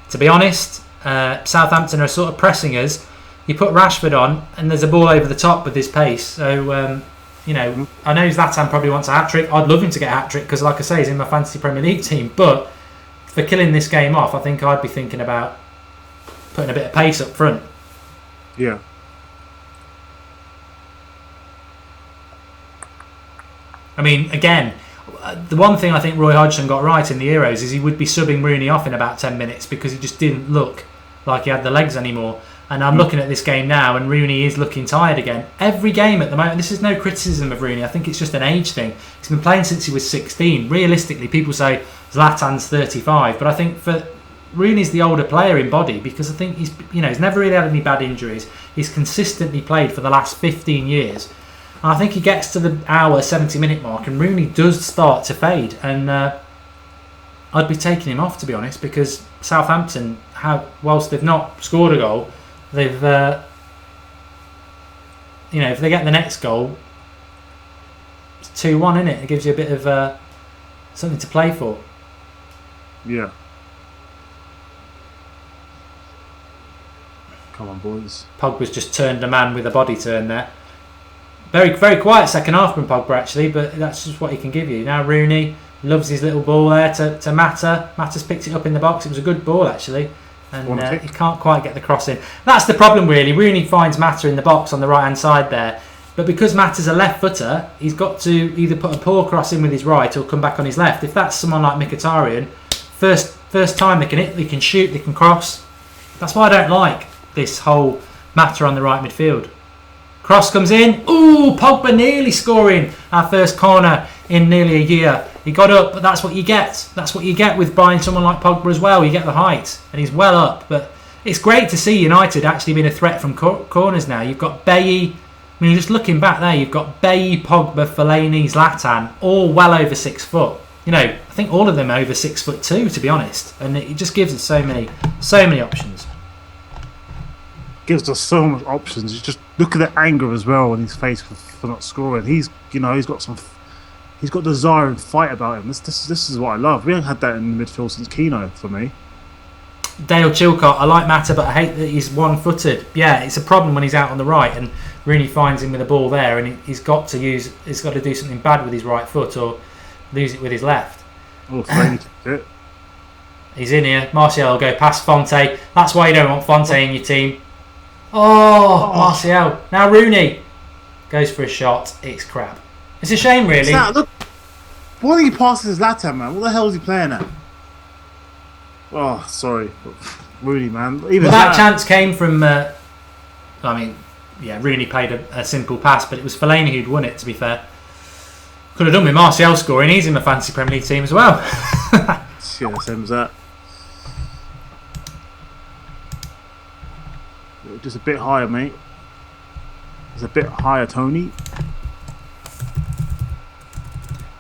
to be honest, Southampton are sort of pressing us. You put Rashford on and there's a ball over the top with his pace, so You know, I know Zlatan probably wants a hat-trick. I'd love him to get a hat-trick because, like I say, he's in my fantasy Premier League team. But for killing this game off, I think I'd be thinking about putting a bit of pace up front. Yeah. I mean, again, the one thing I think Roy Hodgson got right in the Euros is he would be subbing Rooney off in about 10 minutes because he just didn't look like he had the legs anymore. And I'm looking at this game now, and Rooney is looking tired again. Every game at the moment, this is no criticism of Rooney. I think it's just an age thing. He's been playing since he was 16. Realistically, people say Zlatan's 35, but I think for Rooney's the older player in body because I think he's never really had any bad injuries. He's consistently played for the last 15 years. And I think he gets to the hour, 70-minute mark, and Rooney does start to fade. And I'd be taking him off, to be honest, because Southampton, whilst they've not scored a goal, they've, if they get the next goal, it's 2-1, isn't it? It gives you a bit of something to play for. Yeah. Come on, boys. Pogba's just turned a man with a body turn there. Very, very quiet second half from Pogba, actually, but that's just what he can give you. Now Rooney loves his little ball there to Mata. Mata's picked it up in the box. It was a good ball, actually. And he can't quite get the cross in. That's the problem, really. Rooney finds Mata in the box on the right-hand side there. But because Mata's a left footer, he's got to either put a poor cross in with his right or come back on his left. If that's someone like Mkhitaryan, first time they can hit, they can shoot, they can cross. That's why I don't like this whole Mata on the right midfield. Cross comes in. Ooh, Pogba nearly scoring our first corner in nearly a year. He got up, but that's what you get. That's what you get with buying someone like Pogba as well. You get the height, and he's well up. But it's great to see United actually being a threat from corners now. You've got Bailly. I mean, just looking back there, you've got Bailly, Pogba, Fellaini, Zlatan, all well over 6 foot. I think all of them are over 6'2", to be honest. And it just gives us so many options. Gives us so much options. You just look at the anger as well on his face for not scoring. He's got desire and fight about him. This is what I love. We haven't had that in the midfield since Keno for me. Dale Chilcott, I like Mata, but I hate that he's one-footed. Yeah, it's a problem when he's out on the right, and Rooney finds him with a ball there, and he's got to do something bad with his right foot or lose it with his left. Oh, Fellaini took it. He's in here. Martial will go past Fonte. That's why you don't want Fonte in your team. Oh, Martial. Now Rooney goes for a shot. It's crap. It's a shame, really. Look, why did he pass to Zlatan, man? What the hell is he playing at? Oh, sorry. Rooney, man. That chance came from... Rooney played a simple pass, but it was Fellaini who'd won it, to be fair. Could have done with Martial scoring. He's in the fantasy Premier League team as well. Yeah, same as that. Just a bit higher, mate. It's a bit higher, Tony.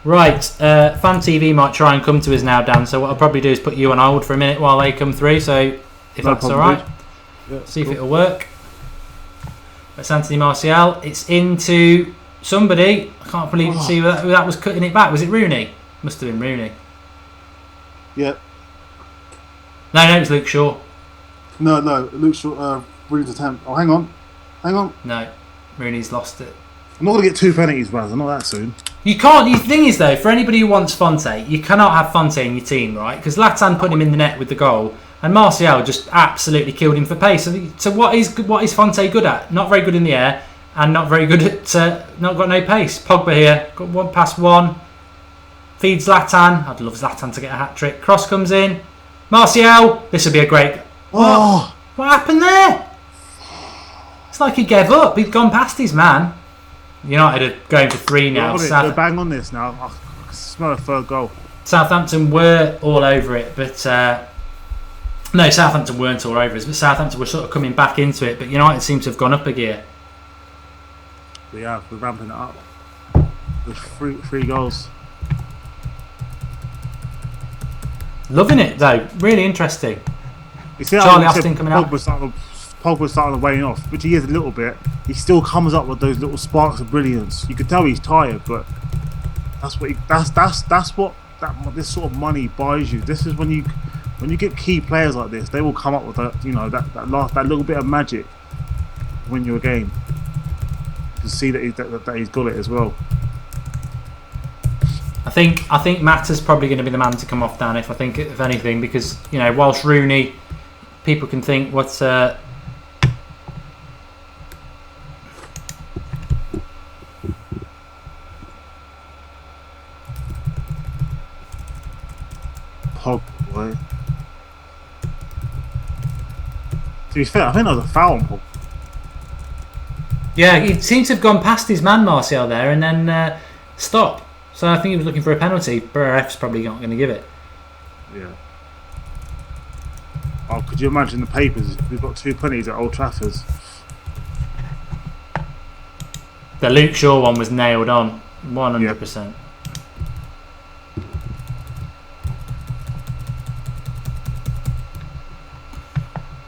Right, Fan TV might try and come to us now, Dan. So what I'll probably do is put you on hold for a minute while they come through. So if that's all right, see if it'll work. That's Anthony Martial. It's into somebody. I can't believe see who that was cutting it back. Was it Rooney? Must have been Rooney. Yeah. No, it was Luke Shaw. No, Luke Shaw. Rooney's attempt. Oh, hang on. No, Rooney's lost it. I'm not going to get 2 penalties, Braz. Not that soon. You can't. The thing is, though, for anybody who wants Fonte, you cannot have Fonte in your team, right? Because Zlatan put him in the net with the goal, and Martial just absolutely killed him for pace. So what is Fonte good at? Not very good in the air, and not very good at not got no pace. Pogba here got 1-1. Feeds Zlatan. I'd love Zlatan to get a hat trick. Cross comes in. Martial. This would be a great. Oh, what happened there? It's like he gave up. He'd gone past his man. United are going for 3 now. They're bang on this now. I can smell a third goal. Southampton were all over it, but no, Southampton weren't all over it. But Southampton were sort of coming back into it. But United seem to have gone up a gear. We're ramping it up. There's 3 goals. Loving it though. Really interesting. You see Charlie Austin coming out. Pogba's starting to wane off, which he is a little bit. He still comes up with those little sparks of brilliance. You can tell he's tired, but that's what this sort of money buys you. This is when you get key players like this, they will come up with that little bit of magic, win you a game. can see that, that he's got it as well. I think Mata's probably going to be the man to come off, Dan. If anything, because whilst Rooney, people can think what's. Pogba. To be fair, I think that was a foul on Pogba. Yeah, he seems to have gone past his man Martial there and then stopped. So I think he was looking for a penalty. Ref's probably not going to give it. Yeah. Oh, could you imagine the papers? We've got 2 penalties at Old Trafford. The Luke Shaw one was nailed on, 100%.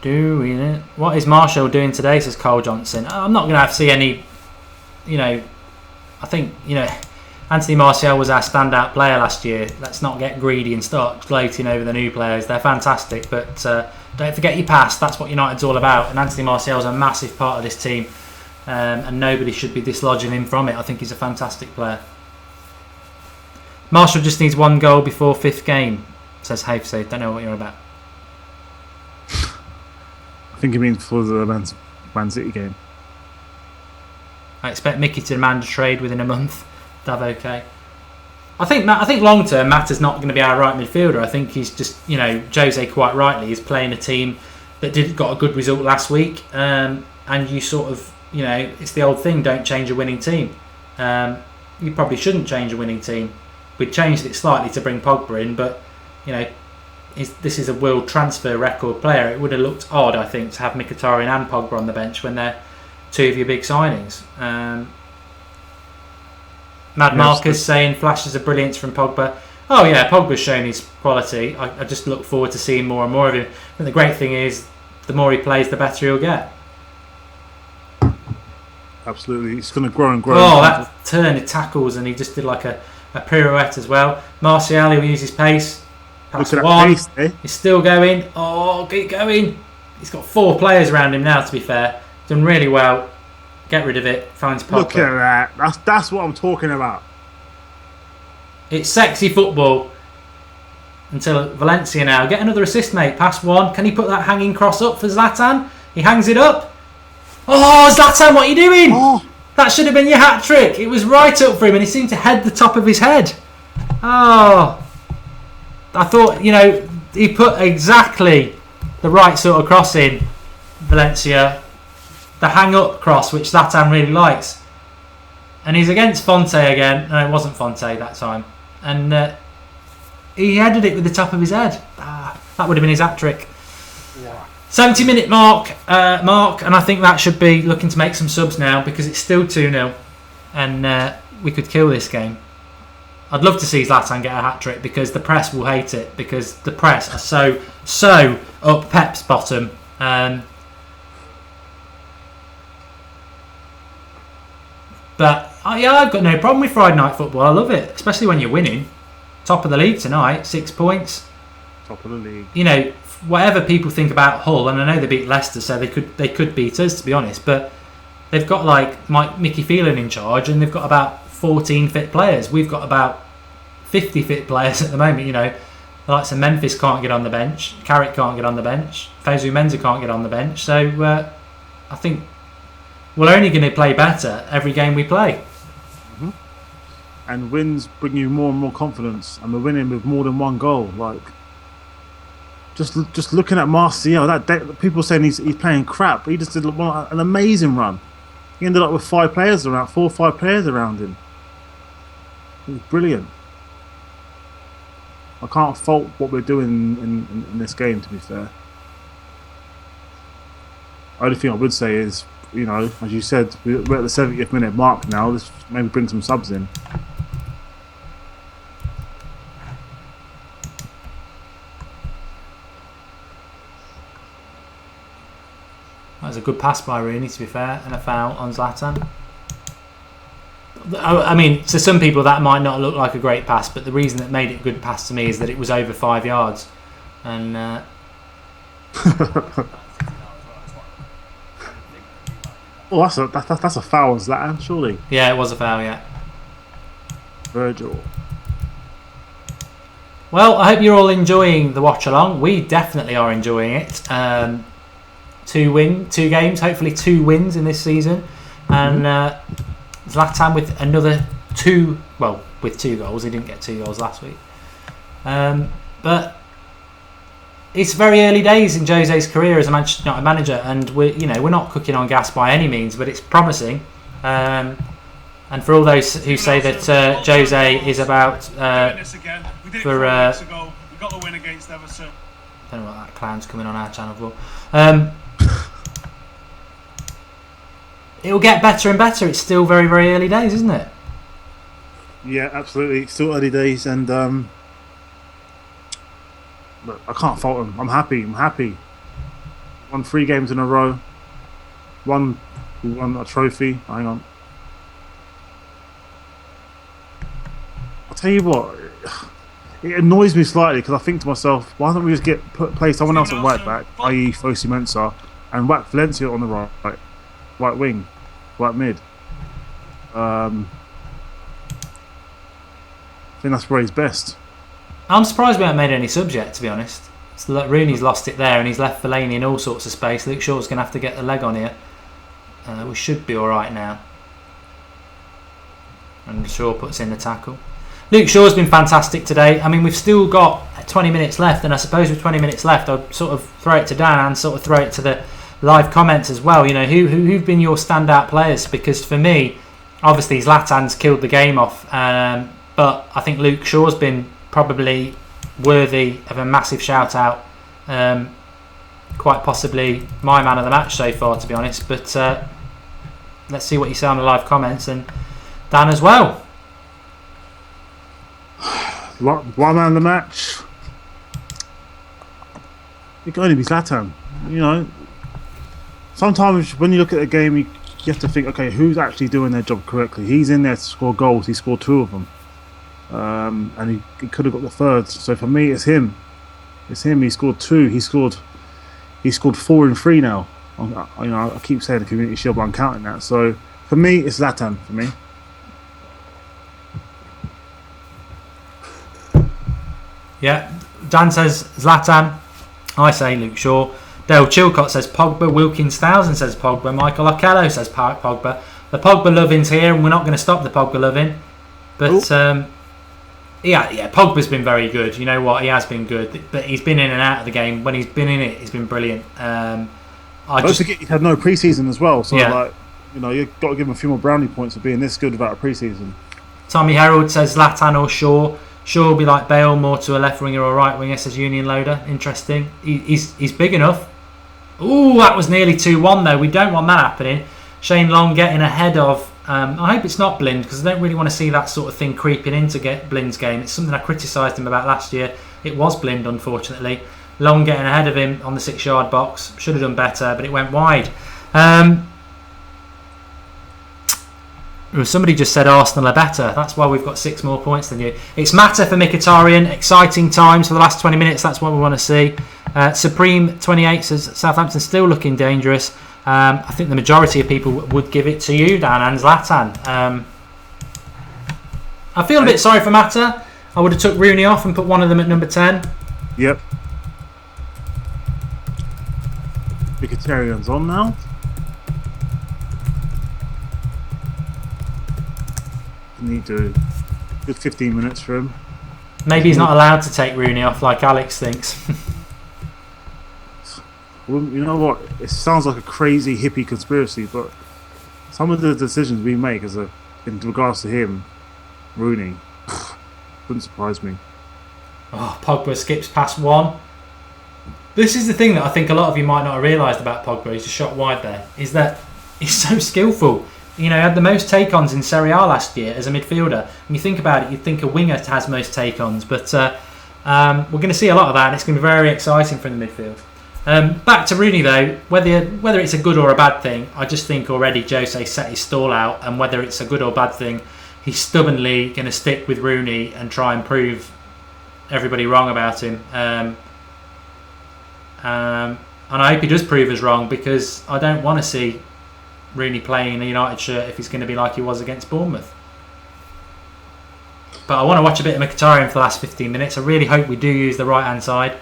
Yep. What is Marshall doing today? Says Cole Johnson. I'm not going to have to see any. I think Anthony Martial was our standout player last year. Let's not get greedy and start gloating over the new players. They're fantastic, but don't forget your past. That's what United's all about. And Anthony Martial's a massive part of this team, and nobody should be dislodging him from it. I think he's a fantastic player. Marshall just needs 1 goal before 5th game, says Havesay. Don't know what you're about. I think he means for the Man City game. I expect Mickey to demand a trade within a month. Dav, okay. I think long term Mata's not going to be our right midfielder. I think he's just Jose quite rightly is playing a team that got a good result last week, and you sort of it's the old thing, don't change a winning team. You probably shouldn't change a winning team. We changed it slightly to bring Pogba in, but this is a world transfer record player. It would have looked odd, I think, to have Mkhitaryan and Pogba on the bench when they're 2 of your big signings. Mad Marcus saying flashes of brilliance from Pogba. Oh yeah, Pogba's shown his quality. I just look forward to seeing more and more of him. And the great thing is, the more he plays, the better he'll get. Absolutely, he's going to grow and grow. Oh, that turn, he tackles, and he just did like a pirouette as well. Martial, he'll use his pace. That's look at one. that pace, eh? He's still going. Oh, keep going. He's got 4 players around him now, to be fair. Done really well. Get rid of it. Finds Pogba. Look at that. That's what I'm talking about. It's sexy football. Until Valencia now. Get another assist, mate. Pass 1. Can he put that hanging cross up for Zlatan? He hangs it up. Oh, Zlatan, what are you doing? Oh. That should have been your hat trick. It was right up for him and he seemed to head the top of his head. Oh. I thought, he put exactly the right sort of cross in, Valencia. The hang-up cross, which Zlatan really likes. And he's against Fonte again. No, it wasn't Fonte that time. And he headed it with the top of his head. That would have been his hat-trick. Yeah. 70-minute mark, and I think that should be looking to make some subs now because it's still 2-0. And we could kill this game. I'd love to see Zlatan get a hat-trick because the press will hate it because the press are so up Pep's bottom. But I've got no problem with Friday night football. I love it, especially when you're winning. Top of the league tonight, 6 points. Top of the league. Whatever people think about Hull, and I know they beat Leicester, so they could beat us, to be honest. But they've got Mickey Phelan in charge, and they've got about 14 fit players. We've got about 50 fit players at the moment. The likes of Memphis can't get on the bench. Carrick can't get on the bench. Fezou Mensa can't get on the bench. So I think we're only going to play better every game we play. Mm-hmm. And wins bring you more and more confidence, and we're winning with more than 1 goal. Just looking at Martial, people saying he's playing crap. He just did an amazing run. He ended up with 4 or 5 players around him. It was brilliant. I can't fault what we're doing in this game, to be fair. The only thing I would say is, as you said, we're at the 70th minute mark now. Let's maybe bring some subs in. That was a good pass by Rooney, to be fair, and a foul on Zlatan. I mean, to some people that might not look like a great pass, but the reason that made it a good pass to me is that it was over 5 yards. And Oh, that's a foul, Zlatan, surely. Yeah, it was a foul, yeah. Virgil. Well, I hope you're all enjoying the watch along. We definitely are enjoying it. 2 games, hopefully 2 wins in this season. And Zlatan with another 2, well, with 2 goals. He didn't get 2 goals last week. But it's very early days in Jose's career as a Manchester United manager, and we're not cooking on gas by any means, but it's promising. And for all those who say that Jose is about for we got the win against Everton. I don't know what that clown's coming on our channel for. It'll get better and better. It's still very, very early days, isn't it? Yeah, absolutely. It's still early days, and but I can't fault him. I'm happy. Won 3 games in a row. We won a trophy. Hang on. I'll tell you what. It annoys me slightly because I think to myself, why don't we just play someone else at right back, i.e. Fosu Mensah, and whack Valencia on the right wing, right mid. I think that's where he's best. I'm surprised we haven't made any subs yet, to be honest. Rooney's lost it there and he's left Fellaini in all sorts of space. Luke Shaw's going to have to get the leg on here. We should be alright now. And Shaw puts in the tackle. Luke Shaw's been fantastic today. I mean, we've still got 20 minutes left, and I suppose with 20 minutes left, I'd sort of throw it to Dan and sort of throw it to the live comments as well. Who've been your standout players? Because for me, obviously Zlatan's killed the game off, but I think Luke Shaw's been probably worthy of a massive shout out. Quite possibly my man of the match so far, to be honest. But let's see what you say on the live comments, and Dan as well. One man of the match. It can only be Zlatan. Sometimes when you look at a game, you have to think, okay, who's actually doing their job correctly? He's in there to score goals. He scored 2 of them, and he could have got the third. So for me, it's him. It's him. He scored 2. He scored 4 in 3 now. I keep saying the Community Shield, but I'm counting that. So for me, it's Zlatan. For me. Yeah, Dan says Zlatan. I say Luke Shaw. Dale Chilcott says Pogba. Wilkins 1000 says Pogba. Michael Okello says Pogba. The Pogba loving's here, and we're not going to stop the Pogba loving. But Pogba's been very good. You know what? He has been good, but he's been in and out of the game. When he's been in it, he's been brilliant. Don't forget he had no pre-season as well. So you've got to give him a few more brownie points for being this good without a pre-season. Tommy Harold says Zlatan or Shaw. Shaw will be like Bale, more to a left winger or right winger, says Union Loader. Interesting. He's big enough. Ooh, that was nearly 2-1 though. We don't want that happening. Shane Long getting ahead of... I hope it's not Blind, because I don't really want to see that sort of thing creeping into Blind's game. It's something I criticised him about last year. It was Blind, unfortunately. Long getting ahead of him on the 6-yard box. Should have done better, but it went wide. Somebody just said Arsenal are better. That's why we've got 6 more points than you. It's Matter for Mkhitaryan. Exciting times for the last 20 minutes. That's what we want to see. Supreme28 says Southampton still looking dangerous. I think the majority of people would give it to you, Dan, and Zlatan. I feel a bit sorry for Matter. I would have took Rooney off and put one of them at number 10. Yep. Mkhitaryan's on now. Need to good 15 minutes for him. Maybe he's not allowed to take Rooney off like Alex thinks. Well, you know what? It sounds like a crazy hippie conspiracy, but some of the decisions we make in regards to him, Rooney, wouldn't surprise me. Oh, Pogba skips past 1. This is the thing that I think a lot of you might not have realised about Pogba. He's just shot wide there. Is that he's so skillful. He had the most take-ons in Serie A last year as a midfielder. When you think about it, you'd think a winger has most take-ons. But we're going to see a lot of that, and it's going to be very exciting from the midfield. Back to Rooney, though. Whether it's a good or a bad thing, I just think already Jose set his stall out. And whether it's a good or bad thing, he's stubbornly going to stick with Rooney and try and prove everybody wrong about him. And I hope he does prove us wrong, because I don't want to see Rooney playing a United shirt if he's going to be like he was against Bournemouth. But I want to watch a bit of Mkhitaryan for the last 15 minutes. I really hope we do use the right hand side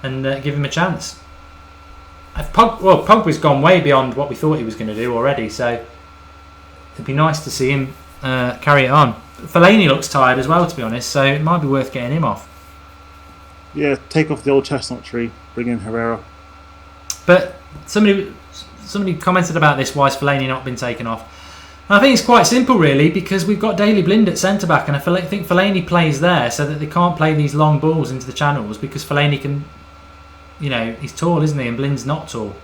and give him a chance. Pogba's gone way beyond what we thought he was going to do already, so it'd be nice to see him carry it on. Fellaini looks tired as well, to be honest, so it might be worth getting him off. Yeah, take off the old chestnut tree, bring in Herrera. But somebody commented about this, why has Fellaini not been taken off? And I think it's quite simple, really, because we've got Daley Blind at centre-back, and I think Fellaini plays there so that they can't play these long balls into the channels, because Fellaini can, he's tall, isn't he, and Blind's not tall.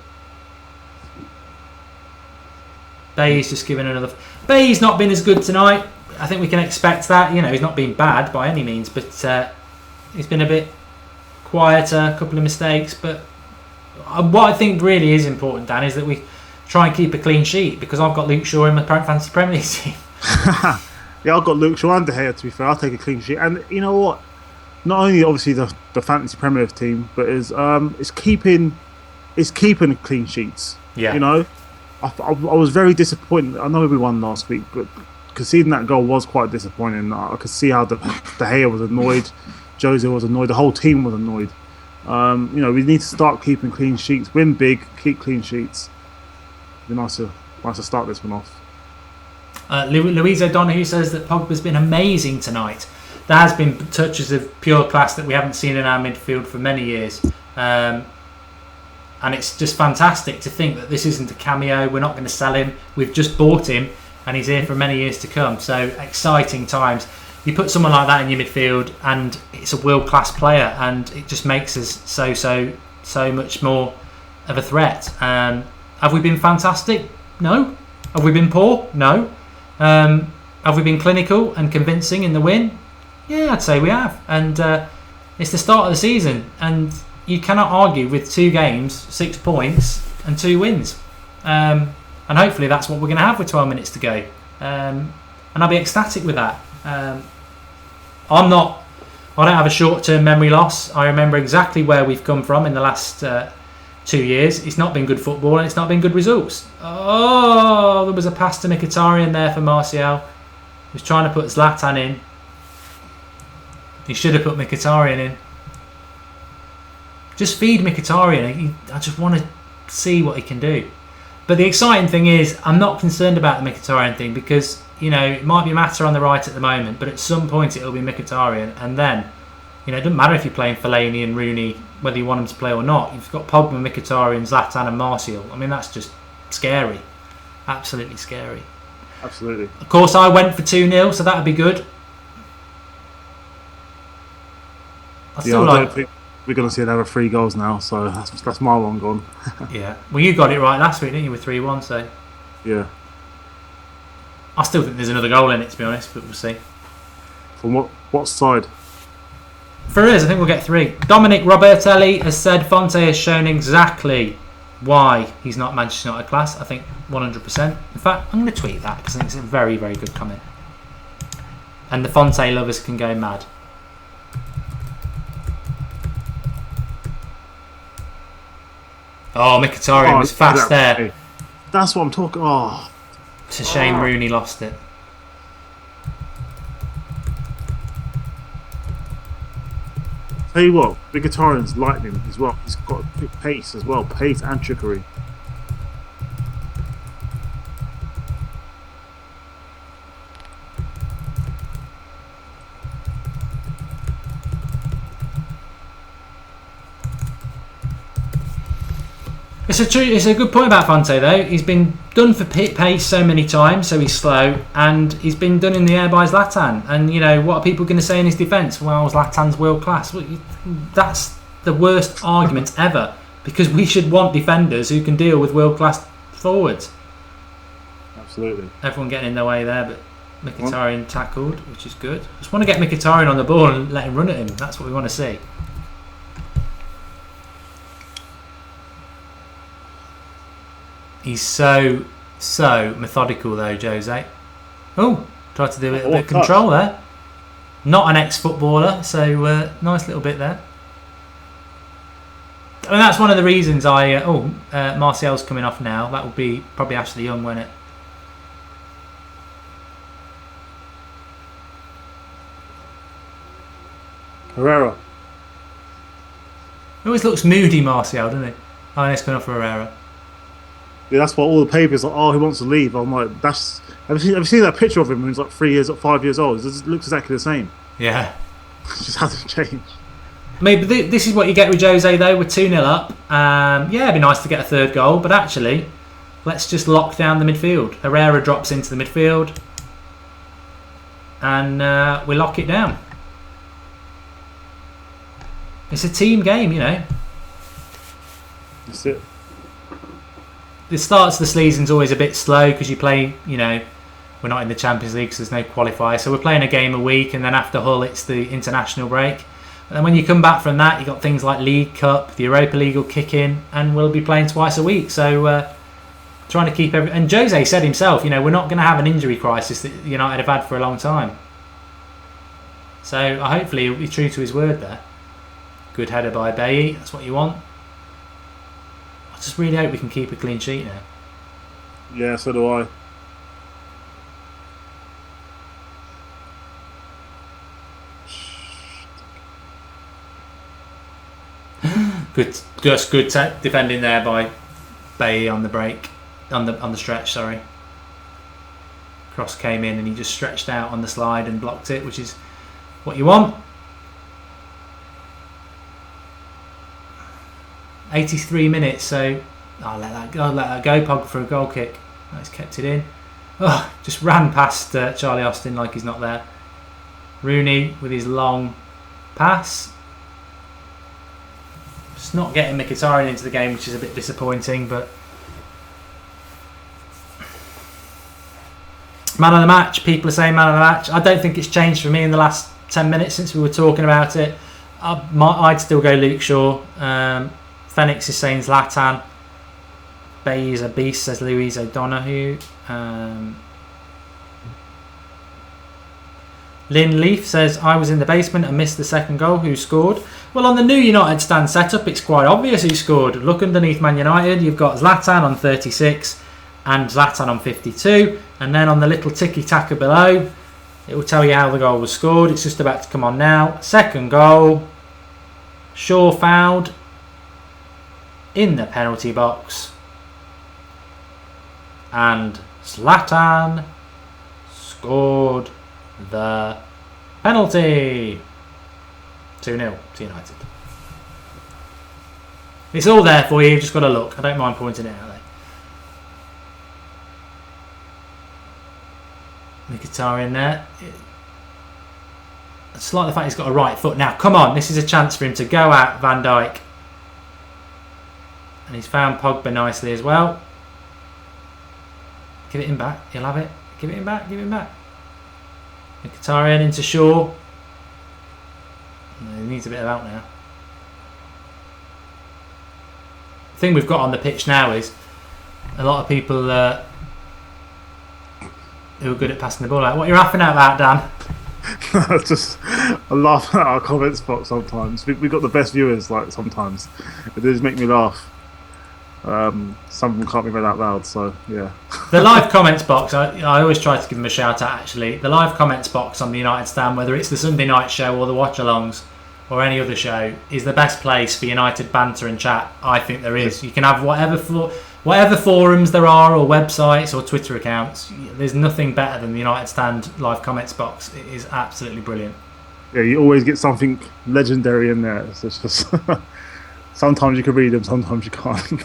Bay's just given another... Bay's not been as good tonight. I think we can expect that. He's not been bad by any means, but he's been a bit quieter, a couple of mistakes. But what I think really is important, Dan, is that we try and keep a clean sheet, because I've got Luke Shaw in my fantasy Premier League team. Yeah, I've got Luke Shaw and De Gea, to be fair. I'll take a clean sheet. And you know what? Not only obviously the fantasy Premier League team, but it's keeping clean sheets. Yeah. I was very disappointed. I know we won last week, but conceding that goal was quite disappointing. I could see how De Gea was annoyed, Jose was annoyed, the whole team was annoyed. We need to start keeping clean sheets, win big, keep clean sheets. It'd be nice to start this one off. Louise O'Donoghue says that Pogba's been amazing tonight. There has been touches of pure class that we haven't seen in our midfield for many years. And it's just fantastic to think that this isn't a cameo. We're not going to sell him. We've just bought him, and he's here for many years to come. So exciting times. You put someone like that in your midfield, and it's a world-class player, and it just makes us so much more of a threat. Have we been fantastic? No. Have we been poor? No. Have we been clinical and convincing in the win? Yeah, I'd say we have. And it's the start of the season, and you cannot argue with 2 games, 6 points, and 2 wins. And hopefully that's what we're going to have with 12 minutes to go. And I'll be ecstatic with that. I don't have a short-term memory loss. I remember exactly where we've come from in the last 2 years. It's not been good football, and it's not been good results. Oh, there was a pass to Mkhitaryan there for Martial. He was trying to put Zlatan in. He should have put Mkhitaryan in. Just feed Mkhitaryan. I just want to see what he can do. But the exciting thing is, I'm not concerned about the Mkhitaryan thing, because it might be Mata on the right at the moment, but at some point it'll be Mkhitaryan, and then it doesn't matter if you're playing Fellaini and Rooney, whether you want them to play or not. You've got Pogba, Mkhitaryan, Zlatan, and Martial. I mean, that's just scary, absolutely scary. Absolutely. Of course, I went for 2-0, so that would be good. I don't think we're going to see another 3 goals now, so that's my one gone. Yeah. Well, you got it right last week, didn't you, with 3-1? So. Yeah. I still think there's another goal in it, to be honest, but we'll see. From what side? For us, I think we'll get 3. Dominic Robertelli has said Fonte has shown exactly why he's not Manchester United class. I think 100%. In fact, I'm going to tweet that because I think it's a very, very good comment. And the Fonte lovers can go mad. Oh, Mkhitaryan was fast there. That's what I'm talking. Oh, it's a shame Rooney lost it. Tell you what, Mkhitaryan's lightning as well. He's got quick pace as well, pace and trickery. It's a good point about Fonte though. He's been done for pace so many times, so he's slow, and he's been done in the air by Zlatan. And what are people going to say in his defence? Well, Zlatan's world class. Well, that's the worst argument ever, because we should want defenders who can deal with world class forwards. Absolutely. Everyone getting in their way there, but Mkhitaryan tackled, which is good. Just want to get Mkhitaryan on the ball and let him run at him. That's what we want to see. He's so methodical though, Jose. Oh, tried to do a bit of control there. Not an ex-footballer, so nice little bit there. that's one of the reasons Martial's coming off now. That would be probably Ashley Young, won't it? Herrera. He always looks moody, Martial, doesn't he? Oh, and it's coming off for Herrera. Yeah, that's what all the papers are. Oh, he wants to leave. I'm like, that's. Have you seen that picture of him when he's like 5 years old? It looks exactly the same. Yeah. It just hasn't changed. Maybe this is what you get with Jose though. We're 2-0 up. Yeah, it'd be nice to get a third goal, but actually, let's just lock down the midfield. Herrera drops into the midfield, and we lock it down. It's a team game, you know. That's it. The starts of the season's always a bit slow because you play, you know, we're not in the Champions League, so there's no qualifier. So we're playing a game a week, and then after Hull, it's the international break. And then when you come back from that, you've got things like League Cup, the Europa League will kick in, and we'll be playing twice a week. So trying to keep and Jose said himself, you know, we're not going to have an injury crisis that United have had for a long time. So hopefully he'll be true to his word there. Good header by Bailly, that's what you want. I just really hope we can keep a clean sheet now. Yeah, so do I. Good defending there by Bailly on the break, on the stretch. Sorry, cross came in and he just stretched out on the slide and blocked it, which is what you want. 83 minutes, so I'll let that go. Pogba for a goal kick. He's kept it in. Oh, just ran past Charlie Austin like he's not there. Rooney with his long pass. Just not getting Mkhitaryan into the game, which is a bit disappointing, but man of the match, people are saying man of the match. I don't think it's changed for me in the last 10 minutes since we were talking about it. I'd still go Luke Shaw. Phoenix is saying Zlatan. Bay is a beast, says Louise O'Donoghue. Lynn Leaf says, I was in the basement and missed the second goal. Who scored? Well, on the new United stand setup, it's quite obvious who scored. Look underneath Man United, you've got Zlatan on 36 and Zlatan on 52. And then on the little ticky-tacker below, it will tell you how the goal was scored. It's just about to come on now. Second goal. Shaw fouled in the penalty box. And Zlatan scored the penalty. 2-0 to United. It's all there for you, you've just got to look. I don't mind pointing it out there. Mkhitaryan there. It's like the fact he's got a right foot. Now, come on, this is a chance for him to go out Van Dijk. And he's found Pogba nicely as well. Give it him back. He'll have it. Give it him back. Give it him back. Mkhitaryan into Shaw. He needs a bit of help now. The thing we've got on the pitch now is a lot of people who are good at passing the ball out. What are you laughing at that, Dan? I laugh at our comments box sometimes. We've got the best viewers, like sometimes. It does make me laugh. Some of them can't be read out loud, so yeah. The live comments box, I always try to give them a shout out actually. The live comments box on the United Stand, whether it's the Sunday night show or the Watchalongs or any other show, is the best place for United banter and chat, I think there is. You can have whatever forums there are or websites or Twitter accounts. There's nothing better than the United Stand live comments box. It is absolutely brilliant. Yeah, you always get something legendary in there. It's just sometimes you can read them, sometimes you can't.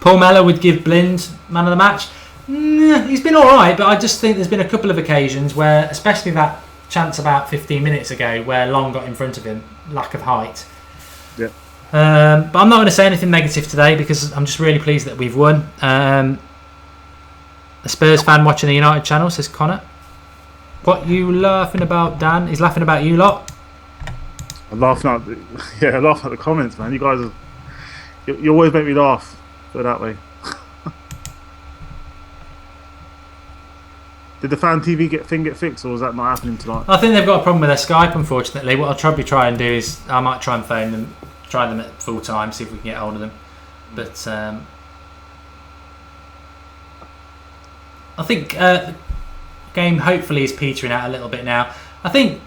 Paul Mellor would give Blind man of the match. He's been alright, but I just think there's been a couple of occasions where, especially that chance about 15 minutes ago where Long got in front of him, lack of height. Yeah. But I'm not going to say anything negative today because I'm just really pleased that we've won. A Spurs fan watching the United channel, says Connor. What you laughing about, Dan? He's laughing about you lot. I'm laughing at the comments, man. You guys you always make me laugh. Put it that way. Did the fan TV thing get fixed, or was that not happening tonight? I think they've got a problem with their Skype, unfortunately. What I'll probably try and do is I might try and phone them, try them at full time, see if we can get hold of them. But I think the game hopefully is petering out a little bit now. I think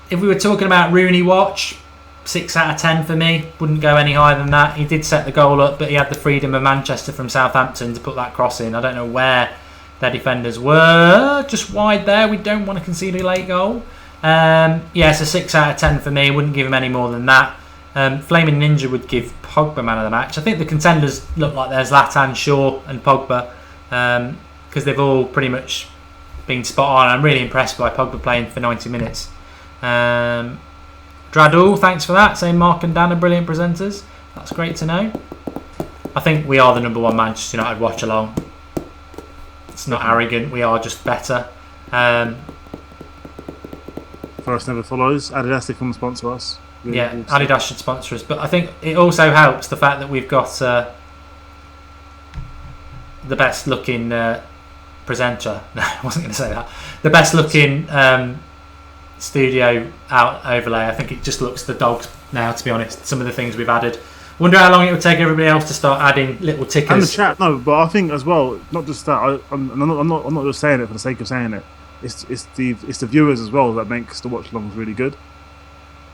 if we were talking about Rooney watch, 6 out of 10 for me. Wouldn't go any higher than that. He did set the goal up, but he had the freedom of Manchester from Southampton to put that cross in. I don't know where their defenders were. Just wide there. We don't want to concede a late goal. So 6 out of 10 for me. Wouldn't give him any more than that. Flaming Ninja would give Pogba man of the match. I think the contenders look like there's Zlatan, Shaw and Pogba, because they've all pretty much been spot on. I'm really impressed by Pogba playing for 90 minutes. Dradul, thanks for that. Saying Mark and Dan are brilliant presenters. That's great to know. I think we are the number one Manchester United watch along. It's not arrogant. We are just better. First never follows. Adidas, if you want to sponsor us. Adidas should sponsor us. But I think it also helps the fact that we've got the best looking presenter. No, I wasn't going to say that. The best looking studio out overlay. I think it just looks the dogs now, to be honest. Some of the things we've added. Wonder how long it would take everybody else to start adding little tickers. And the chat, no, but I think as well, not just that. I'm not just saying it for the sake of saying it. It's the viewers as well that makes the watch alongs really good.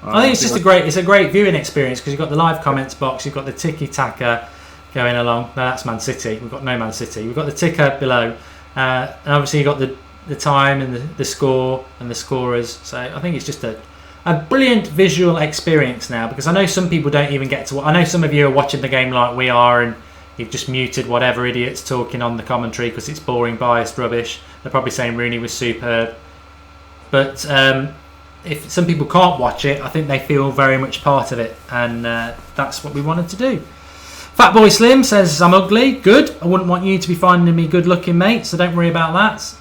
I think it's just a great viewing experience because you've got the live comments box, you've got the tiki taka going along. No, that's Man City. We've got no Man City. We've got the ticker below, and obviously you've got the time and the score and the scorers. So I think it's just a brilliant visual experience now, because I know some people don't even get to. I know some of you are watching the game like we are, and you've just muted whatever idiots talking on the commentary because it's boring, biased rubbish. They're probably saying Rooney was superb, but if some people can't watch it, I think they feel very much part of it, and that's what we wanted to do. Fatboy Slim says, I'm ugly. Good. I wouldn't want you to be finding me good looking, mate, so don't worry about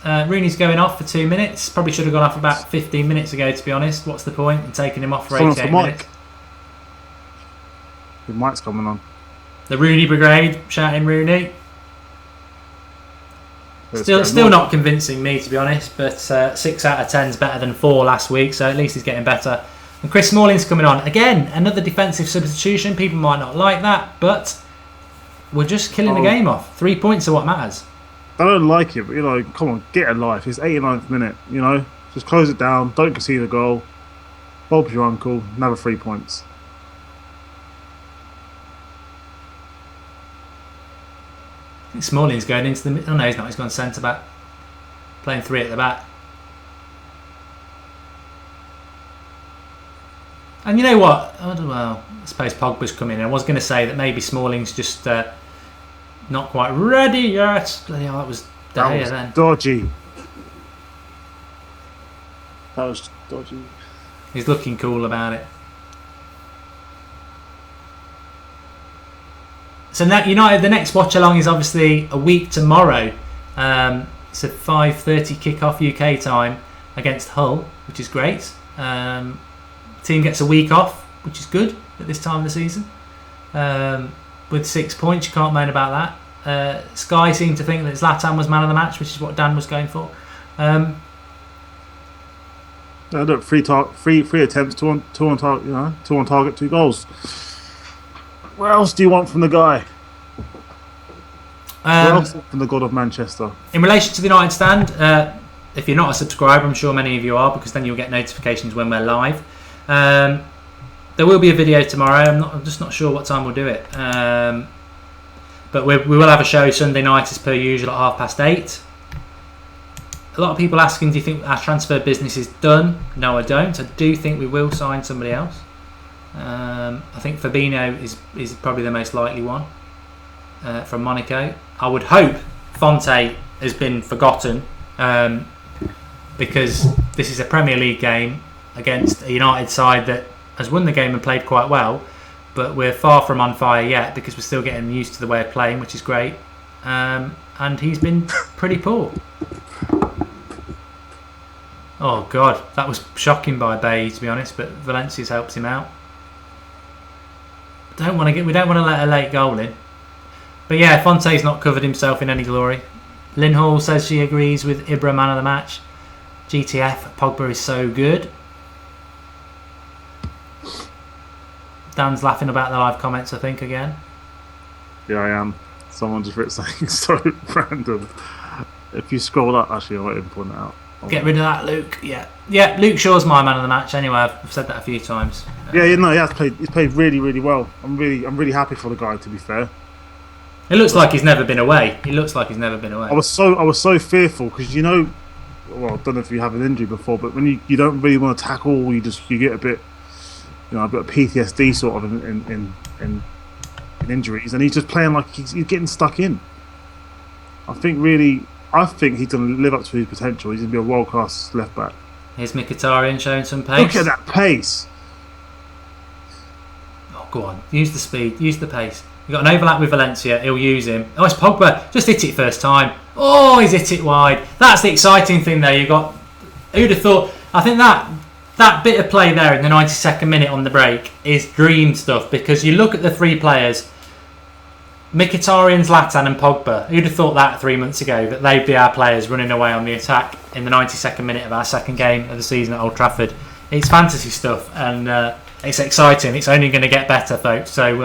that. Rooney's going off for 2 minutes. Probably should have gone off about 15 minutes ago, to be honest. What's the point in taking him off for 88 minutes? The mic's coming on. The Rooney Brigade shouting Rooney. Still not convincing me, to be honest, but 6 out of 10 is better than 4 last week, so at least he's getting better. And Chris Smalling's coming on. Again, another defensive substitution. People might not like that, but we're just killing the game off. 3 points are what matters. I don't like it, but, come on, get a life. It's 89th minute, Just close it down. Don't concede a goal. Bob's your uncle. Another 3 points. I think Smalling's going into the... Oh, no, he's not. He's gone centre back. Playing 3 at the back. And you know what? I suppose Pogba's coming in. I was going to say that maybe Smalling's just not quite ready yet. Bloody hell, that was then. Dodgy. That was dodgy. He's looking cool about it. So now United, the next watch along is obviously a week tomorrow. It's a 5:30 kick-off UK time against Hull, which is great. Team gets a week off, which is good at this time of the season. With 6 points, you can't moan about that. Sky seemed to think that Zlatan was man of the match, which is what Dan was going for. Look, three attempts, two on target, 2 goals. What else do you want from the guy? What else from the God of Manchester? In relation to the United stand, if you're not a subscriber, I'm sure many of you are, because then you'll get notifications when we're live. There will be a video tomorrow. I'm just not sure what time we'll do it. But we will have a show Sunday night as per usual at 8:30. A lot of people asking, do you think our transfer business is done? No, I don't. I do think we will sign somebody else. I think Fabinho is probably the most likely one from Monaco. I would hope Fonte has been forgotten because this is a Premier League game against a United side that has won the game and played quite well, but we're far from on fire yet because we're still getting used to the way of playing, which is great. And he's been pretty poor. Oh God, that was shocking by Bay, to be honest, but Valencia's helped him out. We don't want to let a late goal in. But yeah, Fonte's not covered himself in any glory. Lynn Hall says she agrees with Ibra man of the match. GTF, Pogba is so good. Dan's laughing about the live comments, I think, again. Yeah, I am. Someone just wrote something so random. If you scroll up, actually, I won't even point it out. Get rid of that, Luke. Yeah, Luke Shaw's my man of the match. Anyway, I've said that a few times. Yeah, you know, he's played really, really well. I'm really happy for the guy. To be fair, it looks like he's never been away. I was so fearful because I don't know if you have an injury before, but when you don't really want to tackle, you get a bit, a bit of PTSD sort of in injuries, and he's just playing like he's getting stuck in. I think he's going to live up to his potential. He's going to be a world-class left-back. Here's Mkhitaryan showing some pace. Look at that pace. Oh, go on. Use the speed. Use the pace. You've got an overlap with Valencia. He'll use him. Oh, it's Pogba. Just hit it first time. Oh, he's hit it wide. That's the exciting thing there. Who'd have thought... I think that bit of play there in the 92nd minute on the break is dream stuff, because you look at the three players... Mkhitaryan, Zlatan and Pogba. Who'd have thought that 3 months ago, that they'd be our players running away on the attack in the 92nd minute of our second game of the season at Old Trafford? It's fantasy stuff, and it's exciting. It's only going to get better, folks. So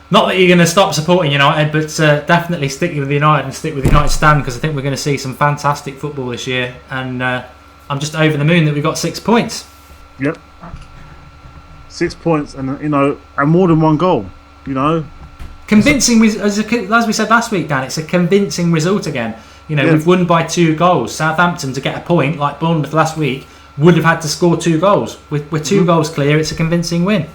not that you're going to stop supporting United, but definitely stick with United and stick with the United stand, because I think we're going to see some fantastic football this year, and I'm just over the moon that we got 6 points. Yep, 6 points, and and more than one goal. Convincing, as we said last week, Dan. It's a convincing result again. We've won by 2 goals. Southampton, to get a point like Bournemouth last week, would have had to score 2 goals. We're 2 goals clear. It's a convincing win.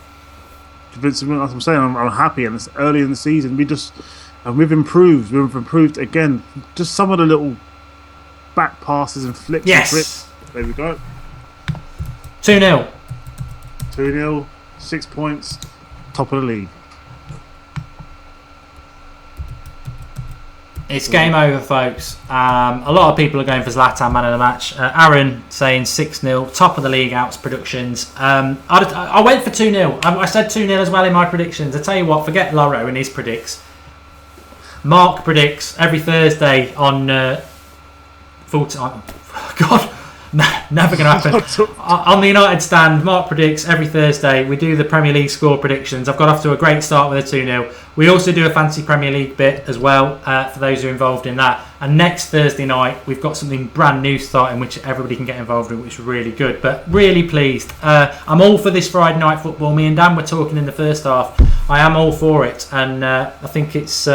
Convincing win. That's what I'm saying. I'm happy, and it's early in the season. We've improved. We've improved again. Just some of the little back passes and flicks. Yes. And flips. There we go. 2-0. 2-0. 6 points. Top of the league. It's game over, folks. A lot of people are going for Zlatan man of the match. Aaron saying 6-0, top of the league outs predictions. I went for 2-0. I said 2-0 as well in my predictions. I tell you what, forget Laro and his predicts. Mark predicts every Thursday on full time. God, never going to happen. On the United stand, Mark predicts every Thursday. We do the Premier League score predictions. I've got off to a great start with a 2-0. We also do a fancy Premier League bit as well, for those who are involved in that. And next Thursday night, we've got something brand new starting, which everybody can get involved in, which is really good. But really pleased. I'm all for this Friday night football. Me and Dan were talking in the first half. I am all for it, and I think it's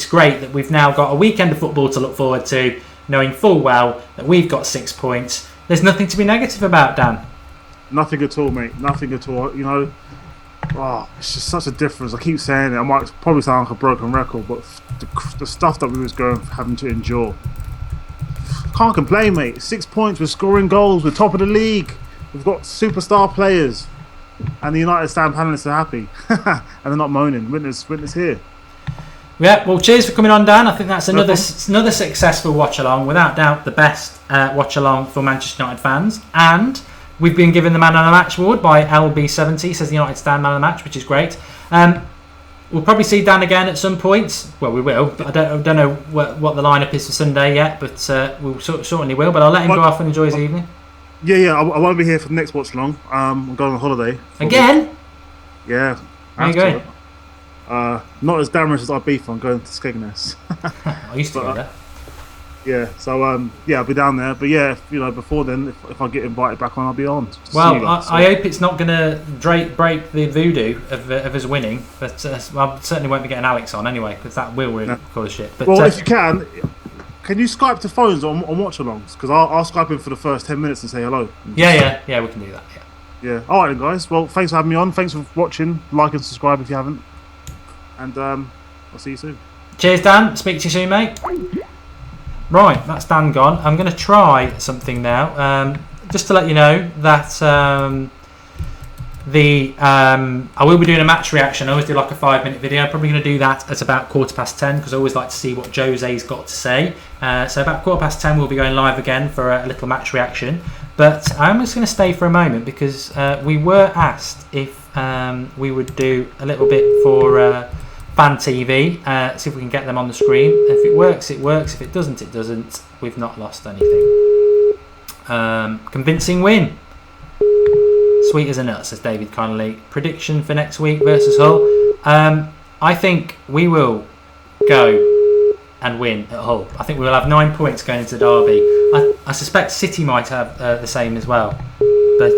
great that we've now got a weekend of football to look forward to, knowing full well that we've got 6 points. There's nothing to be negative about, Dan. Nothing at all, mate. Nothing at all. It's just such a difference. I keep saying it. I might probably sound like a broken record, but the stuff that we was having to endure. Can't complain, mate. 6 points. We're scoring goals. We're top of the league. We've got superstar players, and the United stand panelists are happy, and they're not moaning. Witness here. Yeah, well, cheers for coming on, Dan. I think that's another successful watch-along. Without doubt, the best watch-along for Manchester United fans. And we've been given the Man of the Match award by LB70, says the United stand Man of the Match, which is great. We'll probably see Dan again at some point. Well, we will, but I don't know what the lineup is for Sunday yet, but we'll certainly will. But I'll let him go off and enjoy his evening. Yeah, I won't be here for the next watch-along. I'm going on holiday. Again? Yeah. Where are you going? Not as damaged as Ibiza. I'm going to Skegness. I used to go there. Yeah, so I'll be down there. But yeah, before then, if I get invited back on, I'll be on. Well, I hope it's not going to break the voodoo of us winning. But I certainly won't be getting Alex on anyway, because that will really cause shit. But, well, if you can you Skype to phones on watch-alongs? Because I'll Skype in for the first 10 minutes and say hello. Yeah, we can do that. Yeah. All right, then, guys. Well, thanks for having me on. Thanks for watching. Like and subscribe if you haven't. And I'll see you soon. Cheers, Dan. Speak to you soon, mate. Right, that's Dan gone. I'm going to try something now. Just to let you know that I will be doing a match reaction. I always do like a 5-minute video. I'm probably going to do that at about 10:15, because I always like to see what Jose's got to say. So about 10:15 we'll be going live again for a little match reaction. But I'm just going to stay for a moment, because we were asked if we would do a little bit for Fan TV, see if we can get them on the screen. If it works, it works. If it doesn't, it doesn't. We've not lost anything. Convincing win. Sweet as a nut, says David Connolly. Prediction for next week versus Hull. I think we will go and win at Hull. I think we will have 9 points going into Derby. I suspect City might have the same as well. But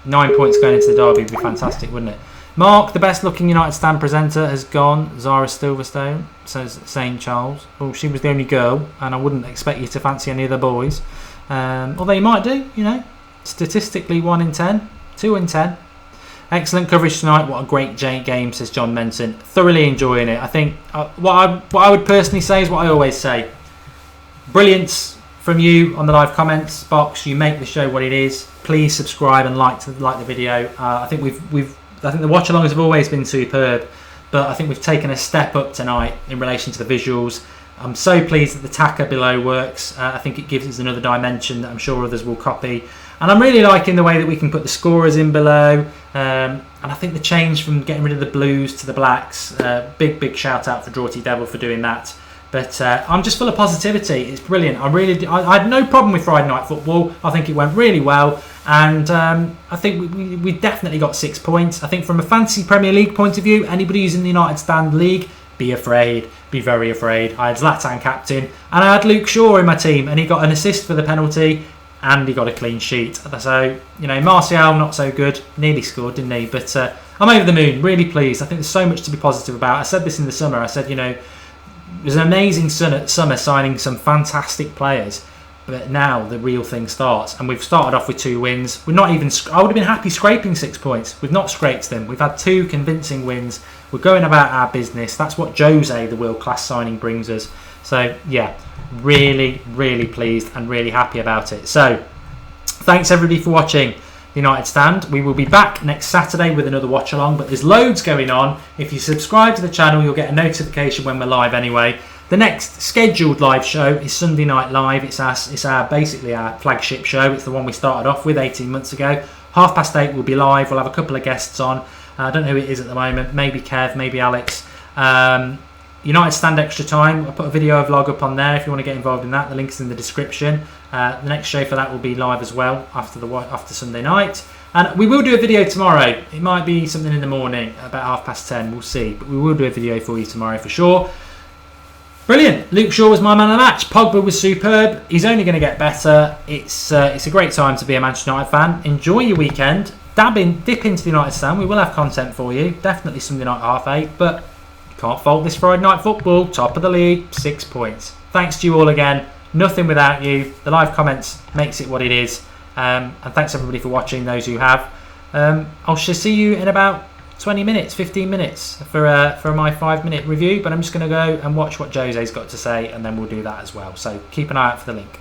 9 points going into the Derby would be fantastic, wouldn't it? Mark, the best looking United Stand presenter, has gone. Zara Silverstone, says St. Charles. Well, she was the only girl, and I wouldn't expect you to fancy any of the boys. Although you might do, you know. Statistically, 1 in 10, 2 in 10. Excellent coverage tonight. What a great game, says John Menton. Thoroughly enjoying it. I think what I would personally say is what I always say. Brilliance from you on the live comments box. You make the show what it is. Please subscribe and like the video. I think I think the watch-alongs have always been superb, but I think we've taken a step up tonight in relation to the visuals. I'm so pleased that the tacker below works. I think it gives us another dimension that I'm sure others will copy. And I'm really liking the way that we can put the scorers in below. And I think the change from getting rid of the blues to the blacks, big shout out for Drawty Devil for doing that. But I'm just full of positivity. It's brilliant. I had no problem with Friday Night Football. I think it went really well. And I think we definitely got 6 points. I think from a fantasy Premier League point of view, anybody who's in the United Stand League, be afraid. Be very afraid. I had Zlatan captain. And I had Luke Shaw in my team. And he got an assist for the penalty. And he got a clean sheet. So, you know, Martial, not so good. Nearly scored, didn't he? But I'm over the moon. Really pleased. I think there's so much to be positive about. I said this in the summer. I said, you know, it was an amazing summer signing some fantastic players. But now the real thing starts. And we've started off with 2 wins. We're not even... I would have been happy scraping 6 points. We've not scraped them. We've had 2 convincing wins. We're going about our business. That's what Jose, the world-class signing, brings us. So, yeah, really, really pleased and really happy about it. So, thanks everybody for watching the United Stand. We will be back next Saturday with another watch-along, but there's loads going on. If you subscribe to the channel, you'll get a notification when we're live anyway. The next scheduled live show is Sunday Night Live. It's basically our flagship show. It's the one we started off with 18 months ago. 8:30 we'll be live. We'll have a couple of guests on. I don't know who it is at the moment. Maybe Kev, maybe Alex. United Stand Extra Time. I put a video vlog up on there if you want to get involved in that. The link's in the description. The next show for that will be live as well after Sunday night. And we will do a video tomorrow. It might be something in the morning, about 10:30. We'll see. But we will do a video for you tomorrow for sure. Brilliant. Luke Shaw was my man of the match. Pogba was superb. He's only going to get better. It's a great time to be a Manchester United fan. Enjoy your weekend. Dip into the United Stand. We will have content for you. Definitely Sunday night at 8:30. But you can't fault this Friday Night Football. Top of the league. 6 points. Thanks to you all again. Nothing without you. The live comments makes it what it is. And thanks everybody for watching, those who have. I'll see you in about 20 minutes, 15 minutes for my 5-minute review. But I'm just going to go and watch what Jose's got to say, and then we'll do that as well. So keep an eye out for the link.